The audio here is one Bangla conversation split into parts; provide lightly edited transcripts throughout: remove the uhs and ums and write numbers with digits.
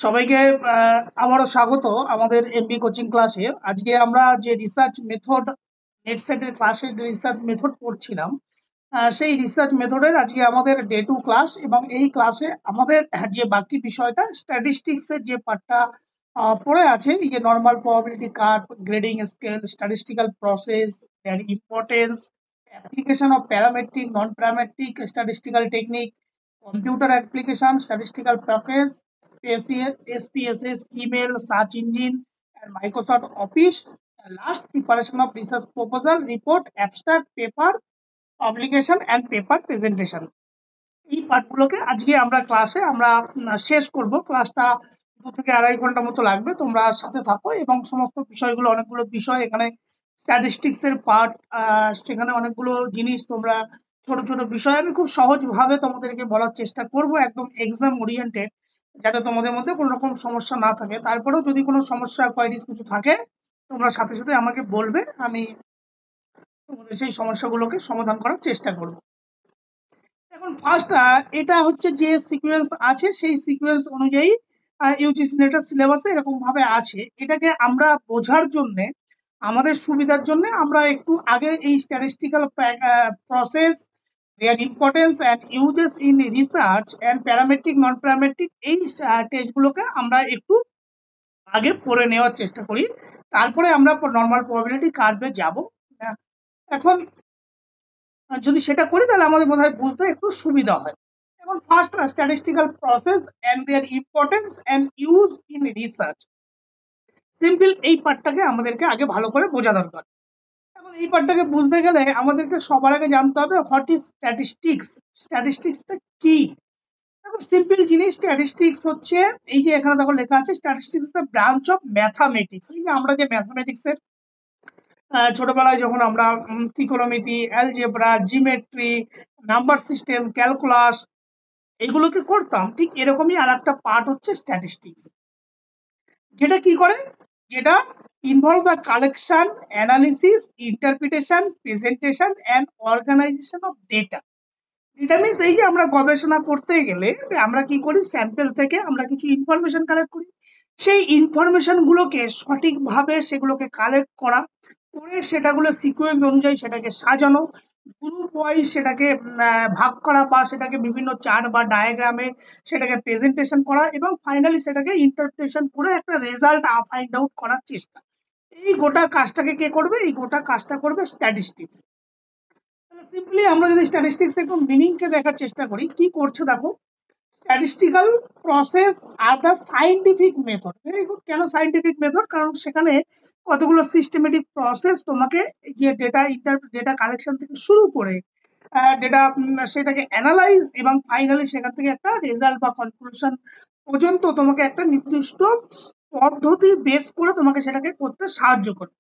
সবাইকে আবারও স্বাগত আমাদের এমবি কোচিং ক্লাসে। আজকে আমরা যে রিসার্চ মেথড নেট সেটের ক্লাসে রিসার্চ মেথড পড়ছিলাম, সেই রিসার্চ মেথডের আজকে আমাদের ডে 2 ক্লাস। এবং এই ক্লাসে আমাদের যে বাকি বিষয়টা স্ট্যাটিস্টিক্স এর যে পার্টটা পড়ে আছে, এই যে normal probability curve, grading scale, statistical process, এর importance, application of parametric non parametric statistical technique, computer application, statistical package, SPSS, email, search engine, and Microsoft Office. And last, preparation of research proposal, report, abstract, paper, publication, and paper presentation. এই পার্টগুলোকে আজকে আমরা ক্লাসে শেষ করব। ক্লাসটা 2 থেকে 2.5 ঘন্টা মতো লাগবে। তোমরা সাথে থাকো এবং সমস্ত বিষয়গুলো, অনেকগুলো বিষয় এখানে স্ট্যাটিস্টিক্স এর পার্ট, সেখানে অনেকগুলো জিনিস তোমরা ছোট ছোট বিষয় আমি খুব সহজ ভাবে তোমাদেরকে বলার চেষ্টা করব, একদম এক্সাম ওরিয়েন্টেড, যাতে তোমাদের মধ্যে কোনো রকম সমস্যা না থাকে। তারপরেও যদি কোনো সমস্যা কোয়ারিজ কিছু থাকে, তোমরা সাথে সাথে আমাকে বলবে, আমি তোমাদের সেই সমস্যাগুলোকে সমাধান করার চেষ্টা করব। এখন ফার্স্ট, এটা হচ্ছে যে সিকোয়েন্স আছে, সেই সিকোয়েন্স অনুযায়ী ইউজিসি নেটের সিলেবাসে এরকম ভাবে আছে। এটাকে আমরা বোঝার জন্য, আমাদের সুবিধার জন্য আমরা একটু আগে এই statistical process, their importance and uses in research and parametric non parametric এই টেস্টগুলোকে আমরা একটু আগে পড়ে নেওয়ার চেষ্টা করি, তারপরে আমরা নর্মাল প্রবাবিলিটি কার্ভে যাব। এখন যদি সেটা করি তাহলে আমাদের বোধহয় বুঝতে একটু সুবিধা হয়। এখন first, statistical process and their importance and use in research. Simple এই পার্টটাকে আমাদেরকে আগে ভালো করে বোঝা দরকার। এখন এই পার্টটাকে বুঝতে গেলে আমাদেরকে সবার আগে জানতে হবে হোয়াট ইজ স্ট্যাটিস্টিক্স। স্ট্যাটিস্টিক্সটা কি? এখন সিম্পল জিনিস, স্ট্যাটিস্টিক্স হচ্ছে, এই যে এখানে দেখো লেখা আছে statistics the branch of mathematics. এই যে আমরা যে ম্যাথামেটিক্স এর ছোটবেলায় যখন আমরা ত্রিকোণমিতি, algebra, geometry, number system, calculus এগুলোকে করতাম, ঠিক এরকমই আর একটা পার্ট হচ্ছে স্ট্যাটিস্টিক্স, যেটা কি করে, যেটা involve the collection, analysis, interpretation, presentation and organisation of data. এটা মিনস এই যে আমরা গবেষণা করতে গেলে আমরা কি করি, স্যাম্পল থেকে আমরা কিছু ইনফরমেশন কালেক্ট করি, সেই ইনফরমেশন গুলোকে সঠিকভাবে সেগুলোকে কালেক্ট করা, করে সেটাগুলো সিকোয়েন্স অনুযায়ী সেটাকে সাজানো, গ্রুপ ওয়াইজ সেটাকে ভাগ করা, বা সেটাকে বিভিন্ন চার্ট বা ডায়াগ্রামে সেটাকে প্রেজেন্টেশন করা, এবং ফাইনালি সেটাকে ইন্টারপ্রিটেশন করে একটা রেজাল্ট ফাইন্ড আউট করার চেষ্টা। এই গোটা কাজটাকে কে করবে? এই গোটা কাজটা করবে স্ট্যাটিস্টিক্স। সিম্পলি আমরা যদি স্ট্যাটিস্টিক্স একটু মিনিং কে দেখার চেষ্টা করি, কি করছে দেখো, statistical process are the scientific method. Very good. কেন সাইন্টিফিক মেথড? কারণ সেখানে কতগুলো সিস্টেমেটিক প্রসেস তোমাকে যে ডেটা কালেকশন থেকে শুরু করে ডেটা সেটাকে অ্যানালাইজ এবং ফাইনালি সেখান থেকে একটা রেজাল্ট বা কনক্লুশন পর্যন্ত তোমাকে একটা নির্দিষ্ট পদ্ধতি বেস করে তোমাকে সেটাকে করতে সাহায্য করবে।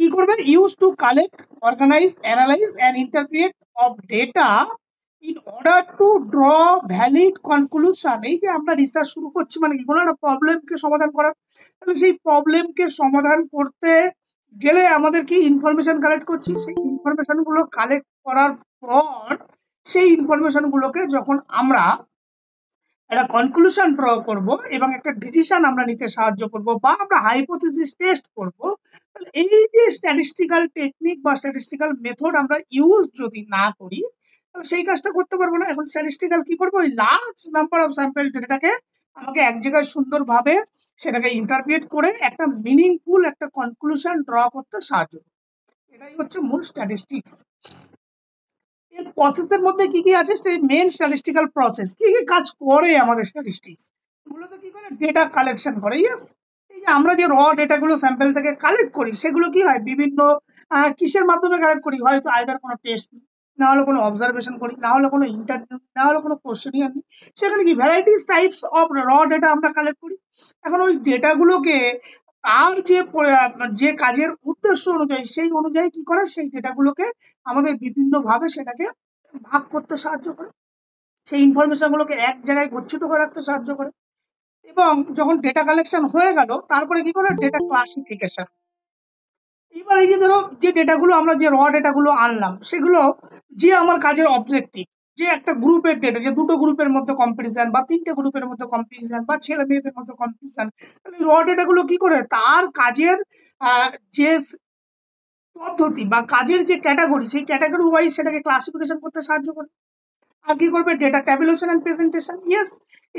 কি করবে? Use to collect, organise, analyse and interpret of data in order to draw valid conclusion. এই যে আমরা রিসার্চ শুরু করছি মানে কি, কোনো একটা প্রবলেমকে সমাধান করার, তাহলে সেই প্রবলেমকে সমাধান করতে গেলে আমাদের কি ইনফরমেশন কালেক্ট করছি, সেই ইনফরমেশন গুলো কালেক্ট করার পর সেই ইনফরমেশন গুলোকে যখন আমরা একটা কনক্লুশন ড্র করব এবং একটা ডিসিশন আমরা নিতে সাহায্য করব, বা আমরা হাইপোথিসিস টেস্ট করব, তাহলে এই যে স্ট্যাটিস্টিক্যাল টেকনিক বা স্ট্যাটিস্টিক্যাল মেথড আমরা ইউজ যদি না করি, তাহলে সেই কাজটা করতে পারবো না। এখন স্ট্যাটিস্টিক্যাল কি করবো, ওই লার্জ নাম্বার অফ স্যাম্পল ডেটাকে আমাকে এক জায়গায় সুন্দরভাবে সেটাকে ইন্টারপ্রিট করে একটা মিনিংফুল একটা কনক্লুশন ড্র করতে সাহায্য করবে। এটাই হচ্ছে মূল স্ট্যাটিস্টিক্স। এর প্রসেসের মধ্যে কি কি আছে, মেন স্ট্যাটিস্টিক্যাল প্রসেস কি কি কাজ করে আমাদের স্ট্যাটিস্টিক্স, মূলত কি করে, ডেটা কালেকশন করে। ইয়েস, এই যে আমরা যে র ডেটাগুলো স্যাম্পল থেকে কালেক্ট করি, সেগুলো কি হয় বিভিন্ন কিসের মাধ্যমে কালেক্ট করি, হয়তো আইদার কোনো টেস্ট, না হলে কোনো অবজারভেশন করি, না হলে কোনো ইন্টারভিউ, না হলে কোনো কোশ্চেনিয়ার নিই, সেখানে কি ভ্যারাইটিস টাইপস অফ র ডেটা আমরা কালেক্ট করি। এখন ওই ডেটাগুলোকে তার যে কাজের উদ্দেশ্য অনুযায়ী, সেই অনুযায়ী কি করে, সেই ডেটাগুলোকে আমাদের বিভিন্ন ভাবে সেটাকে ভাগ করতে সাহায্য করে, সেই ইনফরমেশন গুলোকে এক জায়গায় গচ্ছিত করে রাখতে সাহায্য করে। এবং যখন ডেটা কালেকশন হয়ে গেল, তারপরে কি করে, ডেটা ক্লাসিফিকেশন। এবার এই যে ধরো যে ডেটাগুলো আমরা যে র ডেটাগুলো আনলাম, সেগুলো যে আমার কাজের অবজেক্টিভ, যে একটা গ্রুপের ডেটা, যে দুটো গ্রুপের মধ্যে কম্পিটিশন বা তিনটে গ্রুপের মধ্যে কম্পিটিশন বা ছেলে মেয়েদের মধ্যে কম্পিটিশন, তাহলে র ডেটাগুলো কি করে তার কাজের যে পদ্ধতি বা কাজের যে ক্যাটাগরি, সেই ক্যাটাগরি ওয়াইজ সেটাকে ক্লাসিফিকেশন করতে সাহায্য করে। আর কি করবে data tabulation and presentation. Yes,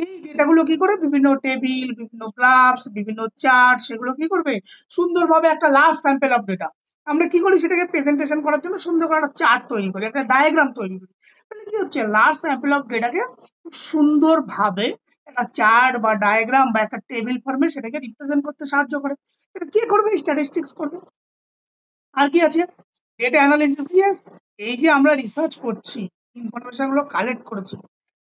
এই ডেটাগুলো কি করে বিভিন্ন টেবিল, বিভিন্ন গ্রাফস, বিভিন্ন চার্ট, সেগুলো কি করবে সুন্দরভাবে একটা লার্জ স্যাম্পল অফ ডেটা আমরা কি করি সেটাকে প্রেজেন্টেশন করার জন্য সুন্দর করে একটা চার্ট তৈরি করি, একটা ডায়াগ্রাম তৈরি করি। তাহলে কি হচ্ছে লার্জ স্যাম্পল অফ ডেটাকে খুব সুন্দরভাবে একটা চার্ট বা ডায়াগ্রাম বা একটা টেবিল ফর্মে সেটাকে রিপ্রেজেন্ট করতে সাহায্য করে। এটা কি করবে স্ট্যাটিস্টিক্স করবে। আর কি আছে ডেটা অ্যানালিসিস। ইয়েস, এই যে আমরা রিসার্চ করছি, ইনফরমেশন গুলো কালেক্ট করেছি,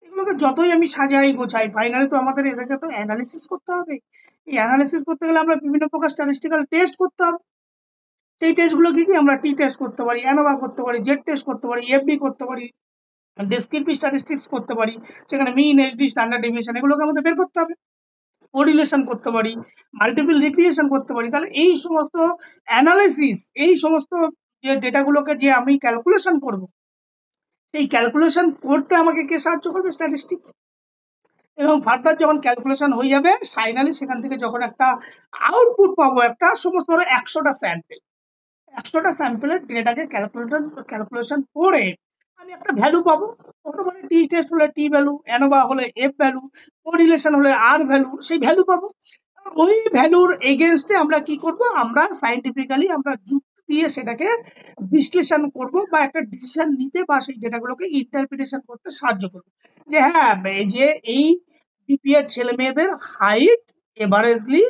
এগুলোকে যতই আমি সাজাই গোছাই, ফাইনালি তো আমাদের এটাকে তো অ্যানালিসিস করতে হবে। এই অ্যানালিসিস করতে গেলে আমরা বিভিন্ন প্রকার স্ট্যাটিস্টিক্যাল টেস্ট করতে হবে। সেই টেস্টগুলো কি কি আমরা টি টেস্ট করতে পারি, অ্যানোভা করতে পারি, জেড টেস্ট করতে পারি, এফডি করতে পারি, ডেসক্রিপটিভ স্ট্যাটিস্টিক্স করতে পারি, সেখানে মিন, এসডি, স্ট্যান্ডার্ড ডেভিয়েশন এগুলোকে আমাদের বের করতে হবে। কোরিলেশন করতে পারি, মাল্টিপল রিগ্রেশন করতে পারি। তাহলে এই সমস্ত অ্যানালিসিস, এই সমস্ত যে ডেটাগুলোকে যে আমি ক্যালকুলেশন করব, সেই ক্যালকুলেশন করতে আমাকে কে সাহায্য করবে স্ট্যাটিস্টিক্স। এবং ফার্দার যখন ক্যালকুলেশন হয়ে যাবে ফাইনালি সেখান থেকে যখন একটা আউটপুট পাবো, একটা সমস্ত ধরো 100টা স্যাম্পল, 100টা স্যাম্পলের ডেটাকে ক্যালকুলেশন করে আমি একটা ভ্যালু পাবো। মানে টি টেস্ট হলে টি ভ্যালু, অ্যানোভা হলে এফ ভ্যালু, কোরিলেশন হলে আর ভ্যালু, সেই ভ্যালু পাবো। ওই ভ্যালুর এগেনস্টে আমরা কি করব, আমরা সাইন্টিফিক্যালি আমরা যুক্তি দিয়ে সেটাকে বিশ্লেষণ করব বা একটা ডিসিশন নিতে বা সেই ডেটাগুলোকে ইন্টারপ্রিটেশন করতে সাহায্য করব। যে হ্যাঁ, এই যে এই বিপিএর ছেলে মেয়েদের হাইট এভারেজলি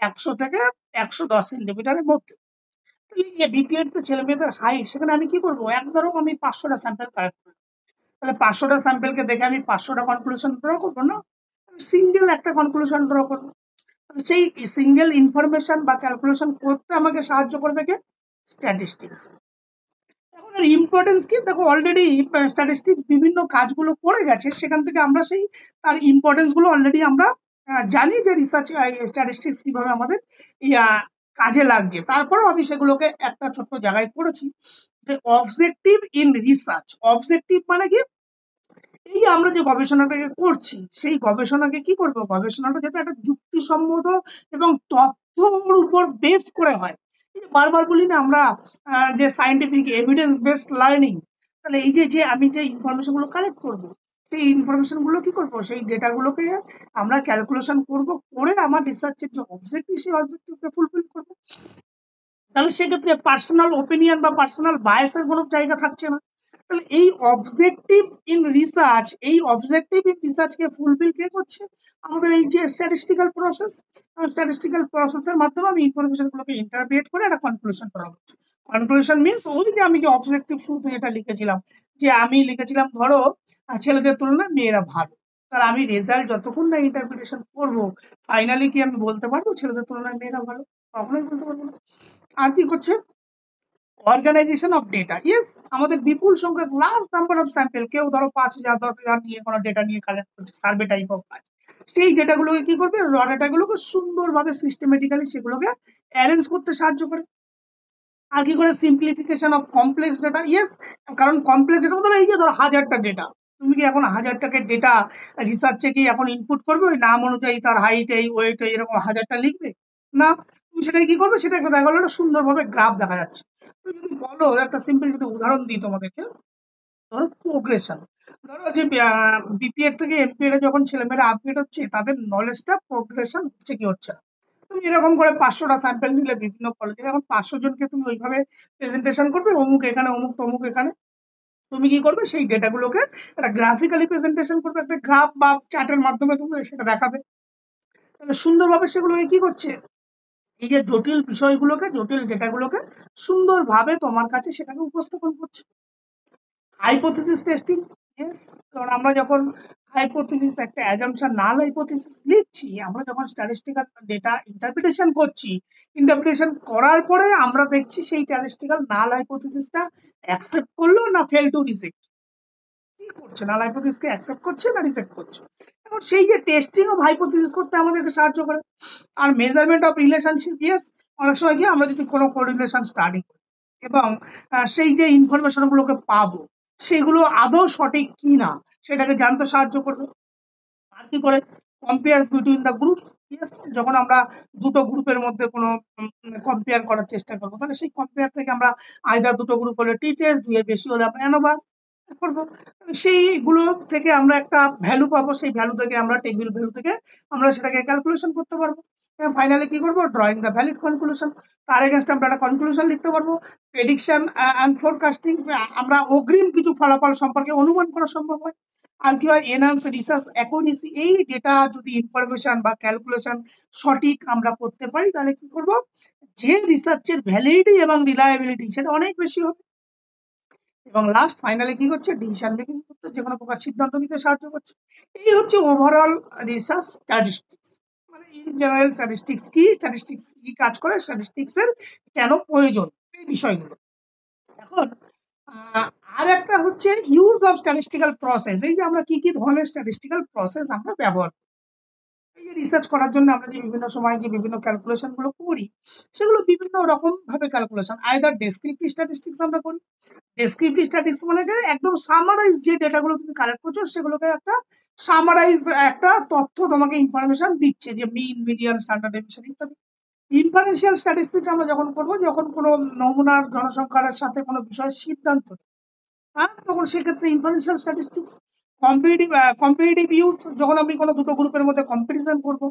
100 থেকে 110 সেন্টিমিটারের মধ্যে। এই যে বিপিএড তো ছেলে মেয়েদের হাইট, সেখানে আমি কি করবো, এক ধরো আমি 500টা স্যাম্পল কালেক্ট করবো, তাহলে 500টা স্যাম্পলকে দেখে আমি 500টা কনক্লুশন ড্র করবো না, সিঙ্গেল একটা কনক্লুশন ড্র করবো। সেই সিঙ্গেল ইনফরমেশন বা ক্যালকুলেশন করতে আমাকে সাহায্য করবে কে স্ট্যাটিস্টিক্স। এখন এর ইম্পর্টেন্স কি দেখো, অলরেডি স্ট্যাটিস্টিক্স বিভিন্ন কাজগুলো করে গেছে, সেখান থেকে আমরা সেই তার ইম্পর্টেন্স গুলো অলরেডি আমরা জানি যে রিসার্চ স্ট্যাটিস্টিক্স কিভাবে আমাদের কাজে লাগছে। তারপরেও আমি সেগুলোকে একটা ছোট্ট জায়গায় করেছি যে অবজেক্টিভ ইন রিসার্চ। অবজেক্টিভ মানে কি, এই যে আমরা যে গবেষণাটাকে করছি সেই গবেষণাকে কি করবো, গবেষণাটা যাতে একটা যুক্তিসম্মত এবং তথ্যর উপর বেস করে হয়। বারবার বলি না আমরা যে সায়েন্টিফিক এভিডেন্স বেসড লার্নিং, তাহলে এই যে যে আমি যে ইনফরমেশন গুলো কালেক্ট করবো, সেই ইনফরমেশন গুলো কি করবো, সেই ডেটা গুলোকে আমরা ক্যালকুলেশন করব, করে আমার রিসার্চের যে অবজেক্টিভ সেই অবজেক্টিভকে ফুলফিল করবো। তাহলে সেক্ষেত্রে পার্সোনাল ওপিনিয়ন বা পার্সোনাল বায়াসের কোনো জায়গা থাকছে না। তাহলে এই অবজেক্টিভ ইন রিসার্চ, এই অবজেক্টিভ ইন রিসার্চকে ফুলফিল কে করছে, আমাদের এই যে স্ট্যাটিস্টিক্যাল প্রসেস। স্ট্যাটিস্টিক্যাল প্রসেসের মাধ্যমে আমি ইনফরমেশন গুলোকে ইন্টারপ্রিট করে একটা কনক্লুশন করা হচ্ছে। কনক্লুশন মিন্স ওই যে আমি যে অবজেক্টিভ শুরুতে যেটা লিখেছিলাম, যে আমি লিখেছিলাম ধরো ছেলেদের তুলনায় মেয়েরা ভালো, তাহলে আমি রেজাল্ট যতক্ষণ না ইন্টারপ্রিটেশন করবো, ফাইনালি কি আমি বলতে পারবো ছেলেদের তুলনায় মেয়েরা ভালো? কখনোই বলতে পারবো না। আর কি করছে অর্গানাইজেশন অফ ডেটা। ইয়েস, আমাদের বিপুল সংখ্যক লার্জ নাম্বার অফ স্যাম্পল, কেউ ধরো 5,000 10,000 নিয়ে কোনো ডেটা নিয়ে কালেক্ট করছে, সার্ভে টাইপ অফ কাজ। সেই ডেটাগুলোকে কি করবে, র ডেটাগুলোকে সুন্দরভাবে সিস্টেমেটিক্যালি সেগুলোকে অ্যারেঞ্জ করতে সাহায্য করে। আর কি করে simplification of complex data. Yes, কারণ কমপ্লেক্স ডেটা ধরো এই যে ধরো 1000টা ডেটা, তুমি কি এখন 1000টাকে ডেটা রিসার্চে কি এখন ইনপুট করবে ওই নাম অনুযায়ী তার হাইট এই ওয়েট এরকম 1000টা লিখবে না, তুমি সেটাকে কি করবে, সেটা একটা দেখা গেলো সুন্দরভাবে গ্রাফ দেখা যাচ্ছে। তুমি যদি বলো একটা সিম্পল যদি উদাহরণ দিই তোমাদেরকে, ধরো প্রোগ্রেশন, ধরো যে বিপিএড থেকে এমপিএড এ যখন ছেলেমেয়েরা আপডেট হচ্ছে তাদের নলেজটা প্রোগ্রেশন হচ্ছে কি হচ্ছে না। তুমি এরকম করে 500টা স্যাম্পল নিলে বিভিন্ন কলেজে, এখন 500 জনকে তুমি ওইভাবে প্রেজেন্টেশন করবে, অমুক এখানে অমুক তমুক এখানে, তুমি কি করবে সেই ডেটাগুলোকে একটা গ্রাফিক্যালি প্রেজেন্টেশন করবে, একটা গ্রাফ বা চার্টের মাধ্যমে তুমি সেটা দেখাবে। তাহলে সুন্দরভাবে সেগুলোকে কি করছে, এই যে জটিল বিষয়গুলোকে, জটিল ডেটাগুলোকে সুন্দরভাবে তোমার কাছে সেটাকে উপস্থাপন করছে। Hypothesis testing. ইয়েস, কারণ আমরা যখন হাইপোথিসিস একটা অ্যাজাম্পশন নাল হাইপোথিসিস লিখছি, আমরা যখন স্ট্যাটিস্টিক্যাল ডেটা ইন্টারপ্রিটেশন করছি, ইন্টারপ্রিটেশন করার পরে আমরা দেখছি সেই স্ট্যাটিস্টিক্যাল নাল হাইপোথিসিসটা অ্যাকসেপ্ট করলো না ফেল টু রিজেক্ট, কি করছে নাল হাইপোথিসিসকে অ্যাকসেপ্ট করছে না রিজেক্ট করছে। এখন সেই যে টেস্টিং অফ হাইপোথিসিস করতে আমাদেরকে সাহায্য করে। আর মেজারমেন্ট অফ রিলেশনশিপ। ইয়েস, অনেক সময় কি আমরা যদি কোনো কোরিলেশন স্টাডি করি এবং সেই যে ইনফরমেশন গুলোকে পাবো, সেগুলো আদৌ সঠিক কি না সেটাকে জানতে সাহায্য করবে। আর কি করে compares between the groups, yes, যখন আমরা দুটো গ্রুপের মধ্যে কোনো কম্পেয়ার করার চেষ্টা করবো, তাহলে সেই কম্পেয়ার থেকে আমরা আইদার দুটো গ্রুপ হলে টি টেস্ট, দুইয়ের বেশি হলে আমরা অ্যানোভা করবো। সেইগুলো থেকে আমরা একটা ভ্যালু পাবো, সেই ভ্যালু থেকে আমরা টেবিল ভ্যালু থেকে আমরা সেটাকে ক্যালকুলেশন করতে পারবো। ফাইনালি কি করবো, ড্রয়িং দ্য ভ্যালিড কনক্লুশন, তার এগেনস্ট আমরা একটা কনক্লুশন লিখতে পারবো। প্রেডিকশন অ্যান্ড ফোরকাস্টিং, আমরা অগ্রিম কিছু ফলাফল সম্পর্কে অনুমান করা সম্ভব হয়। আর কি হয়, এনহান্স রিসার্চ অ্যাকুরেসি, এই ডেটা যদি ইনফরমেশন বা ক্যালকুলেশন সঠিক আমরা করতে পারি, তাহলে কি করব, যে রিসার্চের ভ্যালিডিটি এবং রিলায়েবিলিটি সেটা অনেক বেশি হবে। এবং লাস্ট ফাইনালি কি করছে, ডিসিশন মেকিং করতে, যে কোনো প্রকার সিদ্ধান্ত নিতে সাহায্য করছে। এই হচ্ছে ওভারঅল রিসার্চ স্ট্যাটিস্টিক্স। মানে ইন জেনারেল স্ট্যাটিস্টিক্স কি কাজ করে, স্ট্যাটিস্টিক্স এর কেন প্রয়োজন, এই বিষয়গুলো। এখন আর একটা হচ্ছে ইউজ অফ স্ট্যাটিস্টিক্যাল প্রসেস। এই যে আমরা কি কি ধরনের স্ট্যাটিস্টিক্যাল প্রসেস আমরা ব্যবহার করি, এই যে রিসার্চ করার জন্য আমরা যে বিভিন্ন সময় যে বিভিন্ন ক্যালকুলেশন গুলো করি, সেগুলো বিভিন্ন রকম ভাবে ক্যালকুলেশন, আইদার ডেসক্রিপটিভ স্ট্যাটিস্টিক্স আমরা করি। ডেসক্রিপটিভ স্ট্যাটিস্টিক্স মানে একদম সামারাইজ, যে ডেটাগুলো তুমি কালেক্ট করছো সেগুলোকে একটা সামারাইজ একটা তথ্য তোমাকে ইনফরমেশন দিচ্ছে, যে মিন, মিডিয়ান, স্ট্যান্ডার্ড ডেভিয়েশন ইত্যাদি। ইনফারেন্সিয়াল স্ট্যাটিস্টিক্স আমরা যখন করবো, যখন কোনো নমুনার জনসংখ্যার সাথে কোনো বিষয়ের সিদ্ধান্ত, তখন সেক্ষেত্রে ইনফারেন্সিয়াল স্ট্যাটিস্টিক্স। কম্পারিটিভ ইউজ, যখন আমি কোনো দুটো গ্রুপের মধ্যে কম্পারিজন করব,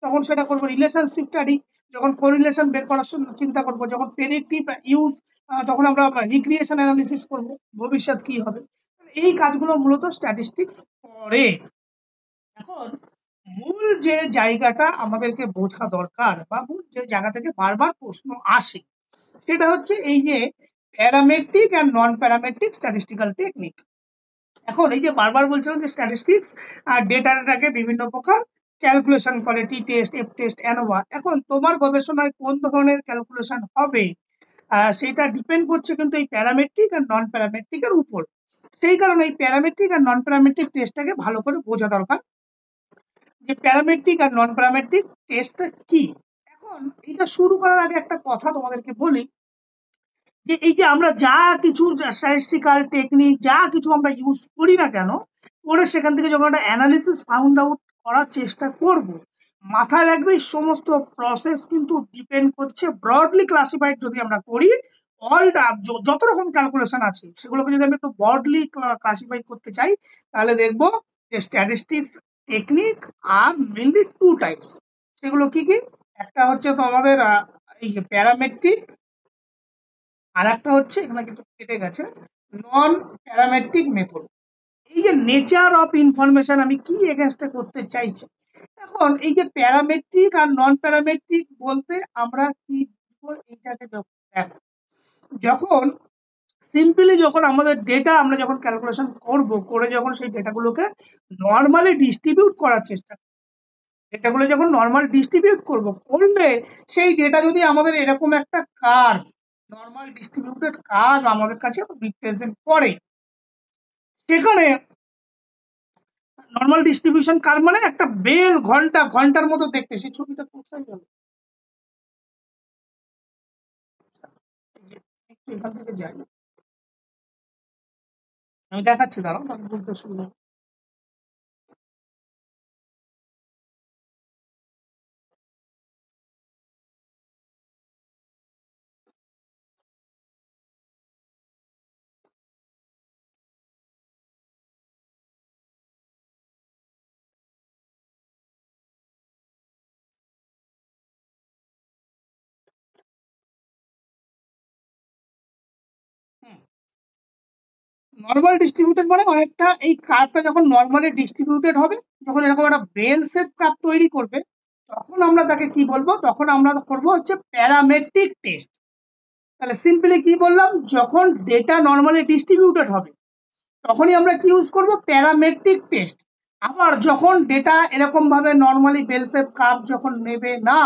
তখন সেটা করবো রিলেশনশিপ স্টাডি, যখন কোরিলেশন বের করার চিন্তা করব, যখন প্রেডিক্টিভ ইউজ, তখন আমরা রিগ্রেশন অ্যানালিসিস করব, ভবিষ্যৎ কি হবে। এই কাজগুলো মূলত স্ট্যাটিস্টিক্স করে। এখন মূল যে জায়গাটা আমাদেরকে বোঝা দরকার, বা মূল যে জায়গা থেকে বারবার প্রশ্ন আসে, সেটা হচ্ছে এই যে parametric and non parametric statistical technique. এখন এই যে বারবার বলছিলাম যে স্ট্যাটিস্টিক্স আর ডেটাটাকে বিভিন্ন প্রকার ক্যালকুলেশন করে, টি টেস্ট, এফ টেস্ট, অ্যানোভা। এখন তোমার গবেষণায় কোন ধরনের ক্যালকুলেশন হবে, সেটা ডিপেন্ড করছে কিন্তু এই প্যারামেট্রিক আর নন প্যারামেট্রিকের উপর। সেই কারণে এই প্যারামেট্রিক আর নন প্যারামেট্রিক টেস্টটাকে ভালো করে বোঝা দরকার, যে প্যারামেট্রিক আর নন প্যারামেট্রিক টেস্টটা কি। এখন এটা শুরু করার আগে একটা কথা তোমাদেরকে বলি, যে এই যে আমরা যা কিছু স্ট্যাটিস্টিক্যাল টেকনিক যা কিছু আমরা ইউজ করি না কেন, করে সেখান থেকে যখন একটা অ্যানালিসিস ফাউন্ড আউট করার চেষ্টা করব, মাথায় রাখবে এই সমস্ত প্রসেস কিন্তু ডিপেন্ড করছে, ব্রডলি ক্লাসিফাইড যদি আমরা করি, অলটা যত রকম ক্যালকুলেশন আছে সেগুলোকে যদি আমি একটু ব্রডলি ক্লাসিফাই করতে চাই, তাহলে দেখবো যে স্ট্যাটিস্টিক্স টেকনিক আর মেনলি টু টাইপস। সেগুলো কি কি, একটা হচ্ছে তো আমাদের এই যে প্যারামেট্রিক, আর একটা হচ্ছে এখানে কিছু কেটে গেছে, নন প্যারামেট্রিক মেথড। এই যে নেচার অফ ইনফরমেশন আমি কি এগেনস্টে করতে চাইছি। এখন এই যে প্যারামেট্রিক আর নন প্যারামেট্রিক বলতে আমরা কি বুঝবো, এইটাকে দেখো, যখন সিম্পলি যখন আমাদের ডেটা আমরা যখন ক্যালকুলেশন করব, করে যখন সেই ডেটাগুলোকে নর্মালি ডিস্ট্রিবিউট করার চেষ্টা, ডেটাগুলো যখন নর্মাল ডিস্ট্রিবিউট করলে সেই ডেটা যদি আমাদের এরকম একটা কার্ভ, নর্মাল ডিস্ট্রিবিউটেড কার্ভ আমাদের কাছে রিপ্রেজেন্ট করে, সেখানে নর্মাল ডিস্ট্রিবিউশন কার্ভ মানে একটা বেল, ঘন্টার মতো দেখতে। সেই ছবিটা কোথায় গেল, একটু এখান থেকে যাই, আমি দেখাচ্ছি, দাঁড়াও, তাহলে বলতে সুবিধা হবে। নর্মাল ডিস্ট্রিবিউটেড মানে অনেকটা এই কার্ভটা যখন নর্মালি ডিস্ট্রিবিউটেড হবে, যখন এরকম একটা বেল শেপ কার্ভ তৈরি করবে, তখন আমরা তাকে কি বলবো, তখন আমরা করবো হচ্ছে প্যারামেট্রিক টেস্ট। তাহলে সিম্পলি কি বললাম, যখন ডেটা নর্মালি ডিস্ট্রিবিউটেড হবে তখনই আমরা কি ইউজ করব, প্যারামেট্রিক টেস্ট। আবার যখন ডেটা এরকম ভাবে নর্মালি বেল শেপ কার্ভ যখন নেবে না,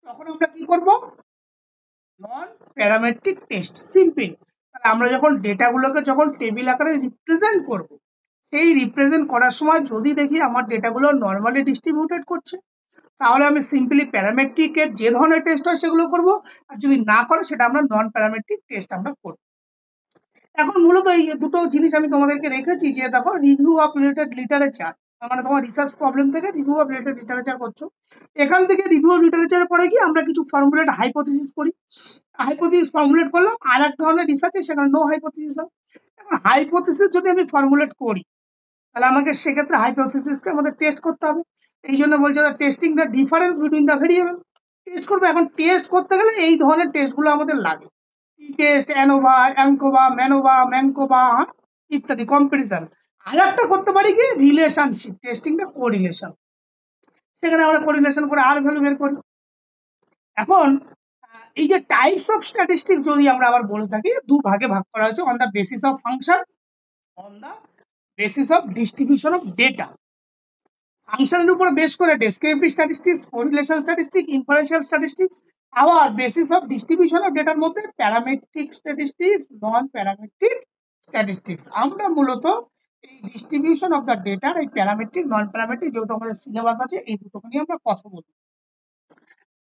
তখন আমরা কি করব, নন প্যারামেট্রিক টেস্ট। সিম্পল। তাহলে আমরা যখন ডেটাগুলোকে যখন টেবিল আকারে রিপ্রেজেন্ট করব, সেই রিপ্রেজেন্ট করার সময় যদি দেখি আমার ডেটাগুলো নর্মালি ডিস্ট্রিবিউটেড করছে, তাহলে আমি সিম্পলি প্যারামেট্রিকের যে ধরনের টেস্ট হয় সেগুলো করব, আর যদি না করে সেটা আমরা নন প্যারামেট্রিক টেস্ট আমরা করব। এখন মূলত এই দুটো জিনিস আমি তোমাদেরকে রেখেছি, যে দেখো রিভিউ অফ রিলেটেড লিটারেচার, মানে তোমার রিসার্চ প্রবলেম থেকে রিভিউ অফ রিলেটেড লিটারেচার করছো। এখান থেকে রিভিউ অফ লিটারেচারের পরে কি আমরা কিছু ফর্মুলেট হাইপোথিসিস করি। হাইপোথিসিস ফর্মুলেট করলাম, আর এক ধরনের রিসার্চে সেখানে নো হাইপোথিসিস হয়। এখন হাইপোথিসিস যদি আমি ফর্মুলেট করি, তাহলে আমাকে সেক্ষেত্রে হাইপোথিসিসকে আমাদের টেস্ট করতে হবে। এই জন্য বলছে testing the difference between the variable. Test করবো। এখন টেস্ট করতে গেলে এই ধরনের টেস্টগুলো আমাদের লাগে। টি টেস্ট, অ্যানোভা, অ্যাঙ্কোভা, ম্যানোভা, ম্যাঙ্কোভা ইত্যাদি। কম্পারিজন। আর একটা করতে পারি কি, রিলেশনশিপ টেস্টিং দ্য কোরিলেশন। সেখানে আমরা কোরিলেশন করে আর ভ্যালু বের করি। এখন এই যে টাইপস অফ স্ট্যাটিস্টিক্স যদি আমরা আবার বলে থাকি, দু ভাগে ভাগ করা হয়েছে, on the basis of function, on the basis of distribution of data. ফাংশনের উপর বেস করে descriptive statistics, correlation statistics, inferential statistics. আবার বেসিস অফ ডিস্ট্রিবিউশন অফ ডেটার মধ্যে parametric statistics, non parametric statistics. আমরা মূলত এই ডিস্ট্রিবিউশন অফ দ্য ডেটার এই প্যারামেট্রিক নন প্যারামেট্রিক, যেহেতু আমাদের সিলেবাস আছে, এই দুটোকে নিয়ে আমরা কথা বলবো।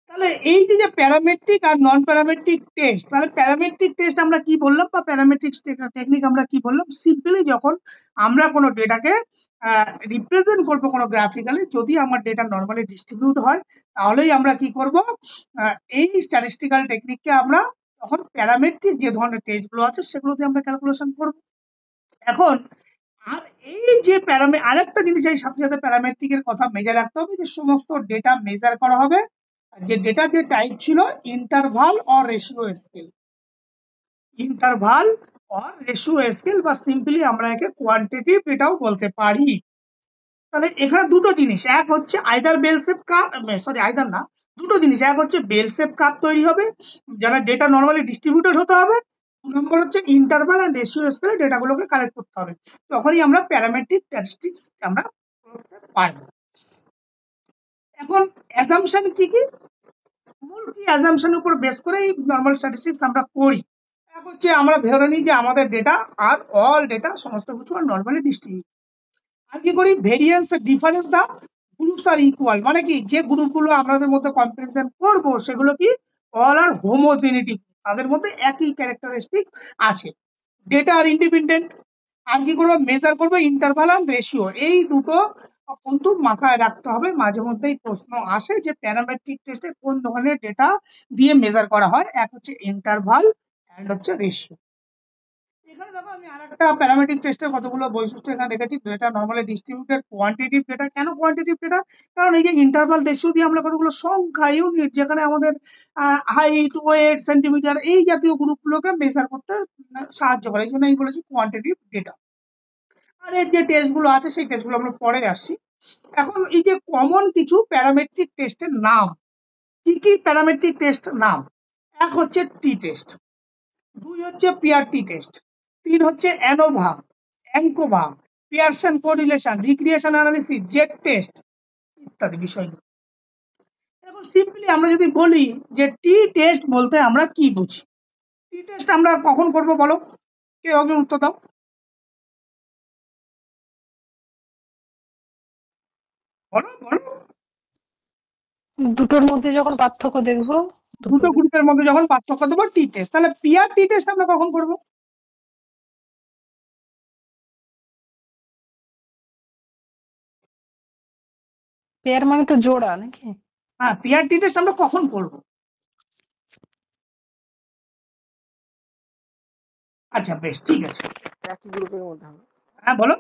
তাহলে এই যে প্যারামেট্রিক আর নন প্যারামেট্রিক টেস্ট, তাহলে প্যারামেট্রিক টেস্ট আমরা কি বললাম, বা প্যারামেট্রিক টেকনিক আমরা কি বললাম, সিম্পলি যখন আমরা কোনো ডেটাকে রিপ্রেজেন্ট করবো কোনো গ্রাফিক্যালি, যদি আমার ডেটা নর্মালি ডিস্ট্রিবিউট হয়, তাহলেই আমরা কি করব, এই স্ট্যাটিস্টিক্যাল টেকনিককে আমরা তখন প্যারামেট্রিক যে ধরনের টেস্টগুলো আছে সেগুলো দিয়ে আমরা ক্যালকুলেশন করব। এখন আর এই যে আরেকটা জিনিস, এই সাথে সাথে প্যারামেট্রিকের কথা মেজার রাখতে হবে, যে সমস্ত ডেটা মেজার করা হবে, যে ডেটা যে টাইপ ছিল interval or ratio scale. Interval or ratio scale, বা সিম্পলি আমরা একে কোয়ান্টিটিভ ডেটাও বলতে পারি। তাহলে এখানে দুটো জিনিস, এক হচ্ছে either bell shape curve, sorry either না, দুটো জিনিস, এক হচ্ছে বেল শেপ কার্ভ তৈরি হবে, যারা ডেটা নর্মালি ডিস্ট্রিবিউটেড হতে হবে। 2 নম্বর হচ্ছে ইন্টারভাল আর রেশিও স্কেলে ডেটাগুলোকে কালেক্ট করতে হবে। তখনই আমরা প্যারামেট্রিক স্ট্যাটিস্টিক্স আমরা করতে পারবো। এখন অ্যাজাম্পশন কি কি, মূল কি অ্যাজাম্পশনের উপর বেস করে এই নর্মাল স্ট্যাটিস্টিক্স আমরা করি। এক হচ্ছে আমরা ধরে নিই যে আমাদের ডেটা আর অল ডেটা সমস্ত কিছু আর নর্মালি ডিস্ট্রিবিউট। আর কি করি, ভেরিয়েন্স ডিফারেন্স দা গ্রুপস আর ইকুয়াল, মানে কি যে গ্রুপগুলো আমাদের মধ্যে কম্পারিজন করব সেগুলো কি অল আর হোমোজেনিটি, তাদের মধ্যে একই ক্যারেক্টারিস্টিক আছে। ডেটা আর ইন্ডিপেন্ডেন্ট। আর কি করবো, মেজার করবো ইন্টারভাল আর রেশিও। এই দুটো কিন্তু মাথায় রাখতে হবে, মাঝে মধ্যেই প্রশ্ন আসে যে প্যারামেট্রিক টেস্টে কোন ধরনের ডেটা দিয়ে মেজার করা হয়, এক হচ্ছে ইন্টারভাল এন্ড হচ্ছে রেশিও। এখানে দেখো আমি আরেকটা প্যারামেট্রিক টেস্টের কতগুলো বৈশিষ্ট্য এখানে রেখেছি। Data normally distributed quantitative data. কেন কোয়ান্টিটিভ ডেটা, কারণ এই যে ইন্টারভাল রেশিও দিয়ে আমরা কতগুলো সংখ্যা ইউনিট, যেখানে আমাদের হাইট, ওয়েট, সেন্টিমিটার এই জাতীয় গ্রুপগুলোকে মেজার করতে সাহায্য করে, এই জন্য আমি বলেছি কোয়ান্টিটিভ ডেটা। আর এর যে টেস্টগুলো আছে সেই টেস্টগুলো আমরা পরে আসছি। এখন এই যে কমন কিছু প্যারামেট্রিক টেস্টের নাম, কি কি প্যারামেট্রিক টেস্ট নাম, এক হচ্ছে টি টেস্ট, 2 হচ্ছে পিআরটি টেস্ট, 3 হচ্ছে ANOVA, ANCOVA, Pearson correlation, regression analysis, Z test ইত্যাদি বিষয়গুলো। এখন সিম্পলি আমরা যদি বলি যে টি টেস্ট বলতে আমরা কি বুঝি, টি টেস্ট আমরা কখন করব বলো, কেউ আগে উত্তর দাও। বলো বলো। দুটোর মধ্যে যখন পার্থক্য দেখবো, দুটো গ্রুপের মধ্যে যখন পার্থক্য দেবো টি টেস্ট। তাহলে পিআর টি টেস্ট আমরা কখন করব, পেয়ার মানে তো জোড়া নাকি? হ্যাঁ পিআর টি টেস্ট আমরা কখন করব। আচ্ছা বেশ ঠিক আছে, একই গ্রুপের মধ্যে হবে, হ্যাঁ বলো।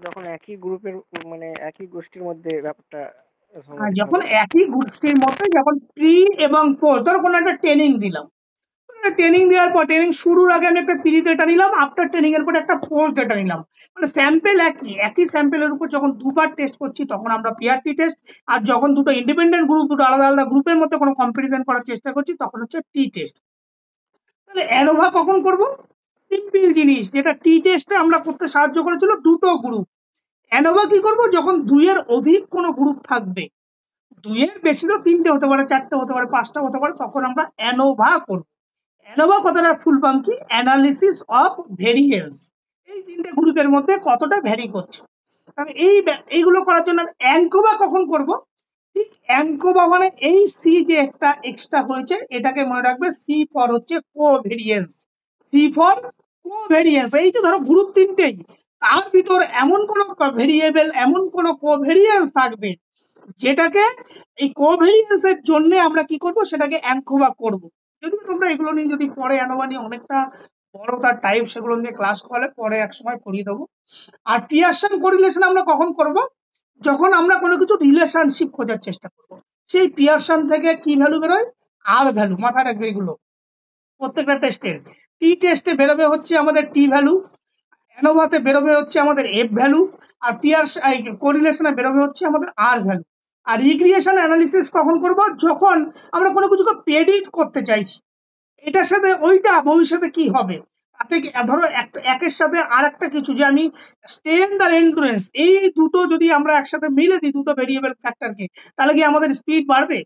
যখন একই গ্রুপের মানে একই গোষ্ঠীর মধ্যে ব্যাপারটা সংঘটিত যখন হবে। একই গোষ্ঠীর মধ্যে, যখন প্রি এবং পোস্ট, ধরো কোনো একটা ট্রেনিং দিলাম, ট্রেনিং দেওয়ার পর ট্রেনিং শুরুর আগে আমি একটা প্রি ডেটা নিলাম, আফটার ট্রেনিং এর পর একটা পোস্ট ডেটা নিলাম, মানে স্যাম্পেল একই স্যাম্পেলের উপর যখন দুবার টেস্ট করছি তখন আমরা পিআরটি টেস্ট। আর যখন দুটো ইন্ডিপেন্ডেন্ট গ্রুপ, দুটো আলাদা আলাদা গ্রুপের মধ্যে কোনো কম্পারিজন করার চেষ্টা করছি তখন হচ্ছে টি টেস্ট। তাহলে অ্যানোভা কখন করব, সিম্পল জিনিস, যেটা টি টেস্টে আমরা করতে সাহায্য করেছিল দুটো গ্রুপ। অ্যানোভা কি করব, যখন 2 এর অধিক কোনো গ্রুপ থাকবে, 2 এর বেশি তো 3টে হতে পারে, 4টে হতে পারে, 5টা হতে পারে, তখন আমরা অ্যানোভা করব। অ্যানোভা কথাটার ফুল ফর্ম কি, অ্যানালিসিস অফ ভেরিয়েন্স, এই 3টে গ্রুপের মধ্যে কতটা ভ্যারি করছে। তাহলে এইগুলো করার জন্য অ্যাঙ্কোভা কখন করব, ঠিক অ্যাঙ্কোভা মানে এই সি যে একটা এক্সট্রা হয়েছে এটাকে মনে রাখবে, সি ফর হচ্ছে কোভেরিয়েন্স, সি ফর কোভেরিয়েন্স, এই যে ধরো গ্রুপ তিনটেই, তার ভিতর এমন কোন ভেরিয়েবল, এমন কোন কোভেরিয়েন্স থাকবে যেটাকে এই কোভেরিয়েন্স এর জন্য আমরা কি করব, সেটাকে অ্যাঙ্কোবা করব। যদি তোমরা এগুলো নিয়ে যদি পরে আনুমানি অনেকটা বড় তার টাইপ, সেগুলো নিয়ে ক্লাস করলে পরে এক সময় করিয়ে দেবো। আর পিয়ারসন কোরিলেশন আমরা কখন করব, যখন আমরা কোনো কিছু রিলেশনশিপ খোঁজার চেষ্টা করব। সেই পিয়ারসন থেকে কি ভ্যালু বেরোয়, আর ভ্যালু, মাথায় রাখবে এগুলো প্রত্যেকটা টেস্টের। টি টেস্টে বেরোবে হচ্ছে আমাদের টি ভ্যালু, অ্যানোভাতে বেরোবে হচ্ছে আমাদের এফ ভ্যালু, আর কোরিলেশনে বেরোবে হচ্ছে আমাদের আর ভ্যালু। আর রিগ্রেশন অ্যানালিসিস কখন করব, যখন আমরা কোনো কিছুকে প্রেডিক্ট করতে চাইছি, এটার সাথে ওইটা ভবিষ্যতে কি হবে, তাতে ধরো একের সাথে আর একটা কিছু, যে আমি স্ট্রেন্থ আর এন্ডুরেন্স এই দুটো যদি আমরা একসাথে মিলে দিই দুটো ভেরিয়েবল ফ্যাক্টরকে, তাহলে কি আমাদের স্পিড বাড়বে?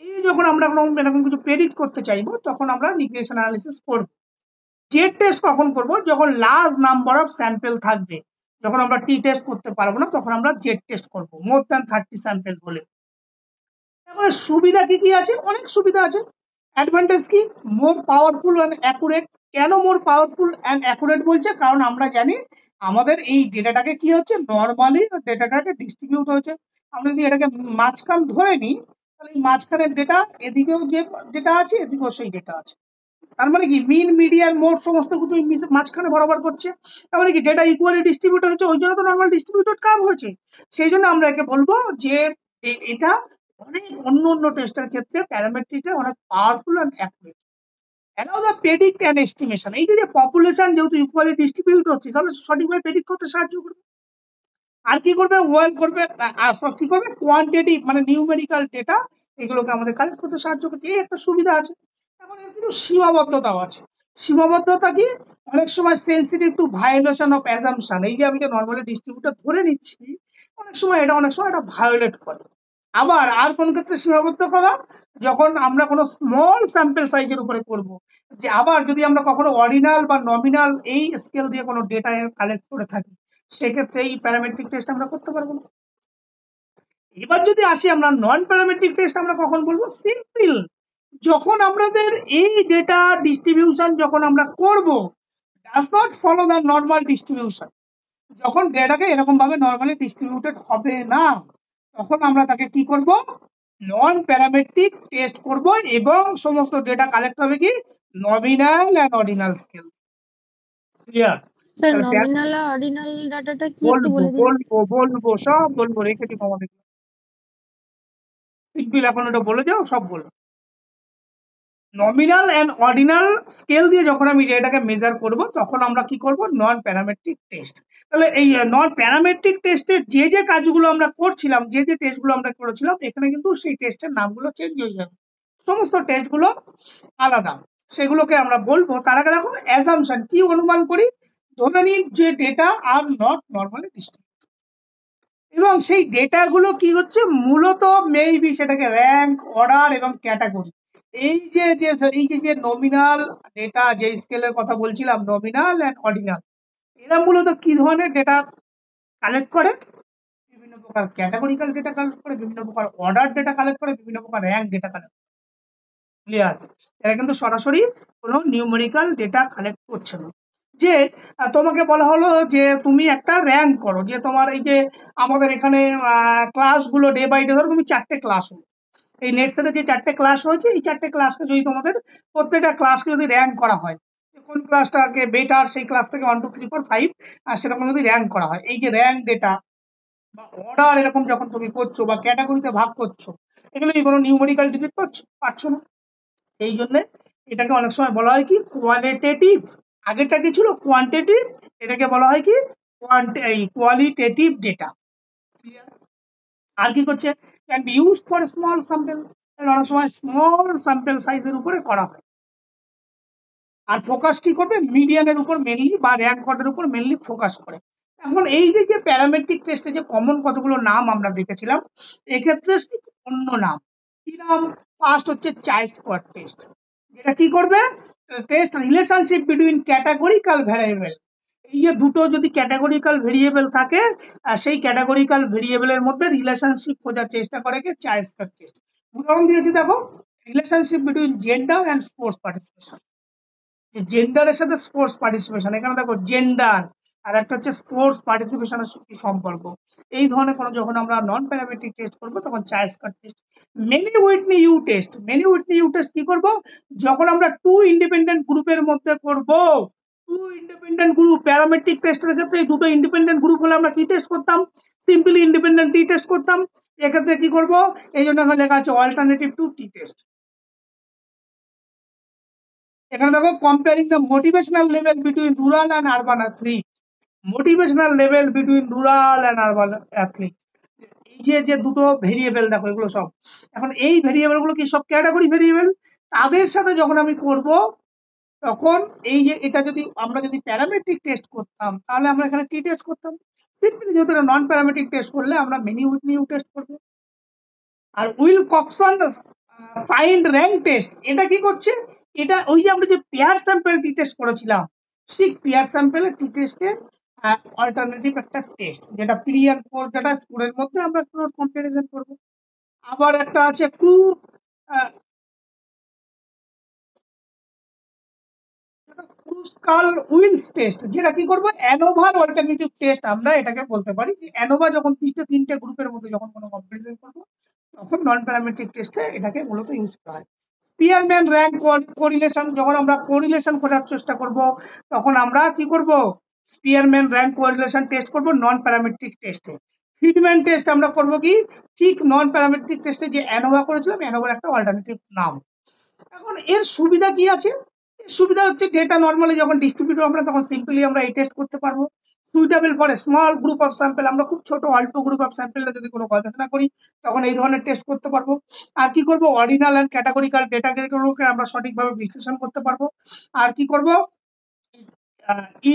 এই যখন আমরা এরকম কিছু প্রেডিক্ট করতে চাইবো, তখন আমরা রিগ্রেশন অ্যানালিসিস করব। জেড টেস্ট কখন করব, যখন লার্জ নাম্বার অফ স্যাম্পল থাকবে। যখন আমরা টি টেস্ট করতে পারবো না, তখন আমরা জেড টেস্ট করব, মোর দ্যান 30 স্যাম্পল হলে। তারপরে সুবিধা কি কি আছে, অনেক সুবিধা আছে। অ্যাডভান্টেজ কি, মোর পাওয়ারফুল অ্যান্ড অ্যাকুরেট। কেন মোর পাওয়ারফুল অ্যান্ড অ্যাকুরেট বলছে, কারণ আমরা জানি আমাদের এই ডেটাটাকে কি হচ্ছে, নর্মালি ডেটাটাকে ডিস্ট্রিবিউট হয়েছে। আমরা যদি এটাকে মাঝখান ধরে নিই, তাহলে এই মাঝখানের ডেটা, এদিকেও যে ডেটা আছে এদিকেও সেই ডেটা আছে। তার মানে কি মিন মিডিয়ান মোড সমস্ত কিছু মাঝখানে বরাবর করছে। তার মানে কি ডেটা ইকুয়ালি ডিস্ট্রিবিউট হয়েছে, ওই জন্য তো নর্মাল ডিস্ট্রিবিউটেড কার্ভ হয়েছে। সেই জন্য আমরা একে বলবো যে এটা অনেক অন্য অন্য টেস্টের ক্ষেত্রে প্যারামেট্রিকটা অনেক powerful and accurate. Allow the predict and estimation, এই যে পপুলেশন যেহেতু ইকুয়ালি ডিস্ট্রিবিউট হচ্ছে, তাহলে সঠিকভাবে প্রেডিক্ট করতে সাহায্য করবে। আর কি করবে, ওয়েল করবে, আর সব কি করবে, কোয়ান্টিটিভ মানে নিউমেরিক্যাল ডেটা, এগুলোকে আমাদের কালেক্ট করতে সাহায্য করছে। এই একটা সুবিধা আছে। এখন এর কিছু সীমাবদ্ধতাও আছে। সীমাবদ্ধতা কি, অনেক সময় sensitive two violation of assumption, এই যে আমি যে নর্মালি ডিস্ট্রিবিউটর ধরে নিচ্ছি, অনেক সময় এটা ভায়োলেট করে। আবার আর কোন ক্ষেত্রে সীমাবদ্ধ করা, যখন আমরা কোনো স্মল স্যাম্পল সাইজের উপরে করব। যে আবার যদি আমরা কখনো অর্ডিনাল বা নমিনাল এই স্কেল দিয়ে কোনো ডেটা কালেক্ট করে থাকি, সেক্ষেত্রে এই প্যারামেট্রিক টেস্ট আমরা করতে পারবো না। এবার যদি আসি আমরা নন প্যারামেট্রিক টেস্ট আমরা কখন বলবো, সিম্পল, যখন আমাদের এই ডেটা ডিস্ট্রিবিউশন যখন আমরা করব does not follow the normal distribution, যখন ডেটাকে এরকম ভাবে নর্মালি ডিস্ট্রিবিউটেড হবে না, তখন আমরা তাকে কি করব, নন প্যারামেট্রিক টেস্ট করব, এবং সমস্ত ডেটা কালেক্ট হবে কি nominal and ordinal scale. Clear? Sir nominal আর অর্ডিনাল ডাটাটা কি একটু বলে দিন। বলবো সব বলবো, রেখে দিব আমাদের সিম্পল, এখন ওটা বলে যাও, সব বলবো। নমিনাল এন্ড অর্ডিনাল স্কেল দিয়ে যখন আমি ডেটাকে মেজার করব, তখন আমরা কি করব, নন প্যারামেট্রিক টেস্ট। তাহলে এই নন প্যারামেট্রিক টেস্টের যে যে কাজগুলো আমরা করছিলাম, যে যে টেস্টগুলো আমরা করেছিলাম, এখানে কিন্তু সেই টেস্টের নামগুলো চেঞ্জ হয়ে যাবে, সমস্ত টেস্টগুলো আলাদা, সেগুলোকে আমরা বলবো। তার আগে দেখো অ্যাজাম্পশন কি অনুমান করি, ধরে নিই যে data are not normally distributed, এবং সেই ডেটাগুলো কি হচ্ছে, মূলত মেবি সেটাকে র্যাঙ্ক, অর্ডার এবং ক্যাটাগরি, এই যে যে এই যে যে নমিনাল ডেটা, যে স্কেলের কথা বলছিলাম, নমিনাল এন্ড অর্ডিনাল, এরা মূলত কি ধরনের ডেটা কালেক্ট করে, বিভিন্ন প্রকার ক্যাটাগরিক্যাল ডেটা কালেক্ট করে, বিভিন্ন প্রকার অর্ডার ডেটা কালেক্ট করে, বিভিন্ন প্রকার র্যাঙ্ক ডেটা কালেক্ট করে। ক্লিয়ার? এরা কিন্তু সরাসরি কোনো নিউমেরিক্যাল ডেটা কালেক্ট করছে না। যে তোমাকে বলা হলো যে তুমি একটা র্যাঙ্ক করো, যে তোমার এই যে আমাদের এখানে ক্লাসগুলো ডে বাই ডে, ধরো তুমি 4টে ক্লাস হলো, এই নেট সেটে যে 4টে ক্লাস হয়েছে, এই 4টে ক্লাসকে যদি তোমাদের প্রত্যেকটা ক্লাসকে যদি র্যাঙ্ক করা হয়, কোন ক্লাসটাকে বেটার, সেই ক্লাস থেকে 1 2 3 4 5 আর সেরকম যদি র্যাঙ্ক করা হয়, এই যে র্যাঙ্ক ডেটা বা অর্ডার এরকম যখন তুমি করছো বা ক্যাটাগরিতে ভাগ করছো, এগুলো কি কোনো নিউমেরিক্যাল ডিজিট পাচ্ছ না। এই জন্য এটাকে অনেক সময় বলা হয় কি কোয়ালিটেটিভ, আগেরটা কি ছিল কোয়ান্টিটিভ, এটাকে বলা হয় কি কোয়ালিটেটিভ ডেটা। আর কি করছে, can be used for small sample, অনেক সময় স্মল স্যাম্পল সাইজের উপরে করা হয়। আর ফোকাস কি করবে, মিডিয়ানের উপর মেনলি বা র্যাঙ্ক অর্ডারের উপর মেনলি ফোকাস করে। এখন এই যে যে প্যারামেট্রিক টেস্টে যে কমন কতগুলো নাম আমরা দেখেছিলাম, এক্ষেত্রে অন্য নাম কি নাম, ফার্স্ট হচ্ছে চাই স্কোয়ার টেস্ট, যেটা কি করবে, test relationship between categorical variable, এই যে দুটো যদি ক্যাটাগরিক্যাল ভেরিয়েবল থাকে, সেই ক্যাটাগরিক্যাল ভেরিয়েবলের মধ্যে রিলেশনশিপ খোঁজার চেষ্টা করে কি চাই স্কোয়ার টেস্ট। উদাহরণ দিয়েছি দেখো, relationship between gender and sports participation, যে জেন্ডারের সাথে স্পোর্টস পার্টিসিপেশন, এখানে দেখো জেন্ডার আর একটা হচ্ছে স্পোর্টস পার্টিসিপেশনের সম্পর্ক। এই ধরনের কোনো যখন আমরা নন প্যারামেট্রিক টেস্ট করবো তখন chi square test. Mann Whitney U test, Mann Whitney U test কি করবো, যখন আমরা টু ইন্ডিপেন্ডেন্ট গ্রুপের মধ্যে করবো, টু ইন্ডিপেন্ডেন্ট গ্রুপ প্যারামেট্রিক টেস্টের ক্ষেত্রে এই দুটো ইন্ডিপেন্ডেন্ট গ্রুপ হলে আমরা কি টেস্ট করতাম, সিম্পলি ইন্ডিপেন্ডেন্ট টি টেস্ট করতাম। এক্ষেত্রে কি করব, এই জন্য এখানে লেখা আছে অল্টারনেটিভ টু টি টেস্ট। এখানে দেখো comparing the motivational level between rural and urban athlete, motivational level between rural and urban athlete. এই যে দুটো ভেরিয়েবল দেখো এগুলো সব, এখন এই ভেরিয়েবল গুলো কি সব ক্যাটাগরি ভেরিয়েবল, তাদের সাথে যখন আমি করব তখন এই যে এটা যদি আমরা যদি প্যারামেট্রিক টেস্ট করতাম তাহলে আমরা এখানে টি টেস্ট করতাম। সিম্পলি যেহেতু নন প্যারামেট্রিক টেস্ট করলে আমরা মেনি উইটনি ইউ টেস্ট করবো। আর উইলকক্সন সাইন্ড র্যাঙ্ক টেস্ট, এটা কি করছে, এটা ওই যে আমরা যে পেয়ার স্যাম্পল টি টেস্ট করেছিলাম সেই পেয়ার স্যাম্পলের টি টেস্টের অল্টারনেটিভ একটা টেস্ট, যেটা প্রি আর পোস্ট ডাটা স্কুলের মধ্যে আমরা কম্পারিজন করব। আবার একটা আছে ক্রুস্কাল উইলস টেস্ট, যেটা কি করবো অ্যানোভার অল্টারনেটিভ টেস্ট আমরা এটাকে বলতে পারি। যে অ্যানোভা যখন তিনটে গ্রুপের মধ্যে যখন কোনো কম্পারিজন করবো তখন নন প্যারামেট্রিক টেস্টে এটাকে মূলত ইউজ করা হয়। স্পিয়ারম্যান র্যাঙ্ক কোরিলেশন, যখন আমরা কোরিলেশন করার চেষ্টা করব তখন আমরা কি করব, স্পিয়ারম্যান র্যাঙ্ক কোরিলেশন টেস্ট করব নন প্যারামেট্রিক টেস্টে। ফিডম্যান টেস্ট আমরা করব কি, ঠিক নন প্যারামেট্রিক টেস্টে যে অ্যানোভা করেছিলাম অ্যানোভার একটা অল্টারনেটিভ নাম। এখন এর সুবিধা কি আছে, সুবিধা হচ্ছে ডেটা নর্মালি যখন ডিস্ট্রিবিউট আমরা তখন সিম্পলি আমরা এই টেস্ট করতে পারবো। Suitable for small group of sample, আমরা খুব ছোট অল্প গ্রুপ অফ স্যাম্পলে যদি কোনো গবেষণা করি তখন এই ধরনের টেস্ট করতে পারবো। আর কি করবো, অর্ডিনাল অ্যান্ড ক্যাটাগরিক্যাল ডেটাগুলোকে আমরা সঠিকভাবে বিশ্লেষণ করতে পারবো। আর কি করবো,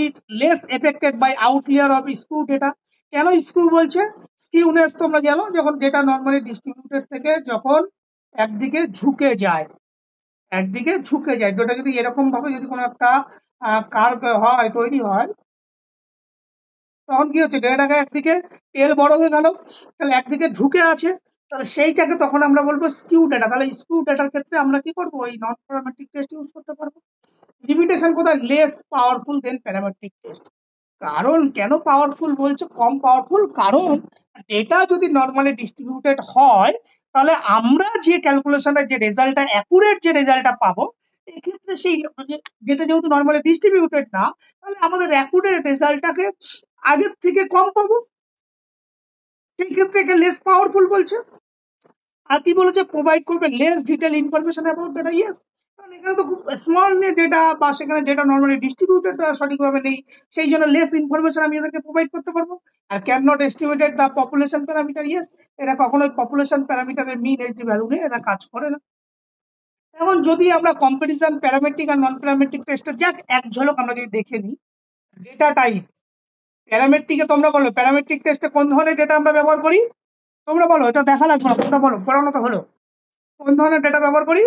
it less affected by outlier of skew data. কেন স্ক্যু বলছে, স্কিউনেস তোমরা জানো যখন ডেটা নর্মালি ডিস্ট্রিবিউটেড থেকে যখন একদিকে ঝুঁকে যায়, একদিকে ঝুঁকে যায়, যেটা যদি এরকম ভাবে যদি কোনো একটা কার্ভ হয় তৈরি হয় তখন কি হচ্ছে, ডেটাটাকে একদিকে টেল বড় হয়ে গেল, তাহলে একদিকে ঝুঁকে আছে, তাহলে সেইটাকে তখন আমরা বলবো স্কিউ ডেটা। তাহলে স্কিউ ডেটার ক্ষেত্রে আমরা কি করবো, এই নন প্যারামেট্রিক টেস্ট ইউজ করতে পারবো। লিমিটেশন কোথায়, লেস পাওয়ারফুল দেন প্যারামেট্রিক টেস্ট। কারণ কেন পাওয়ারফুল বলছে, কম পাওয়ারফুল, কারণ ডেটা যদি নর্মালি ডিস্ট্রিবিউটেড হয় তাহলে আমরা যে ক্যালকুলেশনের যে রেজাল্টটা অ্যাকুরেট যে রেজাল্টটা পাবো, এক্ষেত্রে সেই যেটা যেহেতু নর্মালি ডিস্ট্রিবিউটেড না, তাহলে আমাদের অ্যাকুরেট রেজাল্টটাকে আগের থেকে কম পাবো, সেই ক্ষেত্রে একে লেস পাওয়ারফুল বলছে। আর কি বলেছে, প্রোভাইড করবে less detail information about data. Yes, কারণ এখানে তো খুব স্মল ডেটা বা সেখানে ডেটা নর্মালি ডিস্ট্রিবিউটেড সঠিকভাবে নেই, সেই জন্য লেস ইনফরমেশন আমি এদেরকে প্রোভাইড করতে পারবো। আর can not estimated the population parameter. Yes, এরা কখনোই পপুলেশন প্যারামিটারের মিন এইচডি ভ্যালু নিয়ে এরা কাজ করে না। এখন যদি আমরা কম্পারিজন প্যারামেট্রিক আর নন প্যারামেট্রিক টেস্টের যাক এক ঝলক আমরা যদি দেখে নিই, ডেটা টাইপ প্যারামেট্রিকে তোমরা বলো প্যারামেট্রিক টেস্টে কোন ধরনের ডেটা আমরা ব্যবহার করি, তোমরা বলো, এটা দেখা লাগবে না, তোমরা বলো, পড়ানো তো হলো, কোন ধরনের ডেটা ব্যবহার করি,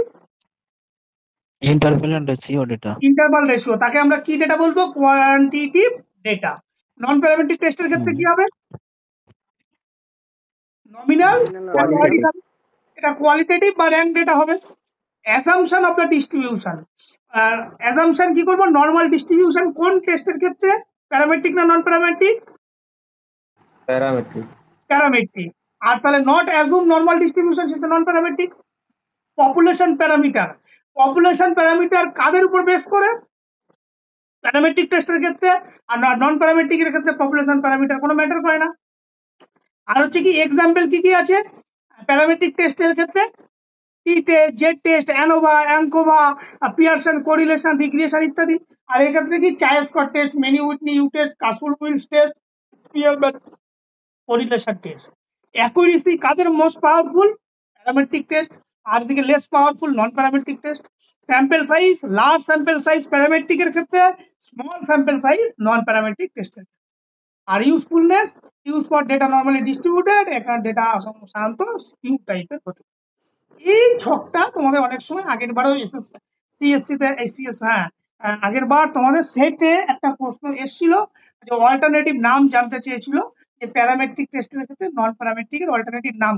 interval and ratio data. Interval ratio, তাকে আমরা কি ডেটা বলবো, কোয়ান্টিটিভ ডেটা। নন প্যারামেট্রিক টেস্টের ক্ষেত্রে কি হবে, নমিনাল, এটা কোয়ালিটেটিভ বা র্যাঙ্ক ডেটা হবে। Assumption of the distribution, assumption কি করবো, নর্মাল ডিস্ট্রিবিউশন কোন টেস্টের ক্ষেত্রে, প্যারামেট্রিক না নন প্যারামেট্রিক, প্যারামেট্রিক। প্যারামেট্রিক। আর তাহলে নট অ্যাজুম নর্মাল ডিস্ট্রিবিউশন, সেটা non parametric. Population parameter, population parameter কাদের উপর বেস করে, প্যারামেট্রিক টেস্টের ক্ষেত্রে, আর নন প্যারামেট্রিকের ক্ষেত্রে পপুলেশন প্যারামিটার কোনো ম্যাটার করে না। আর হচ্ছে কি এক্সাম্পল কি কি আছে প্যারামেট্রিক টেস্টের ক্ষেত্রে, T test, Z test, ANOVA, ANCOVA, Pearson correlation, regression ইত্যাদি। আর এক্ষেত্রে কি chi square test, Mann Whitney U test, Kruskal Wallis test, Spearman correlation test. Accuracy কাদের মোস্ট পাওয়ারফুল, প্যারামেট্রিক টেস্ট, আর দিকে less powerful non parametric test. Sample size, large sample size প্যারামেট্রিকের ক্ষেত্রে, small sample size non parametric টেস্টের। আর usefulness, use for data normally distributed, এখানে ডেটা সাধারণত স্কিউ টাইপের হতে। এই ছকটা তোমাদের অনেক সময় আগের বারও সিএসসি তে সিএস, হ্যাঁ আগের বার তোমাদের সেটে একটা প্রশ্ন এসেছিল যে অল্টারনেটিভ নাম জানতে চেয়েছিল যে প্যারামেট্রিক টেস্টের ক্ষেত্রে নন প্যারামেট্রিকের অল্টারনেটিভ নাম।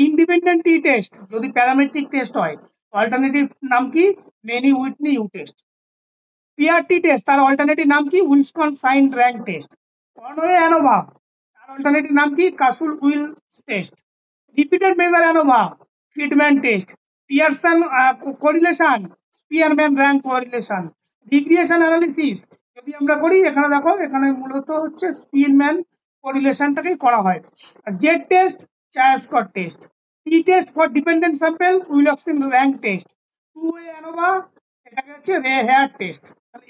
ইন্ডিপেন্ডেন্ট টি টেস্ট যদি প্যারামেট্রিক টেস্ট হয়, অল্টারনেটিভ নাম কি, Mann Whitney U test. PRT test তার অল্টারনেটিভ নাম কি? Wilson sign rank test. One way ANOVA তার অল্টারনেটিভ নাম কি? Kruskal Wallis test. Repeated measure ANOVA Friedman test. Pearson correlation Spearman rank correlation. Regression analysis যদি আমরা করি, এখানে দেখো এখানে মূলত হচ্ছে স্পিয়ারম্যান কোরিলেশনটাকেই করা হয়। Z test chi square test. T test for dependent sample Wilson rank test. Two way ANOVA এটাকে হচ্ছে রে হেয়ার টেস্ট।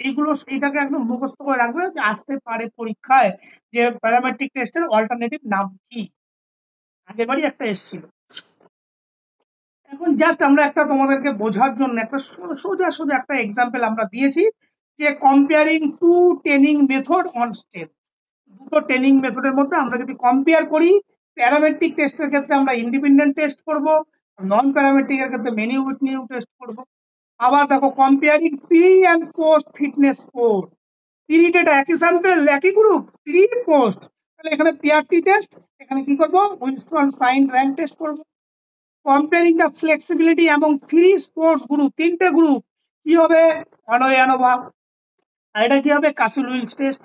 এইগুলো এটাকে একদম মুখস্থ করে রাখবে যে আসতে পারে পরীক্ষায় যে প্যারামেট্রিক টেস্টের অল্টারনেটিভ নাম কি। আগের বারই একটা এসেছিল। এখন জাস্ট আমরা একটা তোমাদেরকে বোঝার জন্য একটা সোজা সোজা একটা এক্সাম্পল আমরা দিয়েছি যে comparing to training method on step. দুটো ট্রেনিং মেথডের মধ্যে আমরা যদি কম্পেয়ার করি, প্যারামেট্রিক টেস্টের ক্ষেত্রে আমরা ইন্ডিপেন্ডেন্ট টেস্ট করব, নন প্যারামেট্রিক এর ক্ষেত্রে মেনি উইথ নিউ টেস্ট করব। আবার দেখো comparing pre and post fitness score. Pre data একই স্যাম্পল একই গ্রুপ, প্রি পোস্ট, তাহলে এখানে পিআরটি টেস্ট, এখানে কি করব? উইলসন সাইন র্যাঙ্ক টেস্ট করব। কম্পেয়ারিং দ্য ফ্লেক্সিবিলিটি এবং 3 স্পোর্টস গ্রুপ, 3টে গ্রুপ কি হবে? One way ANOVA. আর এটা কি হবে? Kruskal Wallis test.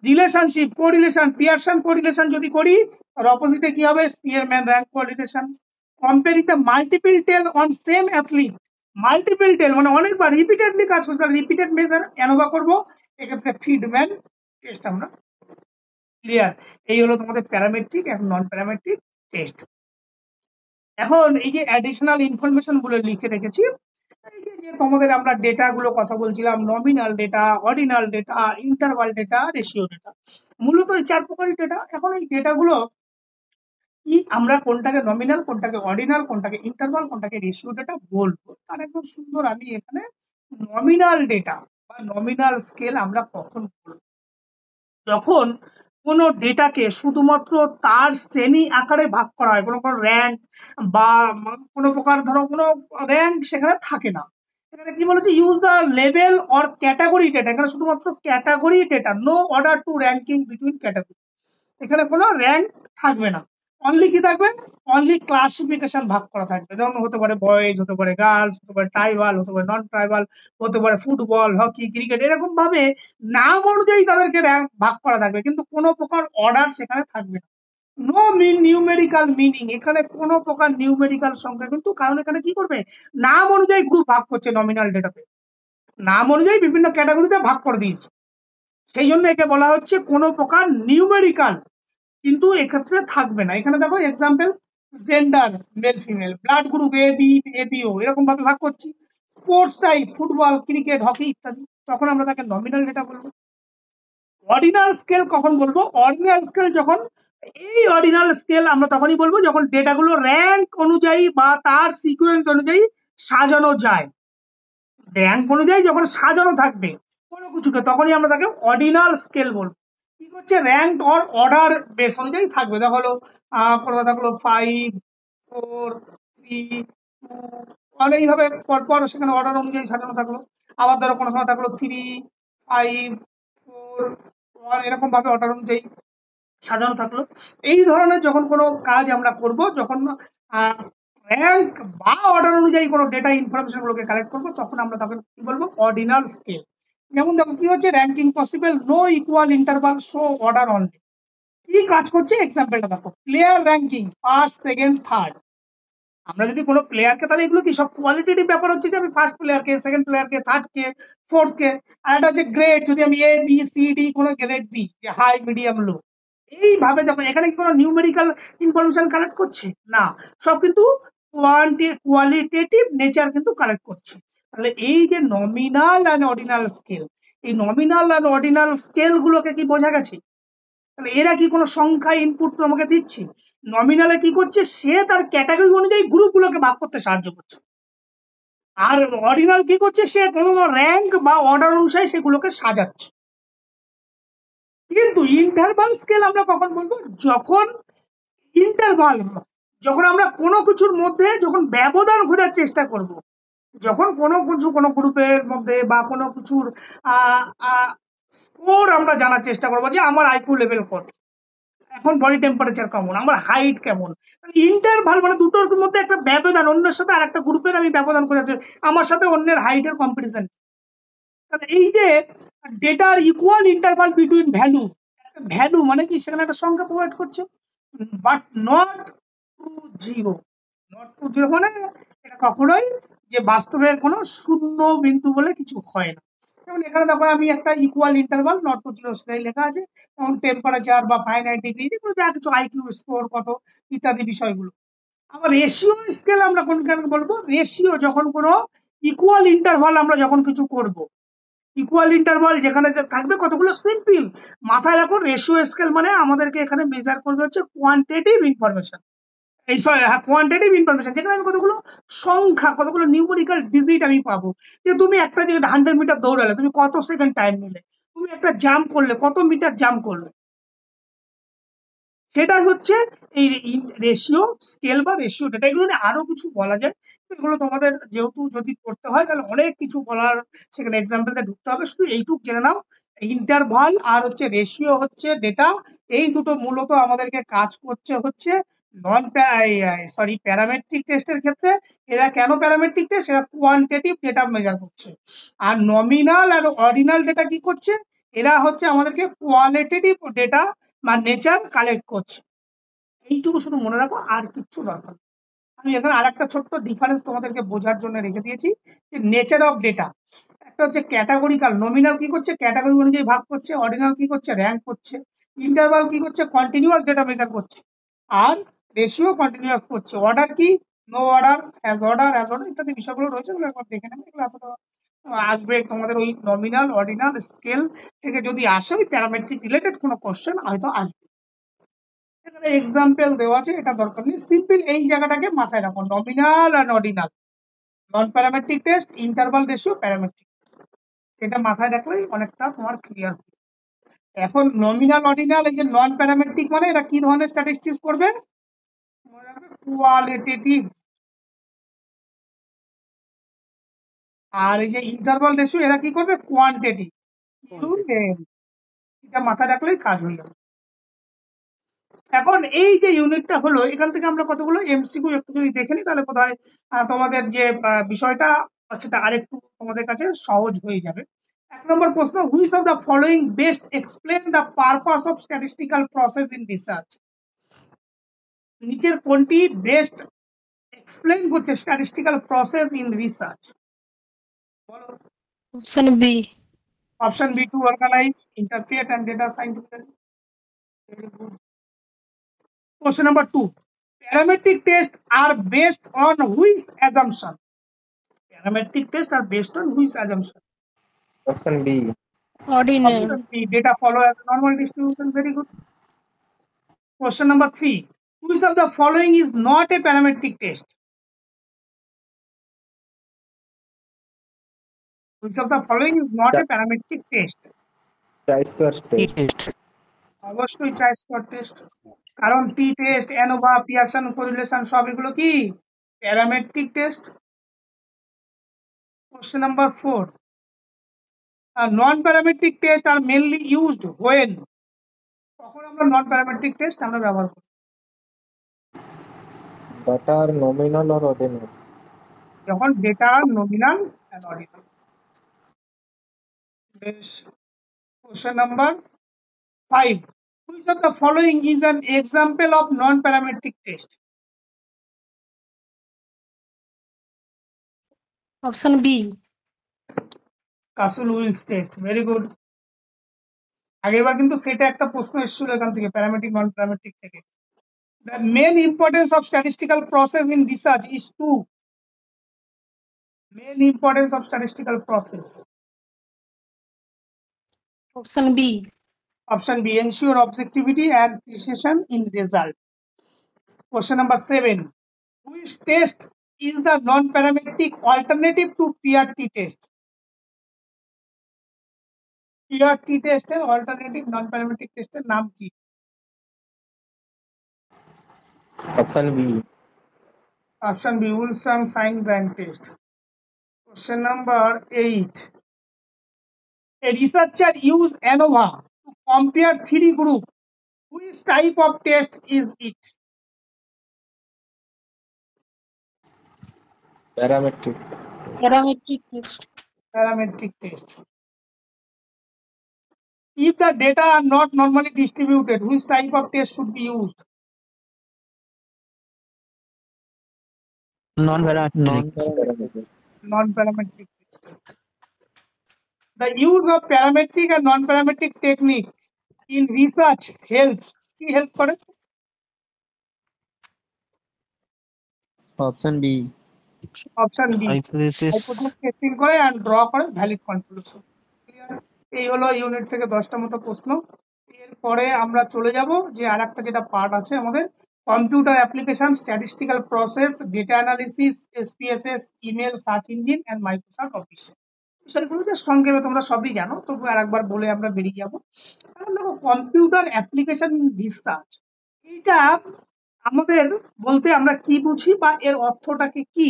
Relationship correlation Pearson correlation যদি করি, তার অপোজিটে কি হবে? Spearman rank correlation. Comparing the multiple tail on same athlete. Multiple tail মানে অনেকবার রিপিটেডলি কাজ করতে হবে, রিপিটেড মেজার অ্যানোভা করব, এক্ষেত্রে ফিডম্যান টেস্ট আমরা। ক্লিয়ার? এই হলো তোমাদের প্যারামেট্রিক এবং নন প্যারামেট্রিক টেস্ট। এখন এই যে অ্যাডিশনাল ইনফরমেশন গুলো লিখে রেখেছি, এই যে তোমাদের আমরা ডেটা গুলো কথা বলছিলাম, nominal data, ordinal data, interval data, ratio data, মূলত এই 4 প্রকারের ডেটা। এখন এই ডেটা গুলো কি আমরা কোনটাকে নমিনাল, কোনটাকে অর্ডিনাল, কোনটাকে ইন্টারভাল, কোনটাকে রেশিও ডেটা বলবো, তার একদম সুন্দর আমি এখানে নমিনাল ডেটা বা নমিনাল স্কেল আমরা কখন বলবো? যখন কোনো ডেটাকে শুধুমাত্র তার শ্রেণী আকারে ভাগ করা হয়, কোনো র্যাঙ্ক বা কোনো প্রকার ধরো কোনো র্যাঙ্ক সেখানে থাকে না। এখানে কি বলেছে? Use the level or category data. এখানে শুধুমাত্র category data, no order to ranking between category. এখানে কোনো র্যাঙ্ক থাকবে না, অনলি কি থাকবে? অনলি ক্লাসিফিকেশন ভাগ করা থাকবে। যেমন হতে পারে বয়েজ, হতে পারে গার্লস, হতে পারে ট্রাইবাল, হতে পারে নন ট্রাইবাল, হতে পারে ফুটবল, হকি, ক্রিকেট, এরকম ভাবে নাম অনুযায়ী তাদেরকে র্যাঙ্ক ভাগ করা থাকবে, কিন্তু কোনো প্রকার অর্ডার সেখানে থাকবে না। নো নিউমেরিক্যাল মিনিং, এখানে কোনো প্রকার নিউমেরিক্যাল সংখ্যা কিন্তু, কারণ এখানে কি করবে? নাম অনুযায়ী গ্রুপ ভাগ করছে নমিনাল ডেটাতে, নাম অনুযায়ী বিভিন্ন ক্যাটাগরিতে ভাগ করে দিয়েছে, সেই জন্য একে বলা হচ্ছে কোনো প্রকার নিউমেরিক্যাল কিন্তু এক্ষেত্রে থাকবে না। এখানে দেখো example, gender male female, blood group A B এপিও, এরকম ভাবে ভাগ করছি, sports type football, cricket, hockey ইত্যাদি, তখন আমরা তাকে নমিনাল ডেটা বলবো। অর্ডিনাল স্কেল কখন বলবো? অর্ডিনাল স্কেল যখন, এই অর্ডিনাল স্কেল আমরা তখনই বলবো যখন ডেটাগুলো র্যাঙ্ক অনুযায়ী বা তার সিকোয়েন্স অনুযায়ী সাজানো যায়। র্যাঙ্ক অনুযায়ী যখন সাজানো থাকবে কোনো কিছুকে, তখনই আমরা তাকে অর্ডিনাল স্কেল বলবো। কি হচ্ছে? র্যাঙ্ক অর অর্ডার বেস অনুযায়ী থাকবে। দেখা হলো কোনটা থাকলো 5, 4, 3, 2, মানে এইভাবে পরপর সেখানে অর্ডার অনুযায়ী সাজানো থাকলো। আবার ধরো কোনো সময় থাকলো 3, 5, 4, 1, এরকম ভাবে অর্ডার অনুযায়ী সাজানো থাকলো। এই ধরনের যখন কোনো কাজ আমরা করব, যখন র্যাঙ্ক বা অর্ডার অনুযায়ী কোনো ডেটা ইনফরমেশন গুলোকে কালেক্ট করবো, তখন আমরা তখন কি বলবো? Ordinal scale. যেমন দেখো কি হচ্ছে? Ranking possible, no equal interval, show order only. কি কাজ করছে? এক্সাম্পলটা দেখো, player ranking first, second, third. আমরা যদি কোনো প্লেয়ারকে, তাহলে এগুলো কি সব কোয়ালিটেটিভ ব্যাপার হচ্ছে যে আমি ফার্স্ট প্লেয়ারকে, সেকেন্ড প্লেয়ারকে, থার্ড কে, ফোর্থ কে, আর এটা হচ্ছে গ্রেড, যদি আমি এ বি সি ডি কোনো গ্রেড দিই, যে হাই, মিডিয়াম, লো, এইভাবে দেখো এখানে কি কোনো নিউমেরিক্যাল ইনফরমেশন কালেক্ট করছে না, সব কিন্তু কোয়ালিটেটিভ নেচার কিন্তু কালেক্ট করছে। তাহলে এই যে নমিনাল অ্যান্ড অর্ডিনাল স্কেল, এই নমিনাল অ্যান্ড অর্ডিনাল স্কেল গুলোকে কি বোঝা গেছে? তাহলে এরা কি কোনো সংখ্যা ইনপুট আমাকে দিচ্ছে? নমিনালে কি করছে? সে তার ক্যাটাগরি অনুযায়ী গ্রুপ গুলোকে ভাগ করতে সাহায্য করছে, আর অর্ডিনাল কি করছে? সে কোনো র্যাঙ্ক বা অর্ডার অনুসারে সেগুলোকে সাজাচ্ছে। কিন্তু ইন্টারভাল স্কেল আমরা কখন বলবো? যখন ইন্টারভাল, যখন আমরা কোনো কিছুর মধ্যে যখন ব্যবধান খোঁজার চেষ্টা করব, যখন কোনো কিছু কোনো গ্রুপের মধ্যে বা কোনো কিছুর স্কোর আমরা জানার চেষ্টা করবো, যে আমার আইকিউ লেভেল কত, এখন বডি টেম্পারেচার কেমন, আমার হাইট কেমন। ইন্টারভাল মানে দুটোর মধ্যে একটা ব্যবধান, অন্যের সাথে আর একটা গ্রুপের আমি ব্যবধান খোঁজাচ্ছি, আমার সাথে অন্যের হাইটের কম্পিটিশন, তাহলে এই যে ডেটার ইকুয়াল ইন্টারভাল বিটুইন ভ্যালু, একটা ভ্যালু মানে কি সেখানে একটা সংখ্যা প্রোভাইড করছে, but not to zero. Not to zero মানে এটা কখনোই যে বাস্তবের কোনো শূন্য বিন্দু বলে কিছু হয় না। যেমন এখানে দেখো আমি একটা equal interval not to zero সেটাই লেখা আছে, যেমন টেম্পারেচার বা ফাইনাইট ডিগ্রি, যেগুলো যা কিছু আইকিউ স্কোর কত ইত্যাদি বিষয়গুলো। আবার রেশিও স্কেল আমরা কোনখানে বলবো, রেশিও যখন কোনো ইকুয়াল ইন্টারভাল আমরা যখন কিছু করব, ইকুয়াল ইন্টারভাল যেখানে থাকবে কতগুলো সিম্পল, মাথায় রাখো রেশিও স্কেল মানে আমাদেরকে এখানে মেজার করবে হচ্ছে কোয়ান্টিটেটিভ ইনফরমেশন, এই কোয়ান্টিটেটিভ ইনফরমেশন, যেখানে আমি কতগুলো সংখ্যা কতগুলো নিউমেরিক্যাল ডিজিট আমি পাবো, যে তুমি একটা জায়গায় 100 মিটার দৌড়ালে তুমি কত সেকেন্ড টাইম নিলে, তুমি একটা জাম্প করলে কত মিটার জাম্প করলে, সেটা হচ্ছে এই রেশিও স্কেল বা রেশিও ডেটা। এগুলো নিয়ে আরো কিছু বলা যায়, এগুলো তোমাদের যেহেতু যদি করতে হয় তাহলে অনেক কিছু বলার, সেখানে এক্সাম্পলটা ঢুকতে হবে, শুধু এইটুকু জেনে নাও ইন্টারভাল আর হচ্ছে রেশিও হচ্ছে ডেটা, এই দুটো মূলত আমাদেরকে কাজ করছে হচ্ছে নন প্যারামেট্রিক টেস্টের ক্ষেত্রে। এরা কেন প্যারামেট্রিক টেস্ট, এরা কোয়ান্টিটেটিভ ডেটা মেজার করছে। আর নমিনাল আর অর্ডিনাল ডেটা কি করছে, এরা হচ্ছে আমাদেরকে কোয়ালিটেটিভ ডেটা বা নেচার কালেক্ট করছে। এইটুকু শুধু মনে রাখো, আর কিচ্ছু দরকার নেই। আমি এখানে আরেকটা ছোট্ট ডিফারেন্স তোমাদেরকে বোঝার জন্য রেখে দিয়েছি, যে নেচার অফ ডেটা। একটা হচ্ছে ক্যাটাগরিক্যাল, নমিনাল কি করছে ক্যাটাগরি অনুযায়ী ভাগ করছে, অর্ডিনাল কি করছে র্যাঙ্ক করছে, ইন্টারভাল কি করছে কন্টিনিউয়াস ডেটা মেজার করছে, আর রেশিও কন্টিনিউয়াস করছে। অর্ডার কি, নো অর্ডার, অ্যাজ অর্ডার ইত্যাদি বিষয়গুলো রয়েছে, ওগুলো একবার দেখে নেবে, এগুলো এতটা আসবে তোমাদের ওই নমিনাল অর্ডিনাল স্কেল থেকে যদি আসে ওই প্যারামেট্রিক রিলেটেড কোনো কোশ্চেন হয়তো আসবে। এখানে এক্সাম্পল দেওয়া আছে, এটা দরকার নেই, সিম্পল এই জায়গাটাকে মাথায় রাখো, নমিনাল আর ordinal, non parametric test, interval ratio, parametric, এটা মাথায় রাখলেই অনেকটা তোমার ক্লিয়ার। এখন নমিনাল অর্ডিনাল, এই যে নন প্যারামেট্রিক মানে এটা কি ধরনের স্ট্যাটিস্টিক্স করবে, মনে রাখবে কোয়ালিটেটিভ। আর এই যে ইন্টারভাল রেশিও এরা কি করবে কোয়ান্টিটেটিভ। এটা মাথায় রাখলেই কাজ হয়ে যাবে। এখন এই যে ইউনিটটা হলো, এখান থেকে আমরা কতগুলো এমসিকিউ একটু যদি দেখে নিই তাহলে বোধহয় তোমাদের যে বিষয়টা সেটা আরেকটু তোমাদের কাছে সহজ হয়ে যাবে। 1 নম্বর প্রশ্ন, which of the following best explain the purpose of statistical process in research. নিচের কোনটি বেস্ট এক্সপ্লেন করছে স্ট্যাটিস্টিক্যাল প্রসেস ইন রিসার্চ, বলো। Option B. Option B, to organise, interpret and data scientifically. Very good. Question number 2. Parametric tests are based on which assumption? Parametric tests are based on which assumption? Option B. Ordinal. Option B. Data follow as a normal distribution. Very good. Question number 3. Which of the following is not a parametric test? Which of the following is not a parametric test? Chi-square test. অবশ্যই Chi-square test, কারণ টি টেস্ট, অ্যানোভা, পিয়ারসন কোরিলেশন সব এগুলো কি parametric test. Question number 4. Non-parametric tests are mainly used when, কখন আমরা নন প্যারামেট্রিক টেস্ট আমরা ব্যবহার করি, Data are nominal or ordinal. যখন ডেটা নমিনাল এন্ড অর্ডিনাল। বেশ। Question number 5. Which of the following is an example of non-parametric test? Option B. Castle-Wills test. Very good. আগেরবার কিন্তু সেটা একটা প্রশ্ন এসেছিল এখান থেকে, প্যারামেট্রিক নন প্যারামেট্রিক থেকে। The main importance of statistical process in research is to, main importance of statistical process. Option B. Option B, ensure objectivity and precision in result. Question number 7. Which test is the non-parametric alternative to PRT test? PRT test এর alternative non-parametric test এর নাম কি? Option B. Option B, Wolfram sign rank test. Question number 8. A researcher used ANOVA to compare 3 groups. Which type of test is it? Parametric. Parametric test. Parametric test. If the data are not normally distributed, which type of test should be used? Non-parametric. Non-parametric. The use of parametric and non-parametric technique in research helps. কি help করে? Option B. Option B, Hypothesis. Hypothesis testing করে এন্ড ড্র করে ভ্যালিড কনক্লুশন। এই হলো ইউনিট থেকে 10টা মতো প্রশ্ন। এরপরে আমরা চলে যাব যে আরেকটা যেটা পার্ট আছে আমাদের, computer application, statistical process, data analysis, SPSS, email search engine and Microsoft Office. বিষয়গুলোতে সংক্ষেপে তোমরা সবই জানো, তবু আরেকবার বলে আমরা বেরিয়ে যাবো। এখন দেখো, কম্পিউটার অ্যাপ্লিকেশন রিসার্চ, এইটা আমাদের বলতে আমরা কি বুঝি বা এর অর্থটাকে কি?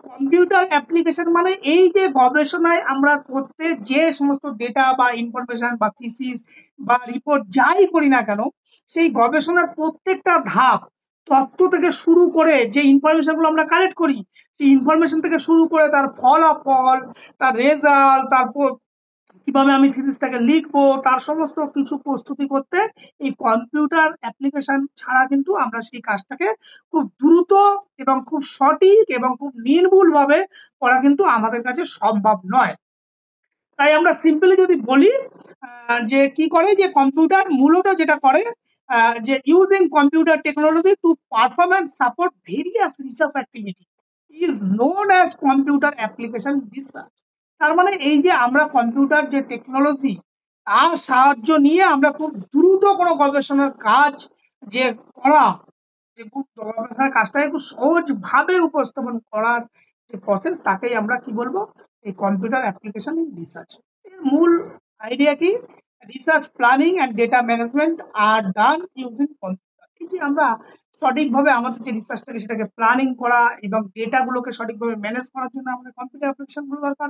কম্পিউটার অ্যাপ্লিকেশন মানে এই যে গবেষণায় আমরা করতে যে সমস্ত ডেটা বা ইনফরমেশন বা থিসিস বা রিপোর্ট যাই করি না কেন, সেই গবেষণার প্রত্যেকটা ধাপ, তথ্য থেকে শুরু করে যে ইনফরমেশন গুলো আমরা কালেক্ট করি, সেই ইনফরমেশন থেকে শুরু করে তার ফলাফল, তার রেজাল্ট, তারপর কিভাবে আমি থিসিসটাকে লিখবো, তার সমস্ত কিছু প্রস্তুতি করতে এই কম্পিউটার অ্যাপ্লিকেশন ছাড়া কিন্তু আমরা সেই কাজটাকে খুব দ্রুত এবং খুব সঠিক এবং খুব নির্ভুল ভাবে করা কিন্তু আমাদের কাছে সম্ভব নয়। তাই আমরা সিম্পলি যদি বলি যে কি করে, যে কম্পিউটার মূলত যেটা করে, যে using computer technology to perform and support various research activity is known as computer application research. তার মানে এই যে আমরা কম্পিউটার যে টেকনোলজি, তার সাহায্য নিয়ে আমরা খুব দ্রুত কোনো গবেষণার কাজ যে করা, যে খুব গবেষণার কাজটাকে খুব সহজ ভাবে উপস্থাপন করার যে প্রসেস, তাকেই আমরা কি বলবো, এই কম্পিউটার অ্যাপ্লিকেশন রিসার্চ। এর মূল আইডিয়া কি? Research planning and data management আর ডান ইউজিং কম্পিউটার। এই যে আমরা সঠিকভাবে আমাদের যে রিসার্চটাকে সেটাকে প্ল্যানিং করা এবং ডেটাগুলোকে সঠিকভাবে ম্যানেজ করার জন্য আমাদের কম্পিউটার অ্যাপ্লিকেশন গুলো দরকার।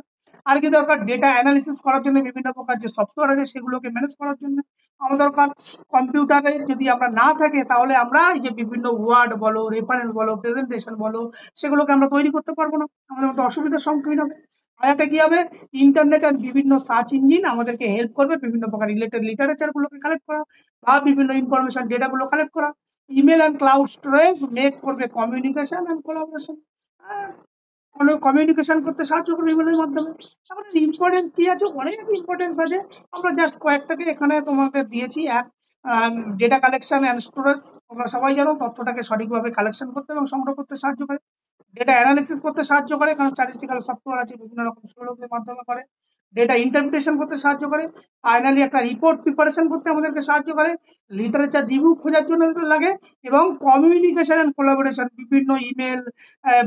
আর কি দরকার? ডেটা অ্যানালিসিস করার জন্য বিভিন্ন প্রকার যে সফটওয়্যার আছে সেগুলোকে ম্যানেজ করার জন্য আমার দরকার। কম্পিউটারে যদি আমরা না থাকে তাহলে আমরা এই যে বিভিন্ন ওয়ার্ড বলো, রেফারেন্স বলো, প্রেজেন্টেশন বলো, সেগুলোকে আমরা তৈরি করতে পারবো না, আমাদের মধ্যে অসুবিধার সম্মুখীন হবে। আর একটা কি হবে, ইন্টারনেট আর বিভিন্ন সার্চ ইঞ্জিন আমাদেরকে হেল্প করবে বিভিন্ন প্রকার রিলেটেড লিটারেচার গুলোকে কালেক্ট করা বা বিভিন্ন ইনফরমেশন ডেটা গুলো কালেক্ট করা। Email and cloud storage make করবে কমিউনিকেশন অ্যান্ড কোলাবোরেশন, কমিউনিকেশন করতে সাহায্য করবে ইমেলের মাধ্যমে। তারপরে ইম্পর্টেন্স কি আছে? অনেক ইম্পর্টেন্স আছে, আমরা জাস্ট কয়েকটাকে এখানে তোমাদের দিয়েছি। এক, ডেটা কালেকশন অ্যান্ড স্টোরেজ, তোমরা সবাই জানো তথ্যটাকে সঠিকভাবে কালেকশন করতে এবং সংগ্রহ করতে সাহায্য করে। ডেটা অ্যানালিসিস করতে সাহায্য করে, কারণ স্ট্যাটিস্টিক্যাল সফটওয়্যার আছে বিভিন্ন রকম, সেগুলোর মাধ্যমে করে। ডেটা ইন্টারপ্রিটেশন করতে সাহায্য করে। ফাইনালি একটা রিপোর্ট প্রিপারেশন করতে আমাদেরকে সাহায্য করে। লিটারেচার রিভিউ খোঁজার জন্য লাগে। এবং কমিউনিকেশন এন্ড কোলাবোরেশন, বিভিন্ন ইমেল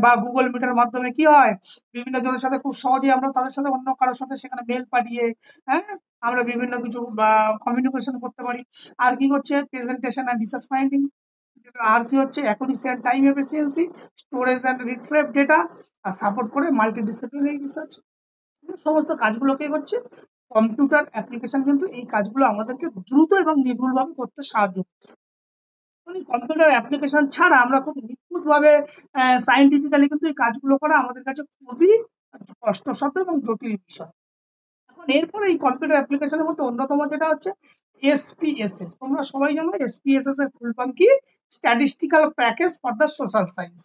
বা গুগল মিটের মাধ্যমে কি হয়, বিভিন্ন জনের সাথে খুব সহজেই আমরা তাদের সাথে অন্য কারোর সাথে সেখানে মেল পাঠিয়ে, হ্যাঁ, আমরা বিভিন্ন কিছু কমিউনিকেশন করতে পারি। আর কি হচ্ছে, প্রেজেন্টেশন এন্ড রিসার্চ ফাইন্ডিং। আর কি হচ্ছে, accuracy and time efficiency, storage and retrieve data, আর সাপোর্ট করে মাল্টিডিসিপ্লিনারি রিসার্চ। সমস্ত কাজগুলোকে হচ্ছে কম্পিউটার অ্যাপ্লিকেশন কিন্তু এই কাজগুলো আমাদেরকে দ্রুত এবং নির্ভুলভাবে করতে সাহায্য করছে। কম্পিউটার অ্যাপ্লিকেশন ছাড়া আমরা খুব নিখুঁতভাবে সায়েন্টিফিক্যালি কিন্তু এই কাজগুলো করা আমাদের কাছে খুবই কষ্টসাধ্য এবং জটিল বিষয়। এখন এরপরে এই কম্পিউটার অ্যাপ্লিকেশনের মধ্যে অন্যতম যেটা হচ্ছে এসপিএসএস। তোমরা সবাই জানো এসপিএসএস এর ফুল ফর্ম কি? Statistical package for the social science.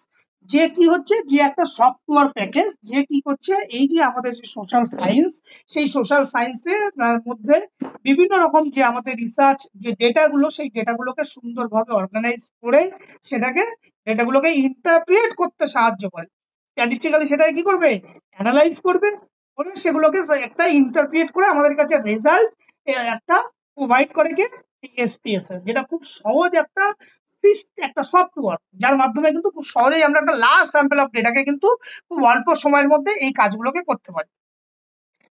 যে কি হচ্ছে, যে একটা সফটওয়্যার প্যাকেজ, যে কি করছে, এই যে আমাদের যে সোশ্যাল সায়েন্স, সেই সোশ্যাল সায়েন্সের মধ্যে বিভিন্ন রকম যে আমাদের রিসার্চ যে ডেটাগুলো, সেই ডেটাগুলোকে সুন্দরভাবে অর্গানাইজ করে সেটাকে ডেটাগুলোকে ইন্টারপ্রিট করতে সাহায্য করে। স্ট্যাটিস্টিক্যালি সেটাকে কি করবে? অ্যানালাইজ করবে, করে সেগুলোকে একটা ইন্টারপ্রিট করে আমাদের কাছে রেজাল্ট একটা প্রোভাইড করে কে? এসপিএসএস, যেটা খুব সহজ একটা একটা সফটওয়্যার, যার মাধ্যমে কিন্তু খুব সহজেই আমরা একটা লার্জ স্যাম্পল অফ ডেটাকে কিন্তু খুব অল্প সময়ের মধ্যে এই কাজগুলোকে করতে পারি।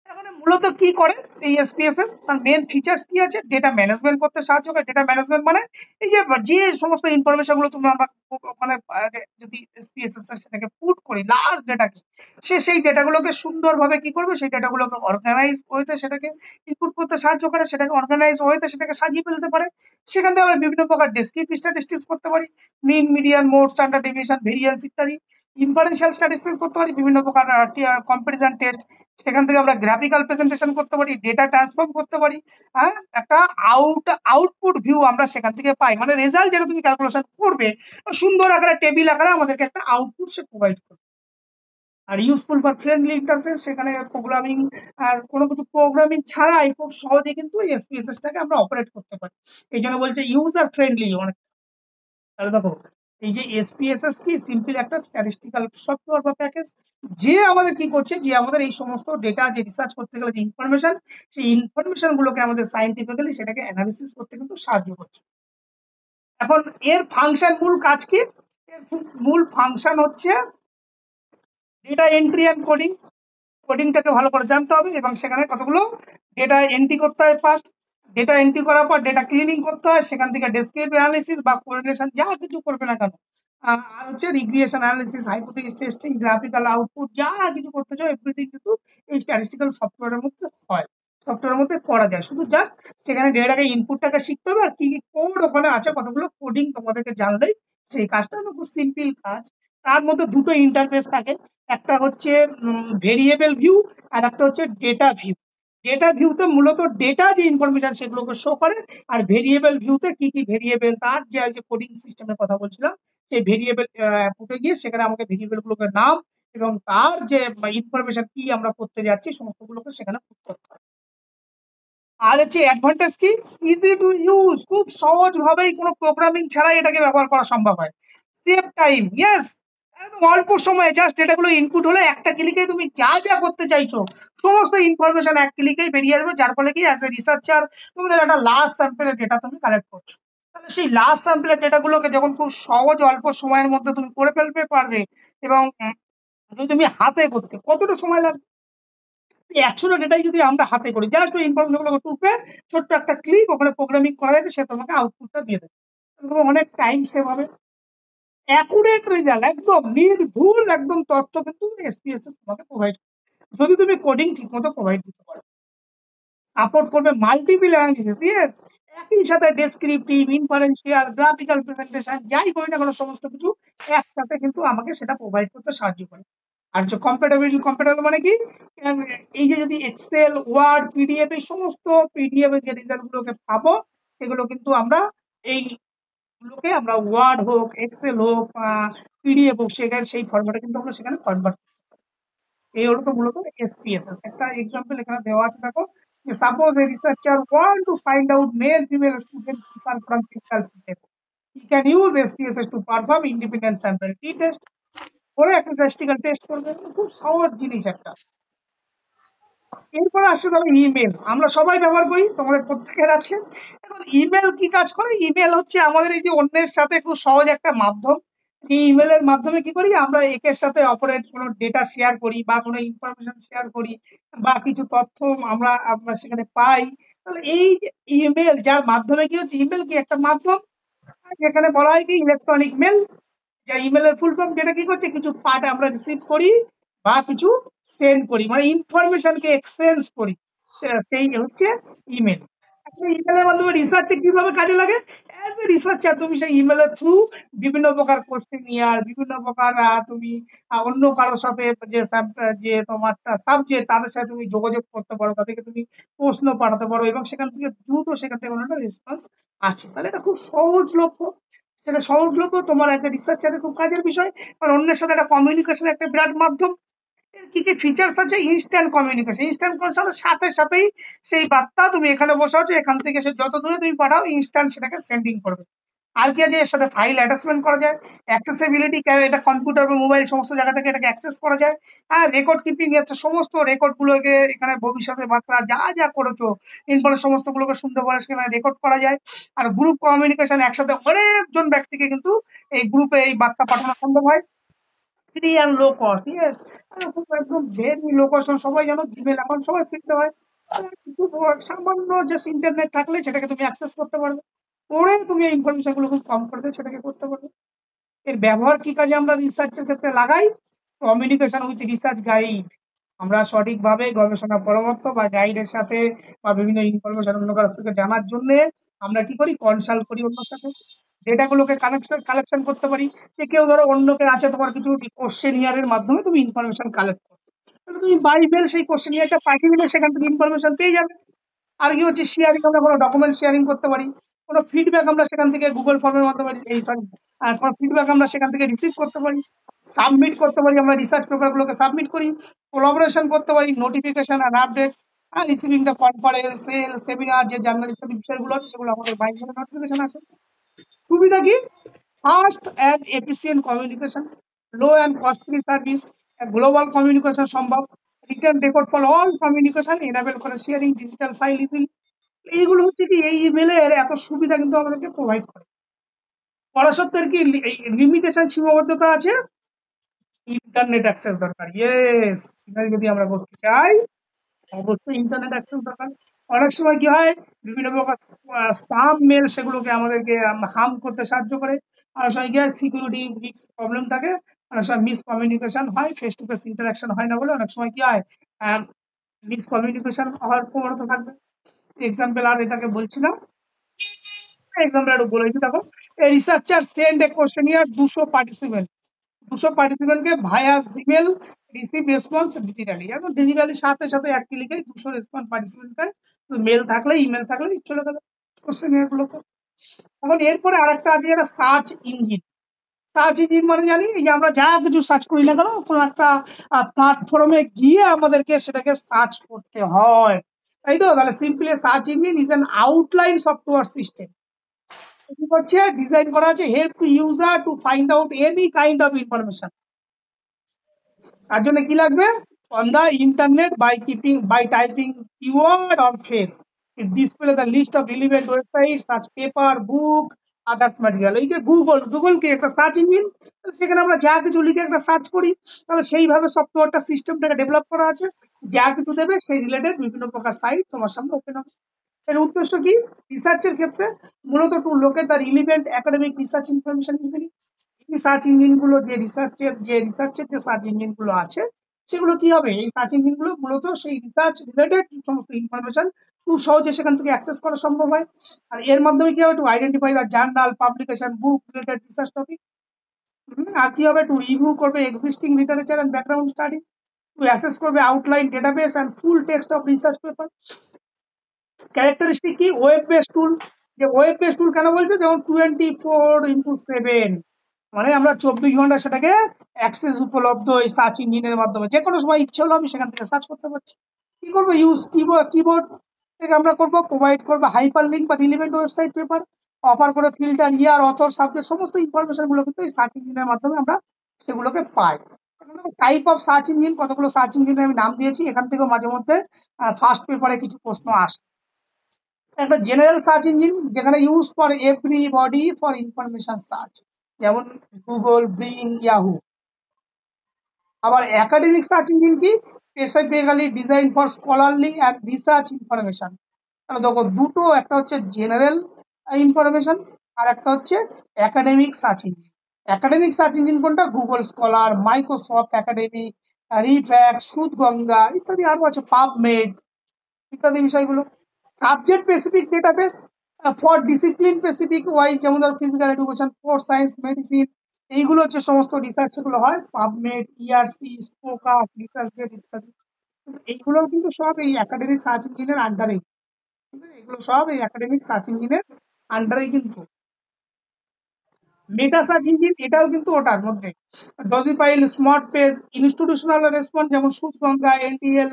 এখন মূলত কি করে এই এসপিএসএস? তার মেন ফিচার্স কি আছে? ডেটা ম্যানেজমেন্ট করতে সাহায্য করে। ডেটা ম্যানেজমেন্ট মানে এই যে যে সমস্ত ইনফরমেশন গুলো তোমরা আমরা ওখানে যদি এসপিএসএস সেটাকে পুট করি লার্জ ডেটাকে, সেই ডেটাগুলোকে সুন্দরভাবে কি করবে, সেই ডেটাগুলোকে অর্গানাইজ ওয়েতে সেটাকে ইনপুট করতে সাহায্য করে, সেটাকে অর্গানাইজ ওয়েতে সেটাকে সাজিয়ে ফেলতে পারে। সেখান থেকে আমরা বিভিন্ন প্রকার ডেসক্রিপটিভ স্ট্যাটিস্টিক্স করতে পারি, mean, median, mode, standard deviation, variance ইত্যাদি। ইনফারেন্সিয়াল স্ট্যাটিস্টিক্স করতে পারি, বিভিন্ন প্রকার কম্পারিজন টেস্ট। সেখান থেকে আমরা গ্রাফিক্যাল রিপ্রেজেন্টেশন করতে পারি, ডেটা ট্রান্সফর্ম করতে পারি, হ্যাঁ, একটা আউটপুট ভিউ আমরা সেখান থেকে পাই, মানে রেজাল্ট যেটা তুমি ক্যালকুলেশন করবে সুন্দর আকারে টেবিল আকারে আমাদেরকে একটা আউটপুট সে প্রোভাইড করবে। আর ইউজফুল বা ফ্রেন্ডলি ইন্টারফেস, সেখানে প্রোগ্রামিং আর কোনো কিছু প্রোগ্রামিং ছাড়াই খুব সহজে কিন্তু এসপিএসএস টাকে আমরা অপারেট করতে পারি। এই জন্য বলছে ইউজার ফ্রেন্ডলি অনেক। তাহলে দেখো এই যে এসপিএসএস কি সিম্পল একটা স্ট্যাটিস্টিক্যাল সফটওয়্যার বা প্যাকেজ, যে আমাদের কি করছে, যে আমাদের এই সমস্ত ডেটা যে রিসার্চ করতে গেলে যে ইনফরমেশন, সেই ইনফরমেশন গুলোকে আমাদের সাইন্টিফিক্যালি সেটাকে অ্যানালিসিস করতে কিন্তু সাহায্য করছে। এখন এর ফাংশন, মূল কাজ কি? এর মূল ফাংশন হচ্ছে ডেটা এন্ট্রি অ্যান্ড কোডিং। কোডিংটাকে ভালো করে জানতে হবে এবং সেখানে কতগুলো ডেটা এন্ট্রি করতে হয়। ফার্স্ট ডেটা এন্ট্রি করার পর ডেটা ক্লিনিং করতে হয়, সেখান থেকে ডেসক্রিপটিভ অ্যানালিসিস বা কোরিলেশন যা কিছু করবে না কেন, আর হচ্ছে regression analysis, hypothesis testing, graphical output যা কিছু করতে চাও এভরিথিং কিন্তু এই স্ট্যাটিস্টিক্যাল সফটওয়্যারের মধ্যে হয়, সফটওয়্যারের মধ্যে করা যায়। শুধু জাস্ট সেখানে ডেটাকে ইনপুটটাকে শিখতে হবে আর কি কি কোড ওখানে আছে, কতগুলো কোডিং তোমাদেরকে জানলেই সেই কাজটা খুব সিম্পল কাজ। তার মধ্যে দুটো ইন্টারফেস থাকে, একটা হচ্ছে ভেরিয়েবল ভিউ আর একটা হচ্ছে ডেটা ভিউ। ডেটা ভিউতে মূলত ডেটা যে ইনফরমেশন সেগুলোকে শো করে, আর ভেরিয়েবল ভিউতে কি কি ভেরিয়েবল, তার যে কোডিং সিস্টেমের কথা বলছিলাম, সেই ভেরিয়েবল পুটে গিয়ে সেখানে আমাকে ভেরিয়েবল গুলোকে নাম এবং তার যে ইনফরমেশন কি আমরা করতে যাচ্ছি সমস্তগুলোকে সেখানে পুট করতে হবে। আর হচ্ছে অ্যাডভান্টেজ কি, ইজি টু ইউজ, খুব সহজ ভাবেই কোনো প্রোগ্রামিং ছাড়াই এটাকে ব্যবহার করা সম্ভব হয়। সেভ টাইম, ইয়েস, একদম অল্প সময়ে জাস্ট ডেটাগুলো ইনপুট হলে একটা ক্লিকে তুমি যা যা করতে চাইছো সমস্ত ইনফরমেশন এক ক্লিকেই বেরিয়ে আসবে, যার ফলে কি অ্যাজ এ রিসার্চার তোমাদের একটা লার্জ স্যাম্পলের ডেটা তুমি কালেক্ট করছো, তাহলে সেই লার্জ স্যাম্পলের ডেটাগুলোকে যখন খুব সহজ অল্প সময়ের মধ্যে তুমি করে ফেলতে পারবে, এবং যদি তুমি হাতে করতে কতটা সময় লাগবে, 100টা ডেটাই যদি আমরা হাতে করি, জাস্ট ওই ইনফরমেশন গুলোকে টুপে ছোট্ট একটা ক্লিক ওখানে প্রোগ্রামিং করা যাবে, সে তোমাকে আউটপুটটা দিয়ে দেবে, অনেক টাইম সেভ হবে। অ্যাকুরেট রেজাল্ট, একদম নির্ভুল একদম তথ্য কিন্তু এসপিএসএস তোমাকে প্রোভাইড, যদি তুমি কোডিং ঠিকমতো প্রোভাইড দিতে পারো। সাপোর্ট করবে মাল্টিপল অ্যানালিসিস, ইয়েস, একই সাথে ডেসক্রিপটিভ, ইনফারেন্সিয়াল, গ্রাফিক্যাল প্রেজেন্টেশন যাই করি না কেন সমস্ত কিছু একসাথে কিন্তু আমাকে সেটা প্রোভাইড করতে সাহায্য করে। আর যে কম্প্যাটেবল মানে কি, এই যে যদি এক্সেল, ওয়ার্ড, পিডিএফ, এই সমস্ত পিডিএফ এর যে রেজাল্ট গুলোকে পাবো সেগুলো কিন্তু আমরা এই গুলোকে আমরা ওয়ার্ড হোক, এক্সেল হোক, পিডিএফ হোক, সেখানে সেই ফরম্যাটে কিন্তু আমরা সেখানে কনভার্ট করতে পারি। এই হলো তো মূলত এসপিএসএস। একটা এক্সাম্পল এখানে দেওয়া আছে, দেখো, suppose A researcher want to find out male female student differ from physical fitness, he can use SPSS to perform independent sample T test, করে একটা স্ট্যাটিস্টিক্যাল টেস্ট করবে, খুব সহজ জিনিস একটা। এরপর আসছে ধরো ইমেল, আমরা সবাই ব্যবহার করি, তোমাদের প্রত্যেকের আছে। এখন ইমেল কি কাজ করে, ইমেল হচ্ছে আমাদের এই যে অন্যের সাথে খুব সহজ একটা মাধ্যম, যে ইমেলের মাধ্যমে কি করি আমরা একের সাথে অপরের কোনো ডেটা শেয়ার করি বা কোনো ইনফরমেশন শেয়ার করি বা কিছু তথ্য আমরা আমরা সেখানে পাই। তাহলে এই যে ইমেল, যার মাধ্যমে কি হচ্ছে, ইমেল কি একটা মাধ্যম, যেখানে বলা হয় কি ইলেকট্রনিক মেল, যা ইমেলের ফুল ফর্ম, যেটা কি করছে কিছু পার্ট আমরা রিসিভ করি বা কিছু সেন্ড করি, মানে ইনফরমেশনকে এক্সচেঞ্জ করি, সেই হচ্ছে ইমেল। ইমেলের মাধ্যমে রিসার্চে কিভাবে কাজে লাগে, অ্যাজ এ রিসার্চার তুমি সেই ইমেলের থ্রু বিভিন্ন প্রকার কোশ্চেনিয়ার, বিভিন্ন প্রকার তুমি অন্য কারোর সাথে যে তোমার সাবজেক্ট তাদের সাথে তুমি যোগাযোগ করতে পারো, তাদেরকে তুমি প্রশ্ন পাঠাতে পারো এবং সেখান থেকে দ্রুত সেখান থেকে একটা রেসপন্স আসে। তাহলে এটা খুব সহজলভ্য, সেটা সহজলভ্য তোমার একটা রিসার্চারের খুব কাজের বিষয়, আর অন্যের সাথে একটা কমিউনিকেশন একটা বিরাট মাধ্যম। কি কি ফিচার্স আছে, ইনস্ট্যান্ট কমিউনিকেশন, ইনস্ট্যান্ট কমিউনিকেশনের সাথে সাথেই সেই বার্তা তুমি এখানে বসে আছো, এখান থেকে সে যত দূরে তুমি পাঠাও ইনস্ট্যান্ট সেটাকে সেন্ডিং করবে। আর কি আছে, এর সাথে ফাইল অ্যাটাচমেন্ট করা যায়, অ্যাক্সেসিবিলিটি, এটা কম্পিউটার বা মোবাইল সমস্ত জায়গা থেকে এটাকে অ্যাক্সেস করা যায়। আর রেকর্ড কিপিং, আছে সমস্ত রেকর্ড গুলোকে এখানে ভবিষ্যতে বার্তা যা যা করেছো ইনফরমেশন সমস্ত গুলোকে সুন্দরভাবে সেখানে রেকর্ড করা যায়। আর গ্রুপ কমিউনিকেশন, একসাথে অনেকজন ব্যক্তিকে কিন্তু এই গ্রুপে এই বার্তা পাঠানো সম্ভব হয়। Free and low cost, yes, একদম ভেরি লো কস্ট। সবাই জানো জিমেল এখন সবাই ফিরতে হয়, কিন্তু সামান্য জাস্ট ইন্টারনেট থাকলে সেটাকে তুমি অ্যাক্সেস করতে পারবে, পরে তুমি এই ইনফরমেশন গুলো খুব কম করে সেটাকে করতে পারবে। এর ব্যবহার কি কাজে আমরা রিসার্চের ক্ষেত্রে লাগাই, কমিউনিকেশন উইথ রিসার্চ গাইড, আমরা সঠিকভাবে গবেষণা পরামর্শ বা গাইডের সাথে বা বিভিন্ন ইনফরমেশন অন্য কাছ থেকে জানার জন্য আমরা কি করি, কনসাল্ট করি অন্যর সাথে, ডেটাগুলোকে কালেকশন করতে পারি। যে কেউ ধরো অন্য কেউ আছে তোমার কিছু কোশ্চেনিয়ারের মাধ্যমে তুমি ইনফরমেশন কালেক্ট করো, তাহলে তুমি বাই মেল সেই কোশ্চেন একটা পাঠিয়ে দিলে সেখান থেকে ইনফরমেশন পেয়ে যাবে। আর কি হচ্ছে শেয়ারিং, আমরা কোনো ডকুমেন্ট শেয়ারিং করতে পারি, কোনো ফিডব্যাক আমরা সেখান থেকে গুগল ফর্মের মাধ্যমে এই সরি কোনো ফিডব্যাক আমরা সেখান থেকে রিসিভ করতে পারি, সাবমিট করতে পারি, আমরা রিসার্চ পেপারগুলোকে সাবমিট করি, কোলাবোরেশন করতে পারি, নোটিফিকেশন আর আপডেট, আর receiving the conference mail seminar যে জার্নালিস্ট বিষয়গুলো আছে সেগুলো আমাদের বাই নোটিফিকেশন আসে। সুবিধা কি? Fast and efficient communication, low and costly service, global communication সম্ভব, return record for all communication enable করে শেয়ারিং ডিজিটাল ফাইল ইজিলি। এইগুলো হচ্ছে কি এই ইমেলের এত সুবিধা কিন্তু আমাদেরকে প্রোভাইড করে। পরাসত্ত্বের কি লিমিটেশন সীমাবদ্ধতা আছে, ইন্টারনেট অ্যাক্সেস দরকার। ইয়েস, ইমেল যদি আমরা করতে চাই অবশ্যই ইন্টারনেট অ্যাক্সেস দরকার। অনেক সময় কি হয় বিভিন্ন প্রকার স্পাম মেল সেগুলোকে আমাদেরকে হার্ম করতে সাহায্য করে। অনেক সময় কি হয় সিকিউরিটি রিস্ক প্রবলেম থাকে, অনেক সময় মিস কমিউনিকেশন হয়, ফেস টু ফেস ইন্টারাকশন হয় না বলে অনেক সময় কি হয় মিস কমিউনিকেশন হওয়ার প্রবণতা থাকবে। এক্সাম্পল আর এটাকে বলছি না, এক্সাম্পল একটু বলেছি। দেখো এই রিসার্চার সেন্ড এ কোশ্চেনিয়ার 200 পার্টিসিপেন্টকে via Gmail receive response digitally. এখন ডিজিটালি সাথে সাথে এক ক্লিকে 200 রেসপন্স পার্টিসিপেন্টকে মেল থাকলে ইমেল থাকলে চলে গেল কোশ্চেনিয়ার গুলোকে। এখন এরপরে আরেকটা আছে একটা সার্চ ইঞ্জিন। সার্চ ইঞ্জিন মানে জানি এই যে আমরা যা কিছু সার্চ করি না কেন কোনো একটা প্ল্যাটফর্মে গিয়ে আমাদেরকে সেটাকে সার্চ করতে হয়, তাই তো? তাহলে simply search engine is an outline software system. কি করছে, ডিজাইন করা আছে help to user to find out any kind of information. তার জন্য কি লাগবে, on the internet by typing keyword on face it display the list of relevant website search paper book others material. এই যে গুগল কি একটা সার্চ ইঞ্জিন, সেখানে আমরা যা কিছু লিখে একটা সার্চ করি, তাহলে সেইভাবে সফটওয়্যারটা সিস্টেমটাকে ডেভেলপ করা আছে, যা কিছু দেবে সেই রিলেটেড বিভিন্ন প্রকার সাইট তোমার সামনে ওপেন হবে। এর উদ্দেশ্য কি, রিসার্চের ক্ষেত্রে মূলত to locate the relevant academic research information easily. এই সার্চ ইঞ্জিন গুলো যে রিসার্চের যে সার্চ ইঞ্জিন গুলো আছে সেগুলো কি হবে, এই সার্চ ইঞ্জিন গুলো মূলত সেই রিসার্চ রিলেটেড সমস্ত ইনফরমেশন খুব সহজে সেখান থেকে অ্যাক্সেস করা সম্ভব হয়। আর এর মাধ্যমে কি হবে, to identify the journal publication book related research topic. আর কি হবে, টু রিভিউ করবে existing literature and background study, to assess করবে outline database and full text of research paper. Characteristic কি, ওয়েব বেস টুল। যে ওয়েব বেস টুল কেন বলছে, যেমন 24/7, মানে আমরা 24 ঘন্টা সেটাকে অ্যাক্সেস উপলব্ধ এই সার্চ ইঞ্জিনের মাধ্যমে, যে কোনো সময় ইচ্ছে হলো আমি সেখান থেকে সার্চ করতে পারছি। কি করবো, ইউজ কিবোর্ড থেকে আমরা করবো, প্রোভাইড করবো হাইপার লিঙ্ক বা রিলিভেন্ট ওয়েবসাইট পেপার, অফার করে ফিল্টার ইয়ার অথর সাবজেক্ট সমস্ত ইনফরমেশন গুলো কিন্তু এই সার্চ ইঞ্জিনের মাধ্যমে আমরা সেগুলোকে পাই। টাইপ অফ সার্চ ইঞ্জিন, কতগুলো সার্চ ইঞ্জিনের আমি নাম দিয়েছি, এখান থেকেও মাঝে মধ্যে ফার্স্ট পেপারে কিছু প্রশ্ন আসে। একটা জেনারেল সার্চ ইঞ্জিন যেখানে use for everybody for information search, যেমন গুগল, ব্রিং, ইয়াহু। আবার একাডেমিক সার্চ ইঞ্জিন কি, specifically design for scholarly and research information. দেখো দুটো, একটা হচ্ছে জেনারেল ইনফরমেশন আর একটা হচ্ছে academic search engine. Academic search engine কোনটা, গুগল স্কলার, মাইক্রোসফট একাডেমিক, রিফ্যাক্ট, সুদগঙ্গা ইত্যাদি আরো আছে, পাবমেড ইত্যাদি বিষয়গুলো। Subject specific database for discipline specific wise, যেমন ধর physical education, sports science, medicine, এইগুলো হচ্ছে সমস্ত রিসার্চ গুলো হয় পাবমেড, ইআরসি, স্পোকাস, রিসার্চগেট ইত্যাদি। এইগুলো কিন্তু সব এই একাডেমিক সার্চ ইঞ্জিনের আন্ডারেই, ঠিক আছে? এগুলো সব এই একাডেমিক সার্চ ইঞ্জিনের আন্ডারেই কিন্তু। মেটা সার্চ ইঞ্জিন এটাও কিন্তু ওটার মধ্যে, ডজিপাইল, স্মার্ট পেজ, ইনস্টিটিউশনাল রেসপন্স যেমন সুদগঙ্গা, এনটিএল,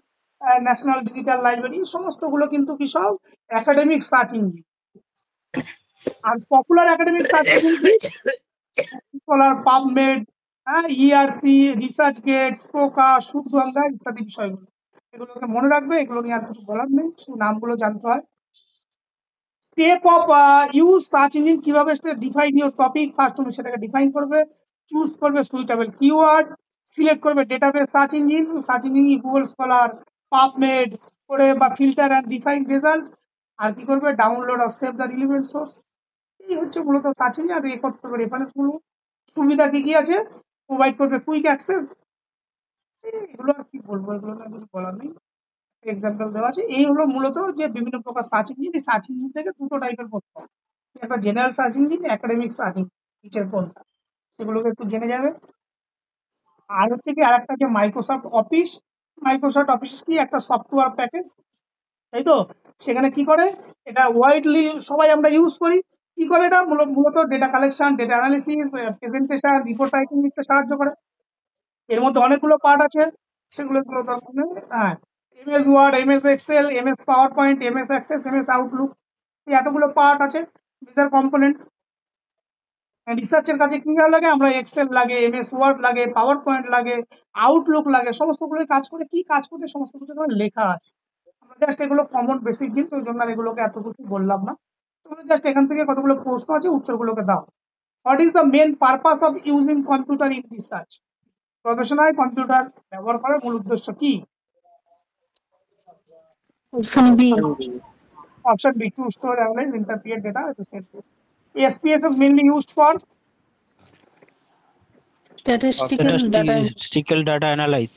ন্যাশনাল ডিজিটাল লাইব্রেরি, সমস্তগুলো কিন্তু কি সব academic search engine. Are popular academic search engine কি, স্কলার, পাবমেড, ইআরসি, রিসার্চগেট, স্পোকা, সুদগঙ্গা ইত্যাদি বিষয়গুলো। এগুলোকে মনে রাখবে, এগুলো নিয়ে আর কিছু বলার নেই, শুধু নামগুলো জানতে হয়। Step of use search engine, কিভাবে ডিফাইন ইউর টপিক, ফার্স্ট তুমি সেটাকে ডিফাইন করবে, চুজ করবে সুইটেবল কিওয়ার্ড, সিলেক্ট করবে database search engine Google Scholar, PubMed করে বা ফিল্টার অ্যান্ড ডিফাইন রেজাল্ট। আর কি করবে, ডাউনলোড আর সেভ দ্য রিলিভেন্ট সোর্স। এই হচ্ছে মূলত সার্চ ইঞ্জিন। আর রেকর্ড করবে রেফারেন্স গুলো। সুবিধা কি কি আছে, প্রোভাইড করবে কুইক অ্যাক্সেস। এগুলো আর কি বলবো, এগুলো আর কিছু বলার নেই, এক্সাম্পল দেওয়া আছে। এই হলো মূলত যে বিভিন্ন প্রকার সার্চ ইঞ্জিন। এই সার্চ ইঞ্জিন থেকে দুটো টাইপের প্রশ্ন, একটা general search engine, academic search engine, নিচের কোনটা সেগুলোকে একটু জেনে যাবে। আর হচ্ছে কি আরেকটা যে মাইক্রোসফট অফিস মাইক্রোসফট অফিস কি একটা সফটওয়্যার প্যাকেজ, তাই তো? সেখানে কি করে, এটা ওয়াইডলি সবাই আমরা ইউজ করি। কি করে এটা মূলত data collection, data analysis, presentation, report writing লিখতে সাহায্য করে। এর মধ্যে অনেকগুলো পার্ট আছে, সেগুলো হ্যাঁ, MS Word, MS Excel, MS PowerPoint, MS Access, MS Outlook, এতগুলো পার্ট আছে, বিজার কম্পোনেন্ট। রিসার্চের কাছে কি লাগে, আমরা এক্সেল লাগে, এমএস ওয়ার্ড লাগে, পাওয়ার পয়েন্ট লাগে, আউটলুক লাগে, সমস্তগুলো কাজ করে কি কাজ করতে সমস্ত কিছু এখানে লেখা আছে। আমরা জাস্ট এগুলো কমন বেসিক জিনিস, ওই জন্য আর এগুলোকে এত কিছু বললাম না। তোমরা জাস্ট এখান থেকে কতগুলো প্রশ্ন আছে, উত্তরগুলোকে দাও। What is the main purpose of using computer in research? গবেষণায় কম্পিউটার ব্যবহার করার মূল উদ্দেশ্য কি? Option B. Option B, to store, analyze, interpret data. SPS is mainly used for Statistical data. analyze.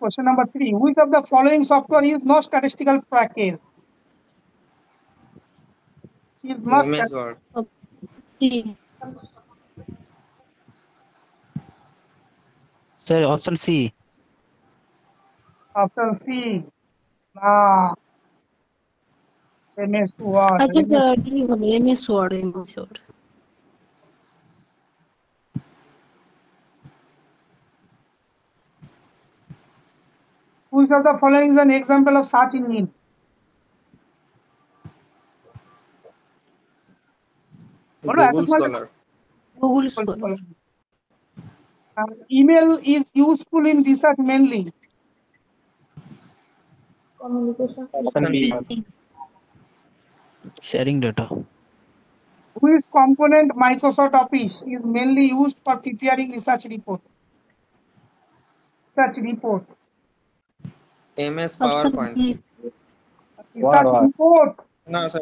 question number 3. Which of the following software is not statistical package? Is not MS Word. D. Sir, option C. option C. Nah. MS Word. I think D হবে MS Word. Which of the following is an example of search engine? Google Scholar. Google Scholar. Email is useful in research mainly. Communication. Option B. Sharing data. Which component Microsoft Office is mainly used for preparing research report? Research report. MS Option PowerPoint. B. Research report. No, sir.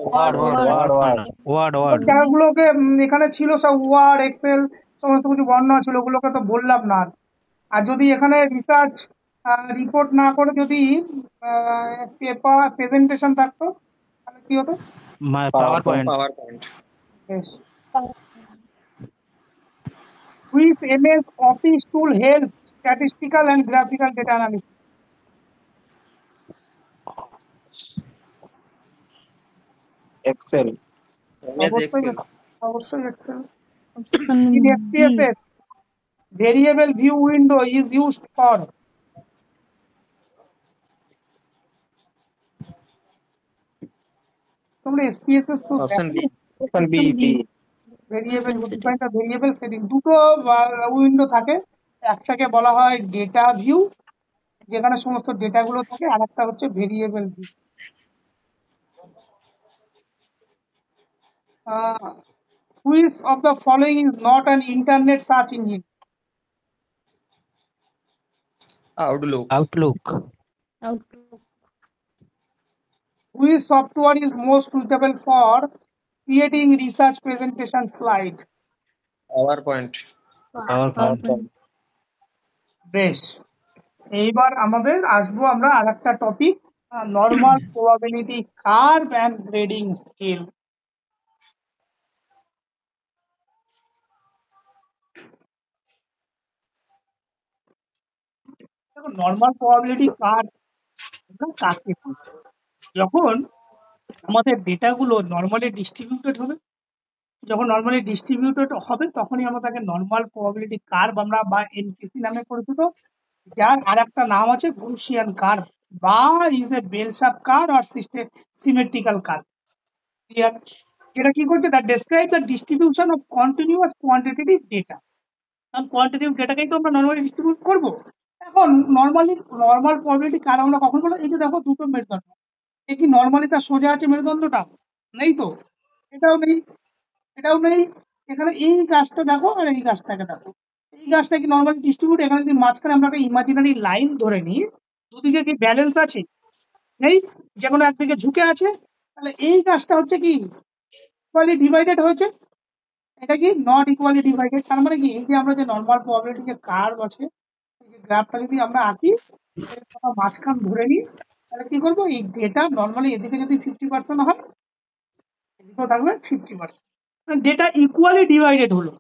Word. যাগুলোকে এখানে ছিল সব ওয়ার্ড, এক্সেল, সমস্ত কিছু বর্ণনা ছিল, ওগুলোকে তো বললাম না। আর যদি এখানে রিসার্চ রিপোর্ট না করে যদি পেপার প্রেজেন্টেশন থাকতো, তাহলে কি হতো? My PowerPoint. বেশ। Which MS Office tool helps statistical and graphical data analysis? Excel. MS Excel. অবশ্যই Excel. Option In B. SPSS, variable view window is used for তোমরা SPSS তো Option B. Option B. Variable Sensitive. Define the variable setting. দুটো উইন্ডো থাকে, একটাকে বলা হয় ডেটা ভিউ, যেখানে সমস্ত ডেটা গুলো থাকে, আর একটা হচ্ছে variable view. Which of the following is not an internet search engine? Outlook. Outlook. Outlook. Which software is most suitable for creating research presentation slide? PowerPoint. PowerPoint. বেশ, এইবার আমাদের আসবো আমরা আরেকটা topic, normal probability curve and grading scale. দেখো, নর্মাল প্রবাবিলিটি কার্ভ কাকে বলে? যখন আমাদের ডেটাগুলো নর্মালি ডিস্ট্রিবিউটেড হবে, যখন নর্মালি ডিস্ট্রিবিউটেড হবে তখনই আমরা তাকে নর্মাল প্রবাবিলিটি কার্ভ আমরা বা এনপিসি নামে পরিচিত, যার আর একটা নাম আছে গৌসিয়ান কার্ভ বা is a bell shape curve আর সিমেট্রিক্যাল কার্ভ। ক্লিয়ার? যেটা কি করছে, that describe the distribution of continuous quantitative data. কারণ কোয়ান্টিটেটিভ ডেটাকেই তো আমরা নর্মালি ডিস্ট্রিবিউট করব। এখন নর্মাল প্রবাবিলিটি কার্ভ আমরা কখন বলো, এই যে দেখো দুটো মেরুদণ্ড, এ কি নর্মালি তার সোজা আছে মেরুদণ্ডটা? নেই তো, এটাও নেই, এটাও নেই। এখানে এই গাছটা দেখো আর এই গাছটাকে দেখো, এই গাছটা কি নর্মালি ডিস্ট্রিবিউট? এখানে যদি মাঝখানে আমরা একটা ইমাজিনারি লাইন ধরে নিই, দুদিকে কি ব্যালেন্স আছে? নেই, যে কোনো একদিকে ঝুঁকে আছে। তাহলে এই গাছটা হচ্ছে কি ইকুয়ালি ডিভাইডেড হয়েছে, এটা কি নট ইকুয়ালি ডিভাইডেড। তার মানে কি, এই যে আমরা যে নর্মাল প্রবাবিলিটি যে কার্ভ আছে, এই যে গ্রাফটা যদি আমরা আঁকি, এর কোনো মাঝখান ধরে নিই, তাহলে কি করবো, এই ডেটা নর্মালি এদিকে যদি 50% হয়, এদিকেও থাকবে 50%, ডেটা ইকুয়ালি ডিভাইডেড হলো,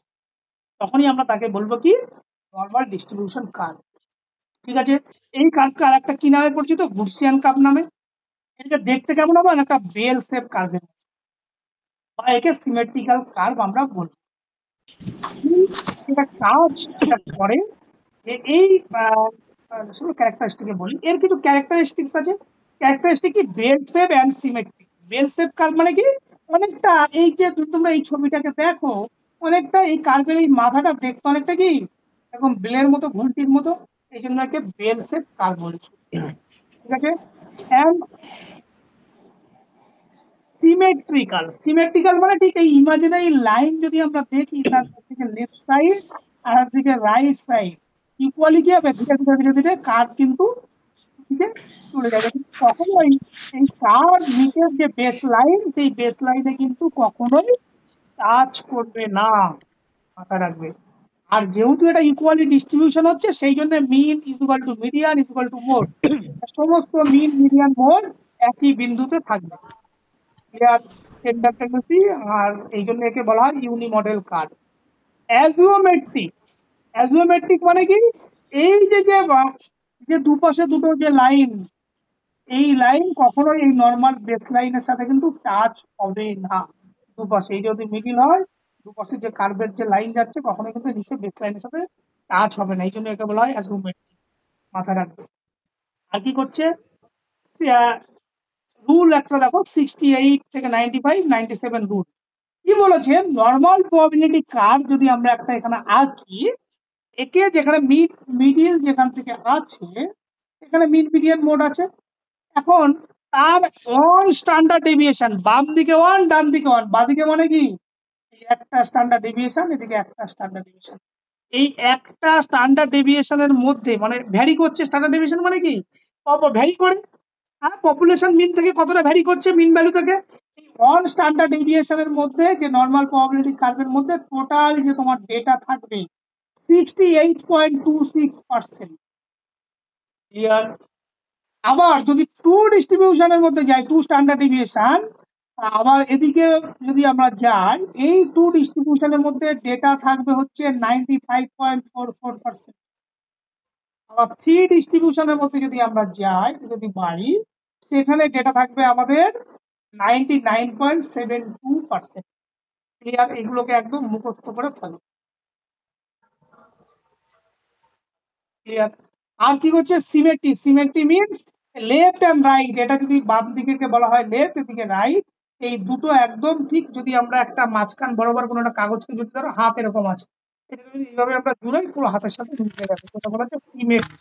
তখনই আমরা তাকে বলবো কি নর্মাল ডিস্ট্রিবিউশন কার্ভ। ঠিক আছে। এই কার্ভকে আর একটা কি নামে পরিচিত, গুডসিয়ান কার্ভ নামে। এটা দেখতে কেমন হবে, একটা বেল শেপ কার্ভের, বা একে সিমেট্রিক্যাল কার্ভ আমরা বলি। যেটা কাজ যেটা করে যে এই শুধু ক্যারেক্টারিস্টিকে বলি, এর কিছু ক্যারেক্টারিস্টিক্স আছে। ক্যারেক্টারিস্টিক কি, bell shape and symmetric. Bell shape curve মানে কি, অনেকটা এই যে তোমরা এই ছবিটাকে দেখো, অনেকটা এই কার্ভের এই মাথাটা দেখতে অনেকটা কি এরকম বেলের মতো, ঘুলটির মতো, এই জন্য একে বেল শেপ কার্ভ বলছি। ঠিক আছে। অ্যান্ড সিমেট্রিক্যাল, সিমেট্রিক্যাল মানে ঠিক এই ইমাজিনারি লাইন যদি আমরা দেখি, তার দিকে লেফট সাইড আর দিকে রাইট সাইড ইকুয়ালি কি হবে, ধীরে ধীরে ধীরে ধীরে কার্ভ কিন্তু দিকে চলে যাবে। কিন্তু কখনোই এই তার নিচের যে বেস লাইন, সেই বেস লাইনে কিন্তু কখনোই টাচ করবে না, মাথায় রাখবে। আর যেহেতু এটা ইকুয়ালি ডিস্ট্রিবিউশন হচ্ছে, সেই জন্য mean is equal to median is equal to mode, সমস্ত মিন মিডিয়ান মোড একই বিন্দুতে থাকবে। Clear, centre tendency. আর এই জন্য একে বলা হয় ইউনি মডেল কার্ভ। অ্যাজিওমেট্রিক, অ্যাজিওমেট্রিক মানে কি, এই যে যে দুপাশে দুটো যে লাইন, এই লাইন কখনোই এই নর্মাল বেস লাইনের সাথে কিন্তু টাচ হবে না। দুপাশে এই যদি মিডিল হয়, দুপাশে যে কার্ভের যে লাইন যাচ্ছে কখনোই কিন্তু নিচে বেস লাইনের সাথে টাচ হবে না, এই জন্য একে বলা হয় অ্যাজিওমেট্রিক, মাথায় রাখবে। আর কি করছে, রুল একটা দেখো, 68 থেকে 95, 97 রুল কি বলেছে, নর্মাল প্রবাবিলিটি কার্ভ যদি আমরা একটা এখানে আঁকি, একে যেখানে মিডিল যেখান থেকে আছে, এখানে মিন মিডিয়ান মোড আছে। এখন তার ওয়ান স্ট্যান্ডার্ড ডেভিয়েশন, বাম দিকে ওয়ান, ডান দিকে ওয়ান, বাদিকে মানে কি এই একটা স্ট্যান্ডার্ড ডেভিয়েশন, এদিকে একটা স্ট্যান্ডার্ড ডেভিয়েশন। এই একটা স্ট্যান্ডার্ড ডেভিয়েশনের মধ্যে মানে ভ্যারি করছে, স্ট্যান্ডার্ড ডেভিয়েশন মানে কি ভ্যারি করে, হ্যাঁ, পপুলেশন মিন থেকে কতটা ভ্যারি করছে, মিন ভ্যালু থেকে। এই ওয়ান স্ট্যান্ডার্ড ডেভিয়েশনের মধ্যে যে নর্মাল প্রবাবিলিটি কার্ভের মধ্যে টোটাল যে তোমার ডেটা থাকবে 68.26%। ক্লিয়ার। আবার যদি টু ডিস্ট্রিবিউশনের মধ্যে যাই, টু স্ট্যান্ডার্ড ডেভিয়েশন, আবার এদিকে যদি আমরা যাই, এই টু ডিস্ট্রিবিউশনের মধ্যে ডেটা থাকবে হচ্ছে 95.44%। আবার থ্রি ডিস্ট্রিবিউশনের মধ্যে যদি আমরা যাই, যদি বাড়ি, সেখানে ডেটা থাকবে আমাদের 99.72%। ক্লিয়ার, এগুলোকে একদম মুখস্থ করে ফেলো। ক্লিয়ার। আর কি হচ্ছে symmetry, symmetry means left and right, এটা যদি বাম দিকে বলা হয় লেফট, এদিকে রাইট, এই দুটো একদম ঠিক। যদি আমরা একটা মাঝখান বরাবর কোনো একটা কাগজকে যদি ধরো হাত এরকম আছে, এটা যদি এইভাবে আমরা জুড়াই, পুরো হাতের সাথে মিলে যাবে, সেটা বলা হচ্ছে সিমেট্রি।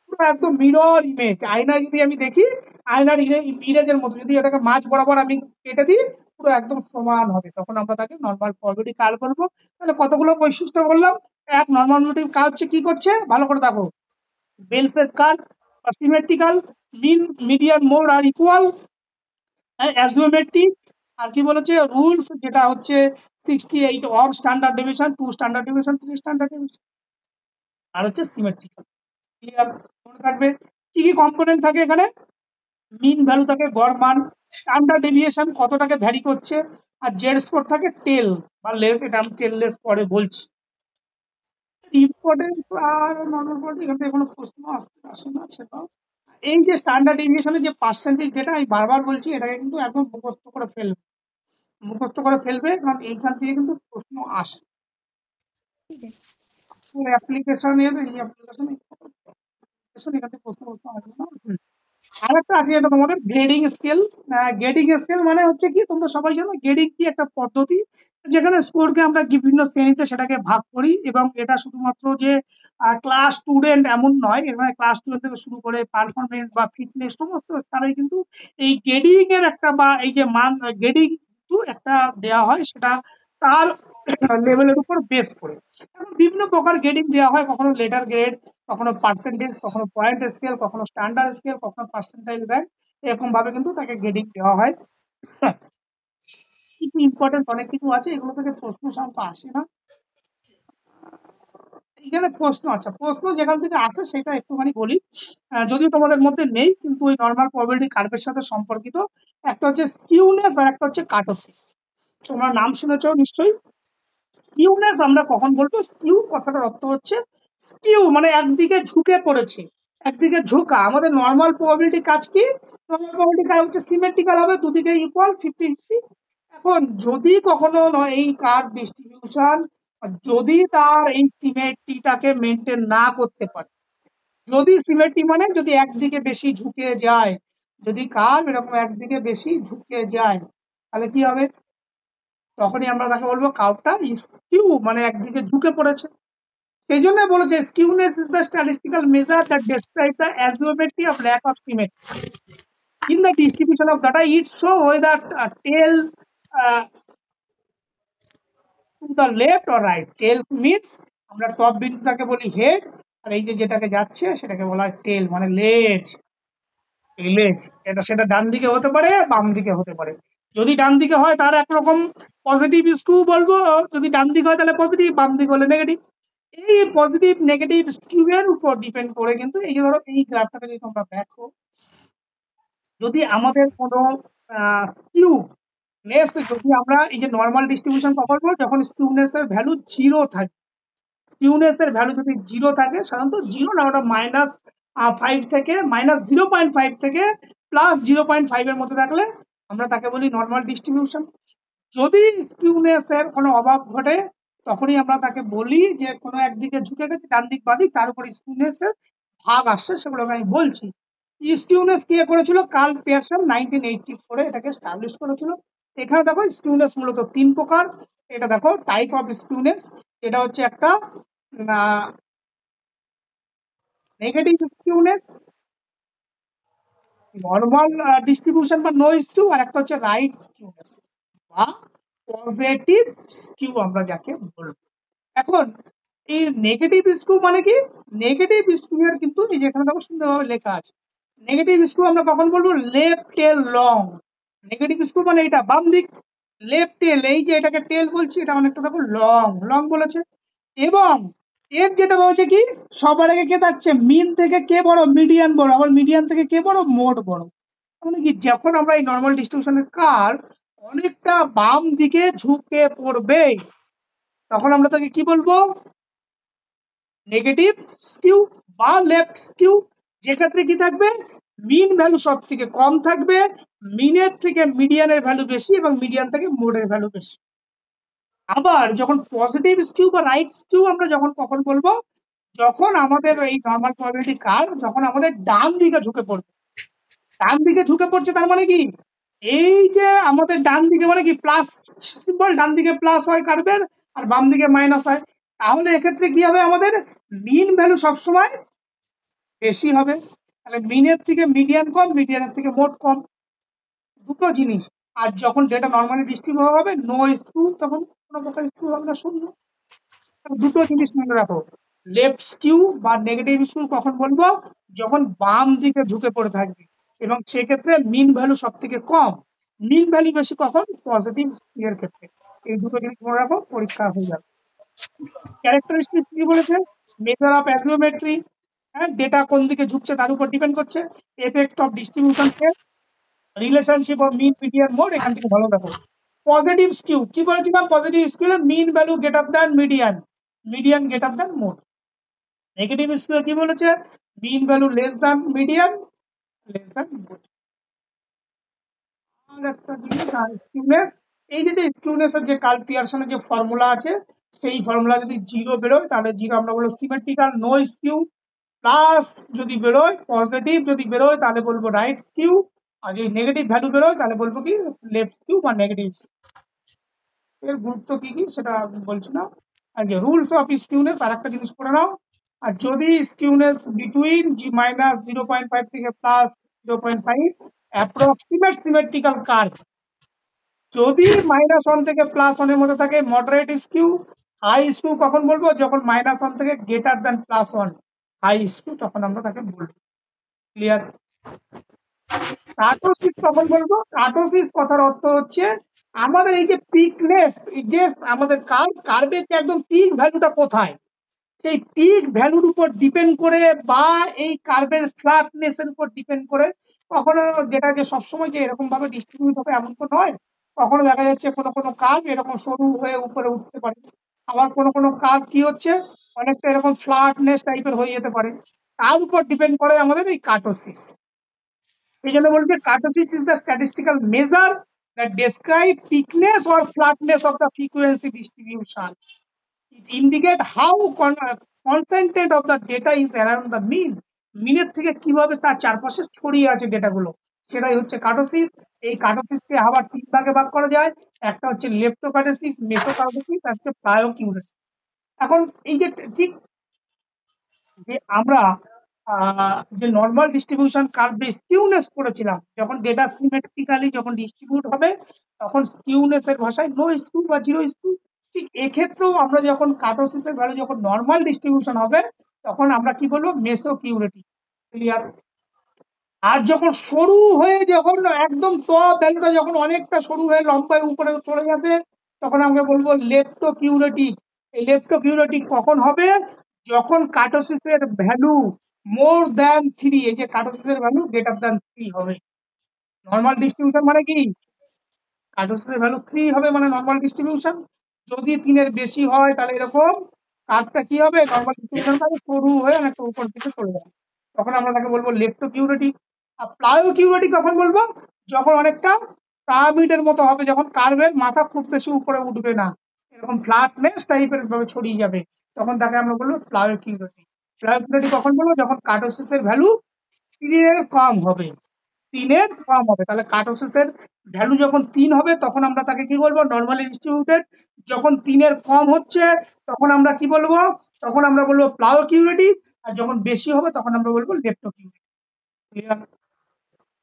পুরো একদম মিরর ইমেজ, আয়নায় যদি আমি দেখি, আয়নার ইমেজের মতো যদি এটাকে মাঝ বরাবর আমি কেটে দিই, পুরো একদম সমান হবে, তখন আমরা তাকে নর্মাল প্রবাবিলিটি কার্ভ বলবো। তাহলে কতগুলো বৈশিষ্ট্য বললাম। এক, নর্মাল প্রবাবিলিটি কার্ভ হচ্ছে কি করছে, ভালো করে দেখো, bell shape curve, symmetrical, mean median mode আর ইকুয়াল, অ্যাজিওমেট্রিক। আর কি বলেছে রুলস, যেটা হচ্ছে 68 or standard deviation, two standard deviation, three standard deviation, আর হচ্ছে সিমেট্রিক্যাল। ক্লিয়ার, মনে থাকবে। কি কি কম্পোনেন্ট থাকে এখানে, মিন ভ্যালু থাকে, গড় মান, স্ট্যান্ডার্ড ডেভিয়েশন কতটাকে ভ্যারি করছে, আর জেড স্কোর থাকে, টেল বা লেস, এটা আমি টেল লেস পরে বলছি। ইম্পর্টেন্স আর নর্মাল পয়েন্ট, এখান থেকে কোনো প্রশ্ন আসে না সেটা। এই যে স্ট্যান্ডার্ড ডেভিয়েশনের যে পার্সেন্টেজ, যেটা আমি বারবার বলছি, এটাকে কিন্তু একদম মুখস্থ করে ফেলবে, মুখস্থ করে ফেলবে, কারণ এইখান থেকে কিন্তু প্রশ্ন আসে। অ্যাপ্লিকেশনের এই অ্যাপ্লিকেশন এখান থেকে প্রশ্ন আসে না। আর একটা আছে, এটা তোমাদের গ্রেডিং স্কেল। গ্রেডিং স্কেল মানে হচ্ছে কি, তোমরা সবাই জানো গ্রেডিং কি একটা পদ্ধতি, যেখানে স্কোরকে আমরা বিভিন্ন শ্রেণীতে সেটাকে ভাগ করি, এবং এটা শুধুমাত্র যে ক্লাস স্টুডেন্ট এমন নয়, এখানে ক্লাস স্টুডেন্ট থেকে শুরু করে পারফরমেন্স বা ফিটনেস সমস্ত স্থানে কিন্তু এই গ্রেডিং এর একটা, বা এই যে মান গ্রেডিং একটা দেওয়া হয়, সেটা তার লেভেলের উপর বেস করে। বিভিন্ন প্রকার গ্রেডিং দেওয়া হয়, কখনো লেটার গ্রেড, কখনো পার্সেন্টেজ, কখনো পয়েন্ট স্কেল, কখনো স্ট্যান্ডার্ড স্কেল, কখনো পার্সেন্টাইল র্যাঙ্ক, এরকম ভাবে কিন্তু তাকে গ্রেডিং দেওয়া হয়। কিছু ইম্পর্টেন্ট অনেক কিছু আছে, এগুলো থেকে প্রশ্ন সাধারণত আসে না। এখানে প্রশ্ন, আচ্ছা প্রশ্ন যেখান থেকে আসে সেটা একটুখানি বলি, যদিও তোমাদের মধ্যে নেই, কিন্তু ওই নর্মাল প্রবাবিলিটি কার্ভের সাথে সম্পর্কিত। একটা হচ্ছে স্কিউনেস আর একটা হচ্ছে কার্টোসিস। তোমরা নাম শুনেছ নিশ্চয়ই। স্কিউনেস আমরা কখন বলবো, স্কিউ কথাটার অর্থ হচ্ছে স্কিউ মানে একদিকে ঝুঁকে পড়েছে, একদিকে ঝোঁকা, আমাদের নর্মাল প্রবাবিলিটি কাজ কি? নর্মাল প্রবাবিলিটি কাজ হচ্ছে সিমেট্রিক্যাল হবে, দুদিকে ইকুয়াল 50-50। এখন যদি কখনো এই কার্ভ ডিস্ট্রিবিউশন যদি তার এই সিমেট্রিটাকে মেনটেন না করতে পারে, যদি সিমেট্রি মানে যদি একদিকে বেশি ঝুঁকে যায়, যদি কার্ভ এরকম একদিকে বেশি ঝুঁকে যায়, তাহলে কি হবে? তখনই আমরা তাকে বলবো কার্ভটা স্কিউ, মানে একদিকে ঝুঁকে পড়েছে। সেই জন্য বলেছে skewness is the statistical measure that describes the asymmetry of lack of symmetry in the distribution of data. It show whether tail to the left or right. Tail means আমরা টপ বিন্দুটাকে বলি হেড, আর এই যে যেটাকে যাচ্ছে সেটাকে বলা হয় টেল, মানে লেজ। এই লেজ এটা সেটা ডান দিকে হতে পারে, বাম দিকে হতে পারে। যদি ডান দিকে হয় তার একরকম পজিটিভ স্কিউ বলবো, যদি ডান দিকে হয় তাহলে পজিটিভ, বাম দিকে হলে নেগেটিভ। এই পজিটিভ নেগেটিভ স্কিউ এর উপর ডিপেন্ড করে কিন্তু এই যে ধরো এই গ্রাফটাকে যদি তোমরা দেখো, যদি আমাদের কোনো স্কিউনেস, যদি আমরা এই যে নর্মাল ডিস্ট্রিবিউশন কখন বলবো, যখন স্কিউনেস এর ভ্যালু 0 থাকে, স্কিউনেস এর ভ্যালু যদি 0 থাকে, সাধারণত 0 না, ওটা -5 থেকে -0.5 থেকে +0.5 এর মধ্যে থাকলে আমরা তাকে বলি নর্মাল ডিস্ট্রিবিউশন। যদি স্কিউনেস এর কোনো অভাব ঘটে, তখনই আমরা তাকে বলি যে কোনো একদিকে ঝুঁকে গেছে, ডান দিক বাদিক, তার উপর স্কিউনেস এর ভাগ আসছে, সেগুলোকে আমি বলছি। স্কিউনেস কে করেছিল? কার্ল পিয়ারসন 1984 এ এটাকে এস্টাবলিশ করেছিল। এখানে দেখো স্কিউনেস মূলত 3 প্রকার। এটা দেখো টাইপ অফ স্কিউনেস, এটা হচ্ছে একটা নেগেটিভ স্কিউনেস, নর্মাল ডিস্ট্রিবিউশন বা নো স্কিউ, আর একটা হচ্ছে রাইট স্কিউনেস বা পজিটিভ স্কিউ আমরা যাকে বলবো। এখন এই নেগেটিভ স্কিউ মানে কি? নেগেটিভ স্কিউ এর কিন্তু এই যে এখানে দেখো সুন্দরভাবে লেখা আছে, নেগেটিভ স্কিউ আমরা কখন বলবো? লেফট টেল লং। নেগেটিভ স্কিউ মানে এটা বাম দিক, লেফট টেল, এই যে এটাকে টেল বলছি, এটা অনেকটা দেখো লং লং বলেছে। এবং এর যেটা রয়েছে কি, সবার আগে কে থাকছে? মিন থেকে কে বড়? মিডিয়ান বড়। আবার মিডিয়ান থেকে কে বড়? মোড বড়। মানে কি, যখন আমরা এই নর্মাল ডিস্ট্রিবিউশনের কার্ভ অনেকটা বাম দিকে ঝুঁকে পড়বে, তখন আমরা তাকে কি বলবো? নেগেটিভ স্কিউ বা লেফট স্কিউ। যেক্ষেত্রে কি থাকবে? মিন ভ্যালু সব থেকে কম থাকবে, মিনের থেকে মিডিয়ানের ভ্যালু বেশি এবং মিডিয়ান থেকে মোডের ভ্যালু বেশি। আবার যখন পজিটিভ স্কিউ বা রাইট স্কিউ আমরা যখন কখন বলবো? যখন আমাদের এই নর্মাল প্রবাবিলিটি কার্ভ যখন আমাদের ডান দিকে ঝুঁকে পড়বে। ডান দিকে ঝুঁকে পড়ছে তার মানে কি, এই যে আমাদের ডান দিকে মানে কি প্লাস সিম্বল, ডান দিকে প্লাস হয় কার্ভের আর বাম দিকে মাইনাস হয়, তাহলে এক্ষেত্রে কি হবে? আমাদের মিন ভ্যালু সবসময় বেশি হবে। তাহলে মিনের থেকে মিডিয়ান কম, মিডিয়ানের থেকে মোড কম, দুটো জিনিস। আর যখন ডেটা নর্মালি ডিস্ট্রিবিউট হবে, নো স্কিউ, তখন কোনো প্রকার স্কিউ হবে না, শূন্য। দুটো জিনিস মনে রাখো, লেফট স্কিউ বা নেগেটিভ স্কিউ কখন বলবো? যখন বাম দিকে ঝুঁকে পড়ে থাকবে, এবং সেক্ষেত্রে মিন ভ্যালু সব থেকে কম। মিন ভ্যালু বেশি কখন? পজিটিভ স্কিউ এর ক্ষেত্রে। এই দুটো জিনিস মনে রাখো, পরীক্ষা হয়ে যাবে। ক্যারেক্টারিস্টিক্স কি বলেছে? মেজার অফ অ্যাজিওমেট্রি, হ্যাঁ, ডেটা কোন দিকে ঝুঁকছে তার উপর ডিপেন্ড করছে। Effect of distribution, relationship of mean median mode, এখান থেকে ভালো দেখো। পজিটিভ স্কিউ কি বলেছিলাম? Positive skew mean value greater than median, median greater than mode. Negative skew কি বলেছে? Mean value less than median, less than mode. আর একটা জিনিস, স্কিউনেস, এই যে স্কিউনেস এর যে কার্ল পিয়ারসনের যে ফর্মুলা আছে, সেই ফর্মুলা যদি 0 বেরোয় তাহলে 0 আমরা বলবো সিমেট্রিক্যাল নো স্কিউ, প্লাস যদি বেরোয় পজিটিভ, যদি বেরোয় তাহলে বলবো রাইট স্কিউ, আর যদি নেগেটিভ ভ্যালু বেরোয় তাহলে বলবো কি লেফট স্কিউ বা নেগেটিভ। এর গুরুত্ব কি কি সেটা আমি বলছি না। আর যে রুলস অফ স্কিউনেস আর একটা জিনিস পড়ে নাও। আর যদি স্কিউনেস বিটুইন -0.5 থেকে +0.5 অ্যাপ্রক্সিমেট সিমেট্রিক্যাল কার্ভ, যদি -1 থেকে +1 এর মধ্যে থাকে মডারেট স্কিউ। হাই স্কিউ কখন বলবো? যখন -1 থেকে গ্রেটার দ্যান +1 হাই স্কিউ, তখন আমরা তাকে বলবো। ক্লিয়ার? কার্টোসিস কখন বলবো? কার্টোসিস কথার অর্থ হচ্ছে আমাদের এই যে পিকনেস, যে আমাদের কার্ভের একদম পিক ভ্যালুটা কোথায়, সেই পিক ভ্যালুর উপর ডিপেন্ড করে বা এই কার্ভের ফ্ল্যাটনেস এর উপর ডিপেন্ড করে, কখনো যেটা যে সবসময় যে এরকম ভাবে ডিস্ট্রিবিউট হবে এমন তো নয়। কখনো দেখা যাচ্ছে কোনো কোনো কার্ভ এরকম সরু হয়ে উপরে উঠতে পারে, আবার কোনো কোনো কার্ভ কি হচ্ছে অনেকটা এরকম ফ্ল্যাটনেস টাইপের হয়ে যেতে পারে। তার উপর ডিপেন্ড করে আমাদের এই কার্টোসিস। এই জন্য বলছে kurtosis is the statistical measure that describe thickness or flatness of the frequency distribution. It indicate how concentrated of the data is around the mean. মিনের থেকে কিভাবে তার চারপাশে ছড়িয়ে আছে ডেটাগুলো, সেটাই হচ্ছে কার্টোসিস। এই কার্টোসিসকে আবার তিন ভাগে ভাগ করা যায়। একটা হচ্ছে লেপ্টোকার্টোসিস, মেসোকার্টোসিস, আর হচ্ছে প্লায়োকিউরেসিস। এখন এই যে ঠিক যে আমরা যে নর্মাল ডিস্ট্রিবিউশন কার্ভে স্কিউনেস করেছিলাম, যখন ডেটা সিমেট্রিক্যালি যখন ডিস্ট্রিবিউট হবে তখন স্কিউনেস এর ভাষায় নো স্কিউ বা জিরো স্কিউ। ঠিক এক্ষেত্রেও আমরা যখন কার্টোসিসের ভ্যালু যখন নর্মাল ডিস্ট্রিবিউশন হবে তখন আমরা কি বলবো, মেসোকিউরিটি। ক্লিয়ার? আর যখন সরু হয়ে যখন একদম টপ ভ্যালুটা যখন অনেকটা সরু হয়ে লম্বায় উপরে চলে যাবে তখন আমরা বলবো লেপ্টোকিউরেটিক। এই লেপ্টোকিউরেটিক কখন হবে? যখন কার্টোসিসের ভ্যালু মোর দ্যান 3, এই যে কার্টোসিসের ভ্যালু গ্রেটার দ্যান 3 হবে। নর্মাল ডিস্ট্রিবিউশন মানে কি? কার্টোসিসের ভ্যালু 3 হবে মানে নর্মাল ডিস্ট্রিবিউশন। যদি 3 এর বেশি হয় তাহলে এরকম কার্ভটা কি হবে, নর্মাল ডিস্ট্রিবিউশন কার্ভ সরু হয়ে অনেকটা উপর দিকে চলে যাবে, তখন আমরা তাকে বলবো লেপ্টোকিউরেটিক। আর প্লায়োকিউরেটিক কখন বলবো? যখন অনেকটা পিরামিডের মতো হবে, যখন কার্ভের মাথা খুব বেশি উপরে উঠবে না, এরকম ফ্ল্যাটনেস টাইপের ভাবে ছড়িয়ে যাবে, তখন তাকে আমরা বলবো প্লায়োকিউরেটিক। প্লায়োকিউরেটিক কখন বলবো? যখন কার্টোসিসের ভ্যালু 3 এর কম হবে। 3 এর কম হবে, তাহলে কার্টোসিসের ভ্যালু যখন 3 হবে তখন আমরা তাকে কি বলবো, নর্মালি ডিস্ট্রিবিউটেড। যখন 3 এর কম হচ্ছে তখন আমরা কি বলবো, তখন আমরা বলবো প্লায়োকিউরেটিক। আর যখন বেশি হবে তখন আমরা বলবো লেপ্টোকিউরেটিক। ক্লিয়ার?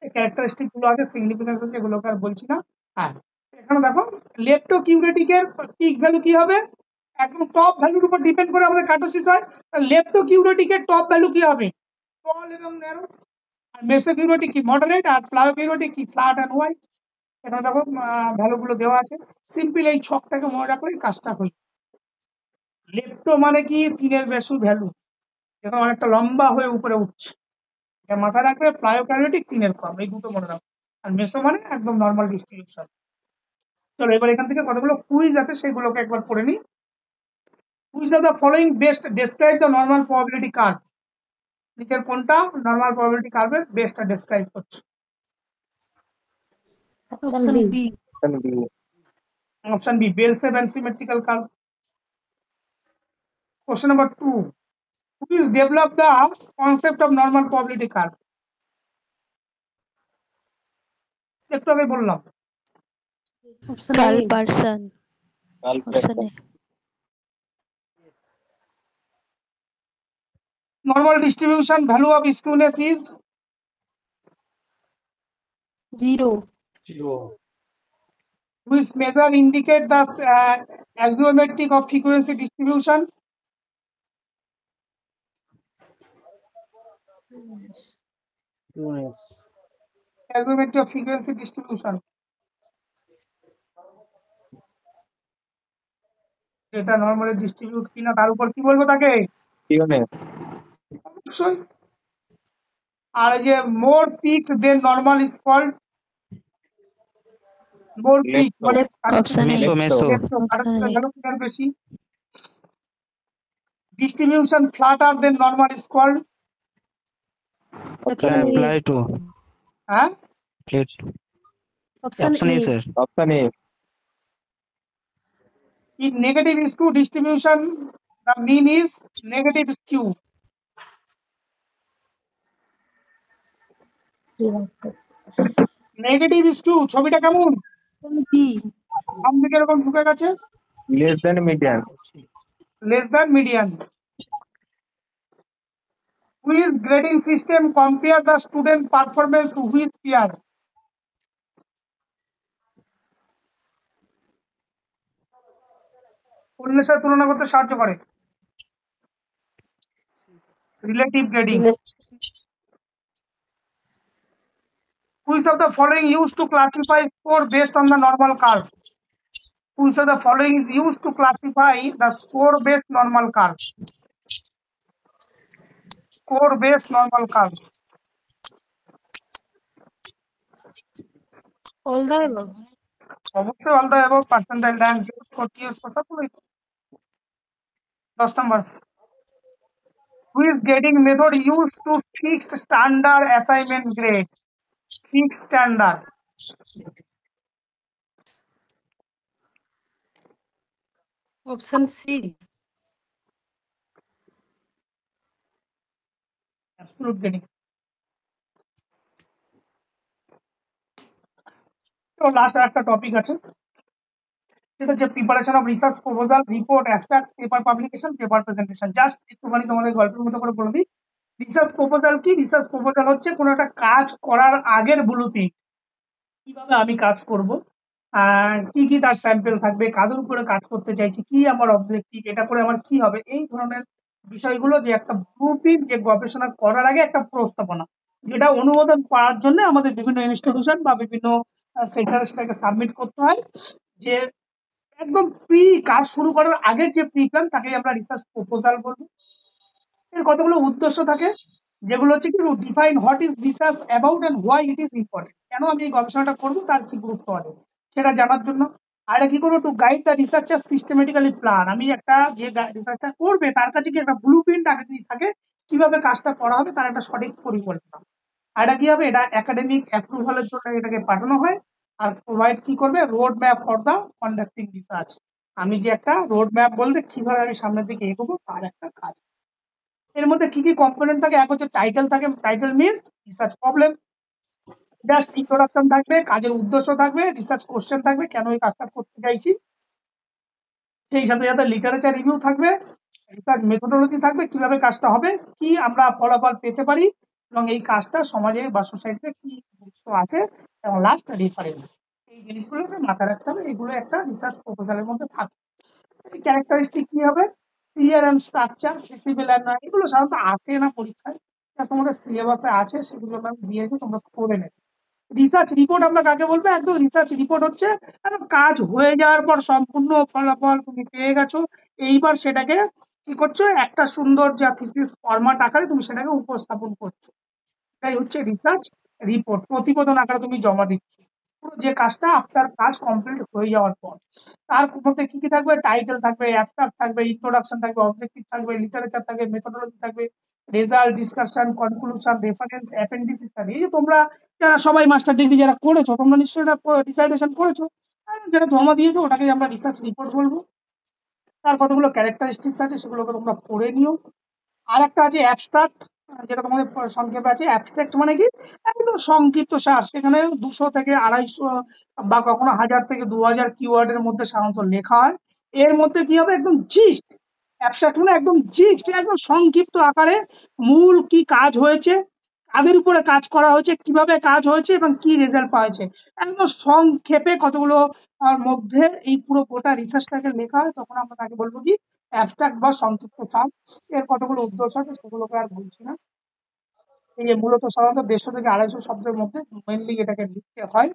এই ক্যারেক্টারিস্টিক গুলো আছে, সিগনিফিকেন্স আছে, এগুলোকে আর বলছি না। হ্যাঁ, এখানে দেখো লেপ্টোকিউরেটিক এর পিক ভ্যালু কি হবে, একদম টপ ভ্যালুর উপর ডিপেন্ড করে আমাদের কার্টোসিস হয়। লেপ্টোকিউরেটিক এর টপ ভ্যালু কি হবে, টল এবং ন্যারো। আর মেসোকিউরেটিক কি মডারেট, আর প্লায়োকিউরেটিক কি ফ্ল্যাট এন্ড ওয়াইড। এখানে দেখো ভ্যালু গুলো দেওয়া আছে। সিম্পল এই ছকটাকে মনে রাখলেই কাজটা হই। লেপ্টো মানে কি 3 এর বেশি ভ্যালু, যখন অনেকটা লম্বা হয়ে উপরে উঠছে, এটা মাথায় রাখবে। প্লায়োকিউরেটিক 3 এর কম, এই দুটো মনে রাখবে। আর মেসো মানে একদম নর্মাল ডিস্ট্রিবিউশন। চলো এবার এখান থেকে কতগুলো কুইজ আছে সেগুলোকে একবার পড়ে নিই। Quiz of the following best describe the normal probability curve. নিচের কোনটা নর্মাল প্রবাবিলিটি কার্ভের বেস্টটা ডেসক্রাইব করছে? Option B. Option B, bell shape and symmetrical curve. Question number 2. Who will develop the concept of normal probability curve? একটু আগে বললাম। Option Karl A. Pearson. Option A. Normal distribution value of skewness is 0। which measure indicate the axiomatic of frequency distribution? Axiomatic of frequency distribution. এটা নর্মালি ডিস্ট্রিবিউট কিনা তার উপর কি বলবো তাকে? অবশ্যই। আর এই যে more peak then normal is called more peak, মানে Option A. কার্টোসিসের বেশি। Distribution flatter than normal is called option A. apply to হ্যাঁ option A. sir. Option A. in negative skew distribution the mean is negative skew. Negative skew ছবিটা কেমন, বি। বাম দিকে এরকম ঢুকে গেছে, Less than median. Less than median. Which grading system compare the student performance to which peer? অন্যের সাথে তুলনা করতে সাহায্য করে relative grading. Which of the following used to classify score based on the normal curve? Which of the following is used to classify the score based normal curve? Score based normal curve. All the above. অবশ্যই all the above, percentile rank 0 40 কথা বলে। 10 নম্বর Quiz grading method used to fixed standard assignment grades. Fixed standard. Option C. Absolute grading. তো লাস্ট একটা টপিক আছে, সেটা হচ্ছে preparation of research proposal, report, abstract, paper publication, paper presentation. Just একটুখানি তোমাদের গল্পের মতো করে বলে দিই। রিসার্চ প্রপোজাল কি? রিসার্চ প্রপোজাল হচ্ছে কোনো একটা কাজ করার আগের ব্লুপ্রিন্ট, কিভাবে আমি কাজ করব, কি কি তার স্যাম্পল থাকবে, কাদের উপরে কাজ করতে চাইছি, কি আমার অবজেক্টিভ, এটা করে আমার কি হবে, এই ধরনের বিষয়গুলো যে একটা ব্লুপ্রিন্ট, যে গবেষণা করার আগে একটা প্রস্তাবনা, যেটা অনুমোদন পাওয়ার জন্য আমাদের বিভিন্ন ইনস্টিটিউশন বা বিভিন্ন সেক্টরে সেটাকে সাবমিট করতে হয়। যে একদম প্রি কাজ শুরু করার আগের যে প্রি প্ল্যান, তাকে আমরা রিসার্চ প্রপোজাল বলবো। এর কতগুলো উদ্দেশ্য থাকে, যেগুলো হচ্ছে কি define what is research about and why it is important, কেন আমি এই গবেষণাটা করবো, তার কি গুরুত্ব আছে সেটা জানার জন্য। আর কি করবো, to guide the researcher systematically plan, আমি একটা যে রিসার্চটা করবে তার কাছে কি একটা ব্লু প্রিন্ট আগে যদি থাকে, কিভাবে কাজটা করা হবে তার একটা সঠিক পরিকল্পনা। আর এটা কি হবে, এটা একাডেমিক অ্যাপ্রুভালের জন্য এটাকে পাঠানো হয়। আর প্রোভাইড কি করবে, road map for the conducting research, আমি যে একটা রোড ম্যাপ বলবে কিভাবে আমি সামনের দিকে এগোবো তার একটা কাজ। এর মধ্যে কি কি কম্পোনেন্ট থাকে, এক হচ্ছে টাইটেল থাকে, title means research problem, just introduction থাকবে, কাজের উদ্দেশ্য থাকবে, রিসার্চ কোশ্চেন থাকবে, কেন এই কাজটা করতে চাইছি, সেই সাথে সাথে লিটারেচার রিভিউ থাকবে, রিসার্চ মেথোডোলজি থাকবে, কিভাবে কাজটা হবে, কি আমরা ফলাফল পেতে পারি, এবং এই কাজটা সমাজে বা সোসাইটিতে কি গুরুত্ব আছে, এবং লাস্ট রেফারেন্স। এই জিনিসগুলোকে মাথায় রাখতে হবে, এগুলো একটা রিসার্চ প্রপোজালের মধ্যে থাকে। ক্যারেক্টারিস্টিক কি হবে, clear and structure, visible and, এগুলো সাধারণত আসে না পরীক্ষায়, তোমাদের সিলেবাসে আছে, সেগুলো আমি দিয়েছি, তোমরা করে নেবে। রিসার্চ রিপোর্ট আমরা কাকে বলবো, একদম রিসার্চ রিপোর্ট হচ্ছে একদম কাজ হয়ে যাওয়ার পর সম্পূর্ণ ফলাফল তুমি পেয়ে গেছো, এইবার সেটাকে কি করছো, একটা সুন্দর যা থিসিস ফরম্যাট আকারে তুমি সেটাকে উপস্থাপন করছো, এটাই হচ্ছে রিসার্চ রিপোর্ট। প্রতিবেদন আকারে তুমি জমা দিচ্ছ পুরো যে কাজটা আপনার কাজ কমপ্লিট হয়ে যাওয়ার পর। তার মধ্যে কি কি থাকবে, টাইটেল থাকবে, অ্যাবস্ট্রাক্ট থাকবে, ইন্ট্রোডাকশন থাকবে, অবজেক্টিভ থাকবে, লিটারেচার থাকবে, মেথোডোলজি থাকবে, result, discussion, conclusion, reference, appendix ইত্যাদি। এই যে তোমরা যারা সবাই মাস্টার ডিগ্রি যারা করেছো, তোমরা নিশ্চয়ই এটা ডিসাইডেশন করেছো, আর যেটা জমা দিয়েছো ওটাকে আমরা রিসার্চ রিপোর্ট বলবো। তার কতগুলো ক্যারেক্টারিস্টিক্স আছে, সেগুলোকে তোমরা পড়ে নিও। আর একটা আছে অ্যাবস্ট্রাক্ট, যেটা তোমাদের সংক্ষেপে আছে। অ্যাবস্ট্রাক্ট মানে কি, একদম সংক্ষিপ্ত সার, সেখানে 200 থেকে 250 বা কখনো 1000 থেকে 2000 কিওয়ার্ডের মধ্যে সাধারণত লেখা হয়। এর মধ্যে কি হবে, একদম জিস্ট, অ্যাবস্ট্রাক্ট মানে একদম জিস্ট, একদম সংক্ষিপ্ত আকারে মূল কি কাজ হয়েছে, কাদের উপরে কাজ করা হয়েছে, কিভাবে কাজ হয়েছে, এবং কি রেজাল্ট পাওয়া হয়েছে, একদম সংক্ষেপে কতগুলো মধ্যে এই পুরো গোটা রিসার্চটাকে লেখা হয়, তখন আমরা তাকে বলবো কি অ্যাবস্ট্রাক্ট বা সংক্ষিপ্ত সার। এর কতগুলো উদ্দেশ্য আছে সেগুলোকে আর বলছি না। এই যে মূলত সাধারণত 150 থেকে 250 শব্দের মধ্যে মেনলি এটাকে লিখতে হয়।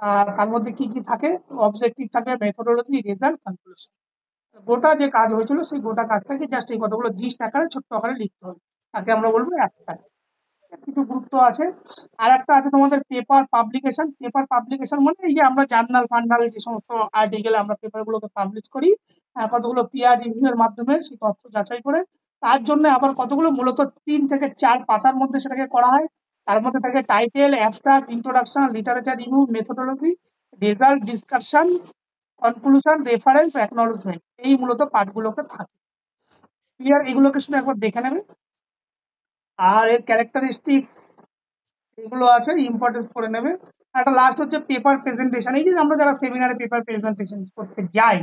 আর তার মধ্যে কি কি থাকে, অবজেক্টিভ থাকে, মেথোডোলজি, রেজাল্ট, কনক্লুশন। গোটা যে কাজ হয়েছিল সেই গোটা কাজটাকে জাস্ট এই কতগুলো জিস্ট আকারে ছোট্ট আকারে লিখতে হবে, তাকে আমরা বলবো অ্যাবস্ট্রাক্ট। কিছু গুরুত্ব আছে। আর একটা আছে তোমাদের পেপার পাবলিকেশন। পেপার পাবলিকেশন মানে এই যে আমরা জার্নাল ফার্নাল যে সমস্ত আর্টিকেল আমরা পেপার গুলোকে পাবলিশ করি, কতগুলো পিয়ার রিভিউ এর মাধ্যমে সেই তথ্য যাচাই করে, তার জন্য আবার কতগুলো মূলত 3 থেকে 4 পাতার মধ্যে সেটাকে করা হয়। তার মধ্যে থাকে title, abstract, introduction, literature review, methodology, result, discussion, conclusion, reference, acknowledgement, এই মূলত পার্টগুলোকে থাকে। ক্লিয়ার? এগুলোকে শুধু একবার দেখে নেবে। আর এর ক্যারেক্টারিস্টিক্স এগুলো আছে, ইম্পর্টেন্ট করে নেবে। একটা লাস্ট হচ্ছে পেপার প্রেজেন্টেশন। এই যে আমরা যারা সেমিনারে পেপার প্রেজেন্টেশন করতে যাই,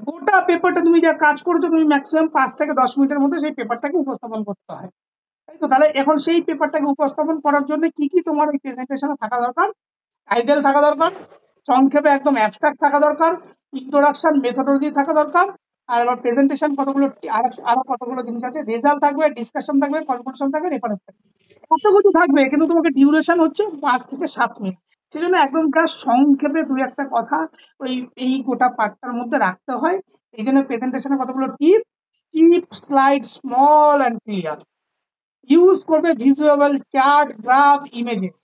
গোটা পেপারটা তুমি যা কাজ করেছো, তুমি ম্যাক্সিমাম 5 থেকে 10 মিনিটের মধ্যে সেই পেপারটাকে উপস্থাপন করতে হয়, তাই তো? তাহলে এখন সেই পেপারটাকে উপস্থাপন করার জন্য কি কি তোমার ওই প্রেজেন্টেশনে থাকা দরকার, টাইটেল থাকা দরকার, সংক্ষেপে একদম অ্যাবস্ট্রাক্ট থাকা দরকার, ইন্ট্রোডাকশন, মেথোডোলজি থাকা দরকার, আর এবার প্রেজেন্টেশন কতগুলো আরো কতগুলো জিনিস আছে, রেজাল্ট থাকবে, ডিসকাশন থাকবে, কনক্লুশন থাকবে, রেফারেন্স থাকবে, কত কিছু থাকবে, কিন্তু তোমাকে ডিউরেশন হচ্ছে 5 থেকে 7 মিনিট। সেই জন্য একদম জাস্ট সংক্ষেপে দুই একটা কথা ওই এই গোটা পার্টটার মধ্যে রাখতে হয়। এই জন্য প্রেজেন্টেশনে কতগুলো tip, slide small and clear, use করবে ভিজুয়াল, চার্ট, গ্রাফ, ইমেজেস।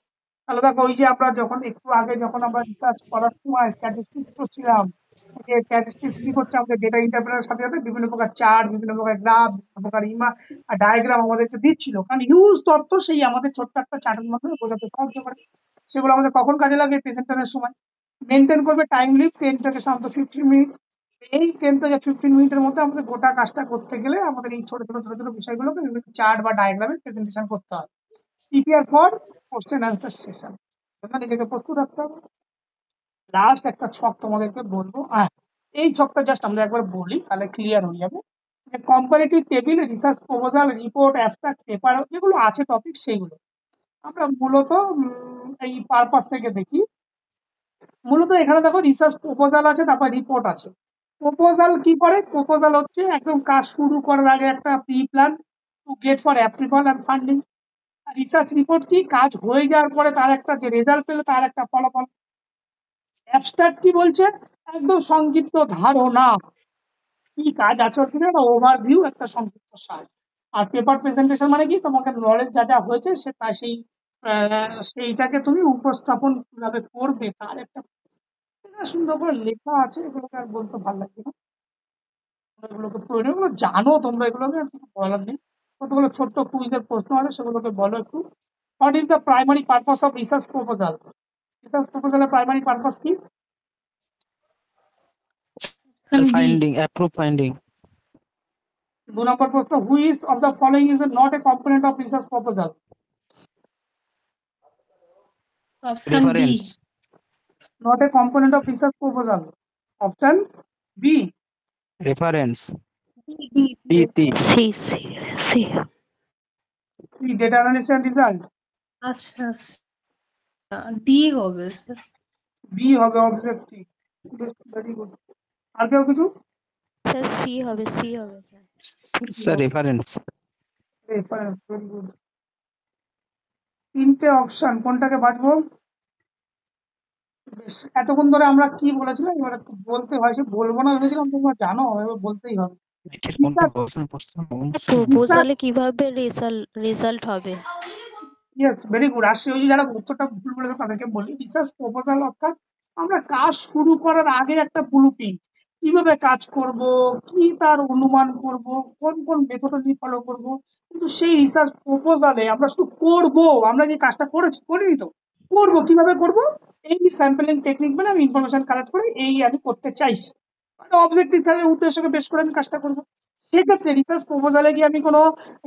তাহলে দেখো ওই যে আমরা যখন একটু আগে যখন আমরা রিসার্চ করার সময় স্ট্যাটিস্টিক্স করছিলাম, যে স্ট্যাটিস্টিক্স কি করছে, আমাদের ডেটা ইন্টারপ্রেটারের সাথে সাথে বিভিন্ন প্রকার চার্ট, বিভিন্ন প্রকার গ্রাফ, বিভিন্ন প্রকার ডায়াগ্রাম আমাদেরকে দিচ্ছিল, কারণ হিউজ তথ্য সেই আমাদের ছোট্ট একটা চার্টের মাধ্যমে বোঝাতে সাহায্য করে। সেগুলো আমাদের কখন কাজে লাগে? প্রেজেন্টেশনের সময়। মেনটেন করবে টাইম লিমিট 10 থেকে সাধারণত 15 মিনিট। এই 10 থেকে 15 মিনিটের মধ্যে আমাদের গোটা কাজটা করতে গেলে আমাদের এই ছোট ছোট ছোট ছোট বিষয়গুলোকে বিভিন্ন চার্ট বা ডায়াগ্রামে প্রেজেন্টেশন করতে হয়। Prepare for question answer session, নিজেকে প্রস্তুত রাখতে হবে। লাস্ট একটা ছক তোমাদেরকে বলবো, এই ছকটা জাস্ট আমরা একবার বলি, তাহলে ক্লিয়ার হয়ে যাবে। যে comparative table, research proposal, report, abstract, paper যেগুলো আছে টপিক, সেগুলো আমরা মূলত এই পারপাস থেকে দেখি। মূলত এখানে দেখো রিসার্চ প্রপোজাল আছে, তারপর রিপোর্ট আছে। প্রপোজাল কি করে? প্রপোজাল হচ্ছে একদম কাজ শুরু করার আগে একটা pre plan to get for approval and funding. Research report কি? কাজ হয়ে যাওয়ার পরে তার একটা যে রেজাল্ট পেলো, তার একটা ফলাফল। অ্যাবস্ট্রাক্ট কি বলছে? একদম সংক্ষিপ্ত ধারণা, কি কাজ আছে ওর একটা ওভারভিউ, একটা সংক্ষিপ্ত সার। আর পেপার প্রেজেন্টেশন মানে কি? তোমাকে নলেজ যা যা হয়েছে সেইটাকে তুমি উপস্থাপন কিভাবে করবে, তার একটা সুন্দর করে লেখা আছে। এগুলোকে আর বলতে ভালো লাগবে না, এগুলোকে প্রয়োজন, এগুলো জানো তোমরা, এগুলোকে আর কিছু বলার নেই। কতগুলো ছোট্ট কুইজের প্রশ্ন আছে, সেগুলোকে বলো একটু। What is the primary purpose of research proposal? Research প্রপোজালের প্রাইমারি পারপাস কি? Option B. finding, approve finding, 2 number প্রশ্ন, who is of the following is not a component of research proposal? Option B. reference, Not a component of research proposal. Option B. reference, D. PT, C C C C. Data analysis and result. আচ্ছা, ডি হবে স্যার। B হবে অবজেক্টিভ। Very good. আর কেউ কিছু? স্যার সি হবে sir. sir, reference, reference. Very good. 3টে অপশন, কোনটাকে বাঁচবো? বেশ, এতক্ষণ ধরে আমরা কি বলেছিলাম, এবার একটু বলতে হয়। সে বলবো না ভেবেছিলাম, তোমরা জানো, এবার বলতেই হবে। এটির কোনটা রিসার্চ, প্রশ্ন প্রশ্ন প্রপোজালে কিভাবে রেজাল্ট হবে? Yes, very good. আর ওই যে যারা উত্তরটা ভুল বলেছে তাদেরকে বলি, রিসার্চ প্রপোজাল অর্থাৎ আমরা কাজ শুরু করার আগে একটা ব্লুপ্রিন্ট, কিভাবে কাজ করব, কি তার অনুমান করব, কোন কোন মেথডোলজি ফলো করব। কিন্তু সেই রিসার্চ প্রপোজালে আমরা শুধু করব, আমরা যে কাজটা করিনি তো, করবো কিভাবে করব, এই স্যাম্পলিং টেকনিক মানে আমি ইনফরমেশন কালেক্ট করে এই আমি করতে চাইছি, অবজেক্টিভ উদ্দেশ্যকে বেশ করে আমি কাজটা করবো। সেক্ষেত্রে রিসার্চ প্রপোজালে গিয়ে আমি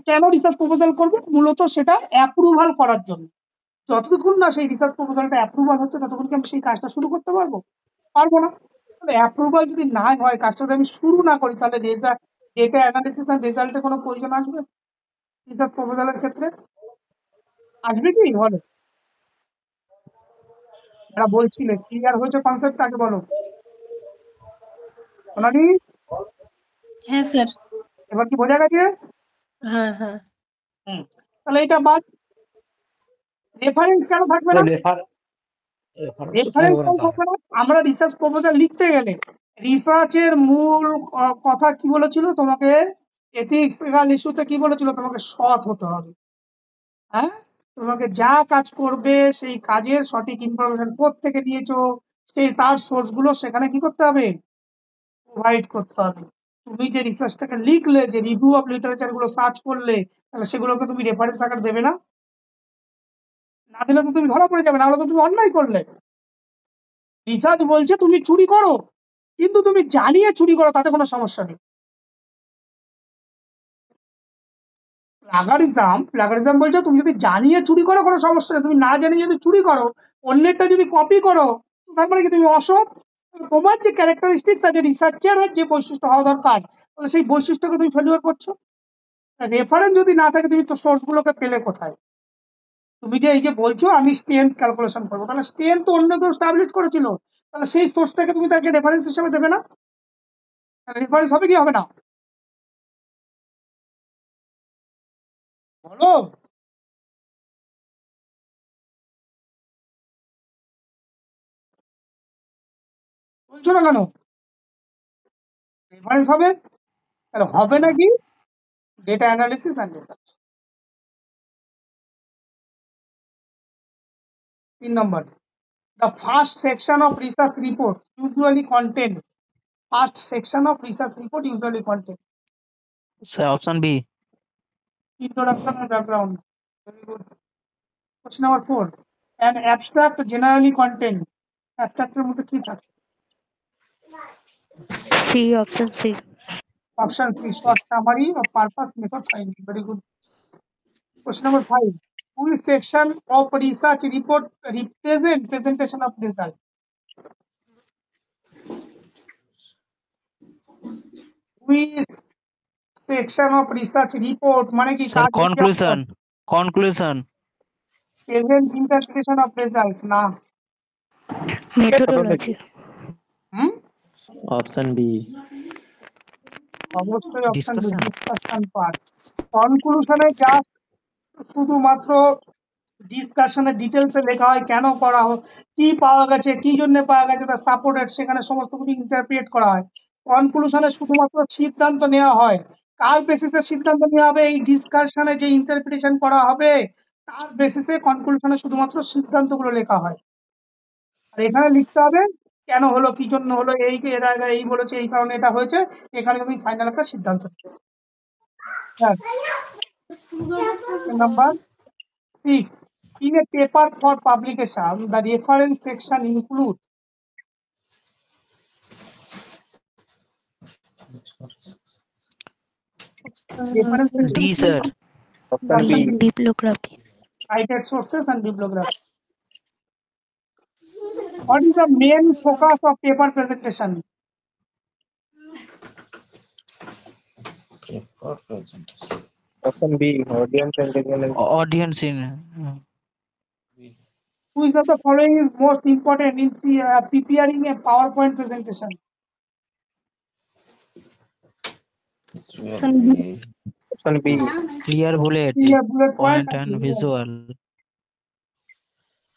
কেন রিসার্চ প্রপোজাল করবো? মূলত সেটা অ্যাপ্রুভাল করার জন্য। যতক্ষণ না সেই রিসার্চ প্রপোজালটা অ্যাপ্রুভাল হচ্ছে, ততক্ষণ কি আমি সেই কাজটা শুরু করতে পারবো না। অ্যাপ্রুভাল যদি না হয়, কাজটা যদি আমি শুরু না করি, তাহলে ডেটা অ্যানালিসিস আর রেজাল্টের কোনো প্রয়োজন আসবে রিসার্চ প্রপোজালের ক্ষেত্রে? আসবে কি? বলো, যারা বলছিলে ক্লিয়ার হয়েছে কনসেপ্ট, আগে বলো। সোনালি, হ্যাঁ স্যার। এবার কি বোঝা গেছে? হ্যাঁ হ্যাঁ। তাহলে এটা বাদ। রেফারেন্স কেন থাকবে না? রেফারেন্স কেন থাকবে না? আমরা রিসার্চ প্রপোজাল লিখতে গেলে রিসার্চের মূল কথা কি বলেছিল তোমাকে? এথিক্স ইস্যুতে কি বলেছিল? তোমাকে সৎ হতে হবে। হ্যাঁ, তোমাকে যা কাজ করবে সেই কাজের সঠিক ইনফরমেশন কোত্থেকে নিয়েছো, সেই তার সোর্স গুলো সেখানে কি করতে হবে? প্রোভাইড করতে হবে। তুমি যে রিসার্চটাকে লিখলে, যে রিভিউ অফ লিটারেচার গুলো সার্চ করলে, তাহলে সেগুলোকে তুমি রেফারেন্স আকারে দেবে না? না দিলে তো তুমি ধরা পড়ে যাবে, না হলে তো তুমি অন্যায় করলে। রিসার্চ বলছে তুমি চুরি করো, কিন্তু তুমি জানিয়ে চুরি করো, তাতে কোনো সমস্যা নেই। প্লাগারিজম বলছে তুমি যদি জানিয়ে চুরি করো, কোনো সমস্যা নেই। তুমি না জানিয়ে যদি চুরি করো, অন্যেরটা যদি কপি করো, তার মানে কি তুমি অসৎ? তোমার যে ক্যারেক্টারিস্টিক্স আছে রিসার্চের, যে বৈশিষ্ট্য হওয়া দরকার, তাহলে সেই বৈশিষ্ট্যকে তুমি ফেলিওর করছো। রেফারেন্স যদি না থাকে, তুমি তো সোর্স গুলোকে পেলে কোথায়? তুমি যে এই যে বলছো আমি স্ট্রেংথ ক্যালকুলেশন করবো, তাহলে স্ট্রেংথ তো অন্য কেউ স্টাবলিশ করেছিল, তাহলে সেই সোর্সটাকে তুমি তাকে রেফারেন্স হিসেবে দেবে না? রেফারেন্স হবে কি হবে না? বলো। বলছো না কেন? রেফারেন্স হবে। তাহলে হবে নাকি? Data analysis and research. 3 number, the first section of research report usually contain First section of research report usually contain Sir, option B. introduction and background. Very good. Question number 4. An abstract generally contain. Abstract এর মধ্যে কি থাকে? C, option C. Option 3, short summary of purpose, method, finding. Very good. Question number 5. Which section of research report represent presentation of result? Which section of research report মানে কি Sir, কাজ conclusion. Conclusion. present interpretation of result না Methodology. Hmm Option B. অবশ্যই অপশন Discussion. ডিসকাশন পার্ট কনক্লুশনে জাস্ট শুধুমাত্র ডিসকাশনের ডিটেলসে লেখা হয় কেন করা হয়, কি পাওয়া গেছে, কি জন্য পাওয়া গেছে, তার সাপোর্টেড, সেখানে সমস্ত কিছু ইন্টারপ্রিট করা হয়। কনক্লুশনে শুধুমাত্র সিদ্ধান্ত নেওয়া হয়, কার বেসিসে সিদ্ধান্ত নেওয়া হবে, এই ডিসকাশনে যে ইন্টারপ্রিটেশন করা হবে তার বেসিসে কনক্লুশনে শুধুমাত্র সিদ্ধান্তগুলো লেখা হয়। আর এখানে লিখতে হবে কেন হলো, কি জন্য হলো, এই এর আগে এই বলেছে, এই কারণে এটা হয়েছে, এখানে তুমি ফাইনাল একটা সিদ্ধান্ত নেবে। Number 6. In a paper for publication, the reference section includes reference section D, sir. Option B. Bibliography. cited sources and bibliography. What is the main focus of paper presentation? Option B. Audience engagement. Audience in. Which of the following is most important in preparing a PowerPoint presentation? Option B. Option B. Clear bullet. Clear bullet Point and visual.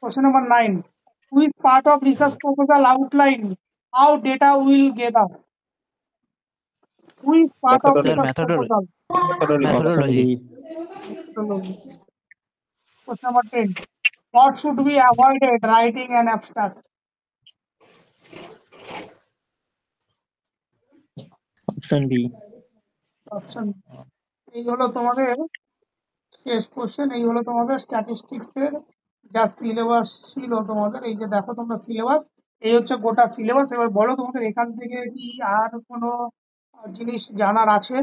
Question number 9. Which part of research proposal outline how data will gather? Which part of Methodology. research Methodology. proposal? Methodology. Question number 10. What should be avoided writing an abstract? Option B. Option. এই হলো তোমাদের শেষ কোশ্চেন, এই হলো তোমাদের স্ট্যাটিস্টিক্স এর যা সিলেবাস ছিল তোমাদের। এই যে দেখো তোমরা সিলেবাস, এই হচ্ছে গোটা সিলেবাস। এবার বলো তোমাদের এখান থেকে কি আর কোনো জিনিস জানার আছে?